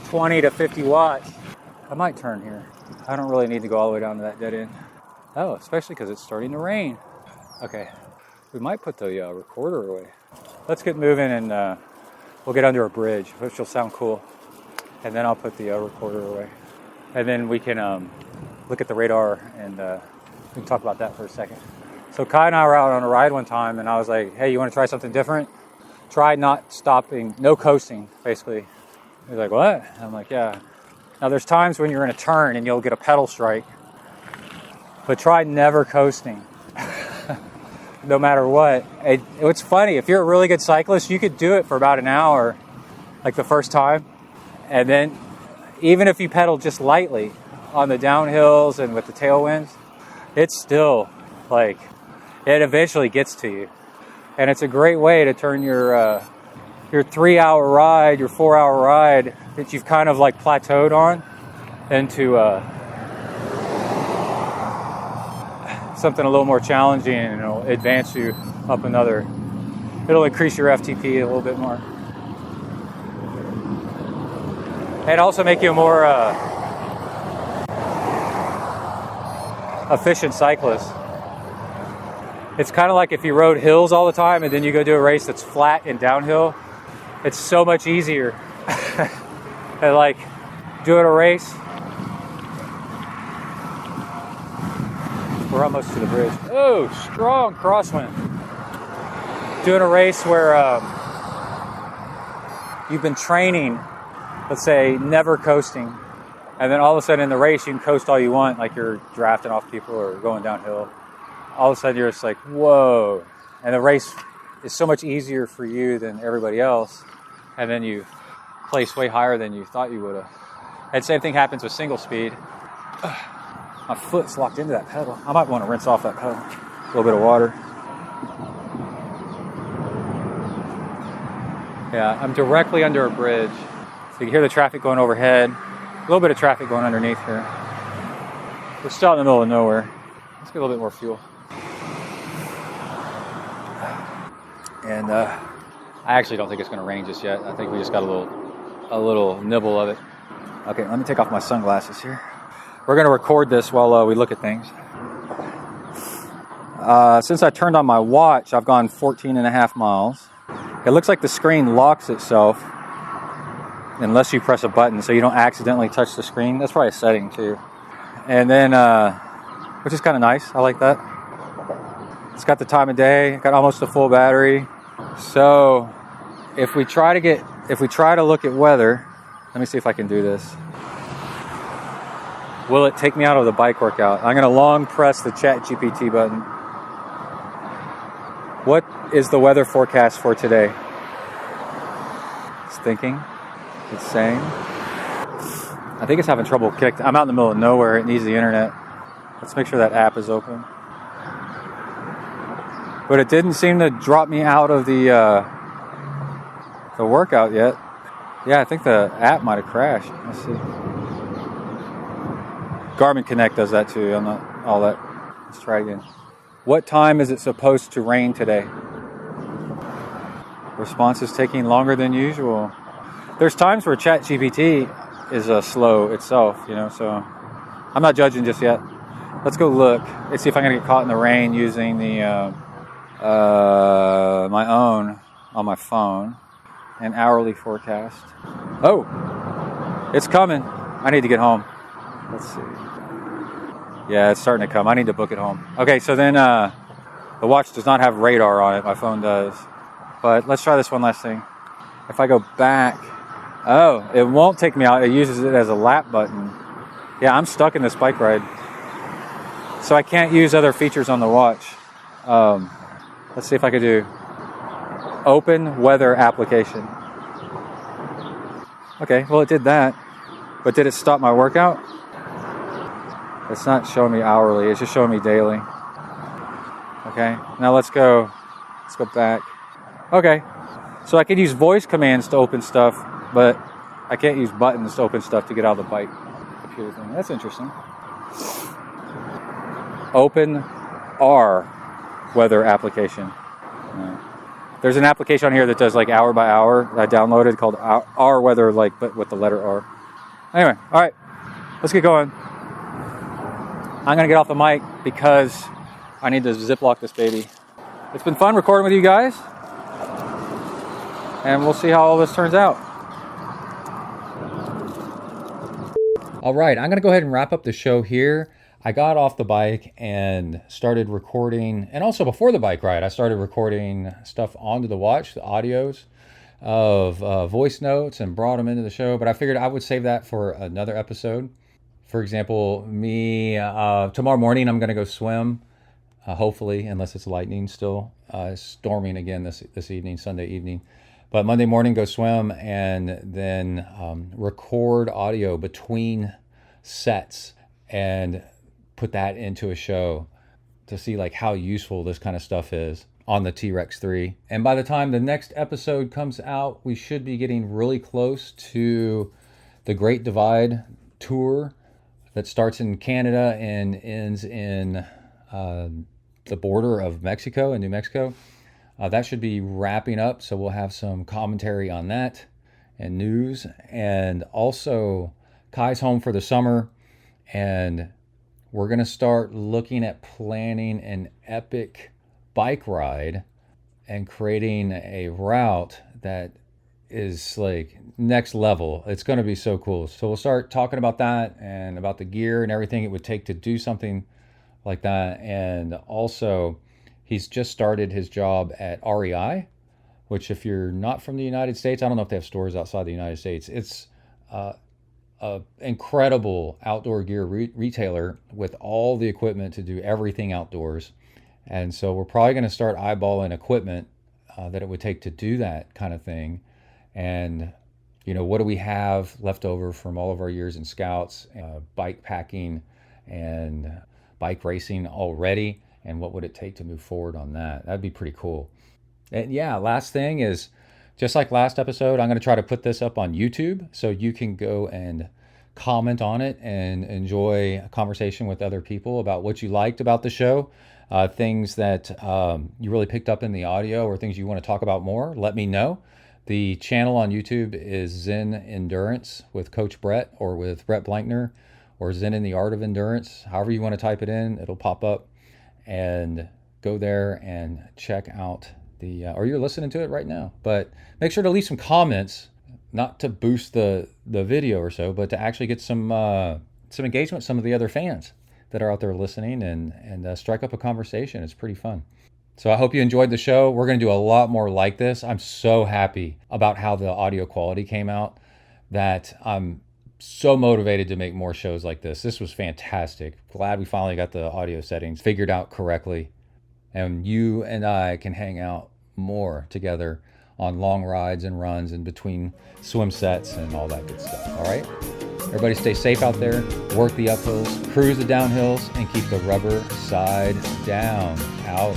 20 to 50 watts. I might turn here. I don't really need to go all the way down to that dead end. Oh, especially because it's starting to rain. Okay, we might put the recorder away. Let's get moving and we'll get under a bridge, which will sound cool. And then I'll put the recorder away. And then we can look at the radar and we can talk about that for a second. So Kai and I were out on a ride one time and I was like, hey, you want to try something different? Try not stopping, no coasting, basically. He's like, what? I'm like, yeah. Now there's times when you're in a turn and you'll get a pedal strike, but try never coasting. No matter what. It's funny, if you're a really good cyclist, you could do it for about an hour, like the first time. And then even if you pedal just lightly on the downhills and with the tailwinds, it's still like, it eventually gets to you. And it's a great way to turn your 3-hour ride, your 4-hour ride that you've kind of like plateaued on into something a little more challenging, and it'll advance you up another. It'll increase your FTP a little bit more. And also make you a more efficient cyclist. It's kind of like if you rode hills all the time and then you go do a race that's flat and downhill. It's so much easier. And like doing a race. We're almost to the bridge. Oh, strong crosswind. Doing a race where you've been training, let's say, never coasting. And then all of a sudden in the race, you can coast all you want, like you're drafting off people or going downhill. All of a sudden you're just like, whoa. And the race is so much easier for you than everybody else. And then you place way higher than you thought you would have. And same thing happens with single speed. My foot's locked into that pedal. I might want to rinse off that pedal. A little bit of water. Yeah, I'm directly under a bridge. So you can hear the traffic going overhead. A little bit of traffic going underneath here. We're still in the middle of nowhere. Let's get a little bit more fuel. And I actually don't think it's going to rain just yet. I think we just got a little nibble of it. Okay, let me take off my sunglasses here. We're going to record this while we look at things. Since I turned on my watch, I've gone 14 and a half miles. It looks like the screen locks itself unless you press a button so you don't accidentally touch the screen. That's probably a setting too. And then, which is kind of nice. I like that. It's got the time of day, got almost a full battery. So if we try to look at weather, let me see if I can do this. Will it take me out of the bike workout? I'm going to long press the Chat GPT button. What is the weather forecast for today? It's thinking. It's saying. I think it's having trouble connecting. I'm out in the middle of nowhere. It needs the internet. Let's make sure that app is open. But it didn't seem to drop me out of the workout yet. Yeah, I think the app might have crashed. Let's see. Garmin Connect does that too. I'm not all that. Let's try again. What time is it supposed to rain today? Response is taking longer than usual. There's times where ChatGPT is slow itself, so I'm not judging just yet. Let's go look. Let's see if I'm going to get caught in the rain using the my own on my phone. An hourly forecast. Oh, it's coming. I need to get home. Let's see. Yeah, it's starting to come. I need to book it home. Okay, so then the watch does not have radar on it. My phone does. But let's try this one last thing. If I go back, oh, it won't take me out. It uses it as a lap button. Yeah, I'm stuck in this bike ride. So I can't use other features on the watch. Let's see if I could do Open weather application. Okay, well it did that. But did it stop my workout? It's not showing me hourly, it's just showing me daily. Okay, now let's go back. Okay, so I can use voice commands to open stuff, but I can't use buttons to open stuff to get out of the bike computer thing. That's interesting. Open R weather application. There's an application on here that does like hour by hour that I downloaded called R weather, like, but with the letter R. Anyway, all right, let's get going. I'm gonna get off the mic because I need to ziplock this baby. It's been fun recording with you guys, and we'll see how all this turns out. All right, I'm gonna go ahead and wrap up the show here. I got off the bike and started recording, and also before the bike ride, I started recording stuff onto the watch, the audios of voice notes, and brought them into the show, but I figured I would save that for another episode. For example, me, tomorrow morning I'm gonna go swim, hopefully, unless it's lightning still. It's storming again this evening, Sunday evening. But Monday morning, go swim, and then record audio between sets and put that into a show to see like how useful this kind of stuff is on the T-Rex 3. And by the time the next episode comes out, we should be getting really close to the Great Divide tour that starts in Canada and ends in the border of Mexico and New Mexico. That should be wrapping up, so we'll have some commentary on that and news. And also, Kai's home for the summer, and we're going to start looking at planning an epic bike ride and creating a route that is like next level. It's going to be so cool. So we'll start talking about that and about the gear and everything it would take to do something like that. And also, he's just started his job at REI, which if you're not from the United States, I don't know if they have stores outside the United States. It's a incredible outdoor gear retailer with all the equipment to do everything outdoors. And so we're probably going to start eyeballing equipment that it would take to do that kind of thing. And, you know, what do we have left over from all of our years in Scouts, bike packing and bike racing already? And what would it take to move forward on that? That'd be pretty cool. And yeah, last thing is, just like last episode, I'm going to try to put this up on YouTube so you can go and comment on it and enjoy a conversation with other people about what you liked about the show, things that you really picked up in the audio, or things you want to talk about more. Let me know. The channel on YouTube is Zen Endurance with Coach Brett, or with Brett Blankner, or Zen in the Art of Endurance. However you want to type it in, it'll pop up. And go there and check out or you're listening to it right now. But make sure to leave some comments, not to boost the video or so, but to actually get some engagement with some of the other fans that are out there listening, and strike up a conversation. It's pretty fun. So I hope you enjoyed the show. We're going to do a lot more like this. I'm so happy about how the audio quality came out that I'm so motivated to make more shows like this. This was fantastic. Glad we finally got the audio settings figured out correctly. And you and I can hang out more together on long rides and runs and between swim sets and all that good stuff. All right? Everybody stay safe out there. Work the uphills, cruise the downhills, and keep the rubber side down. Out.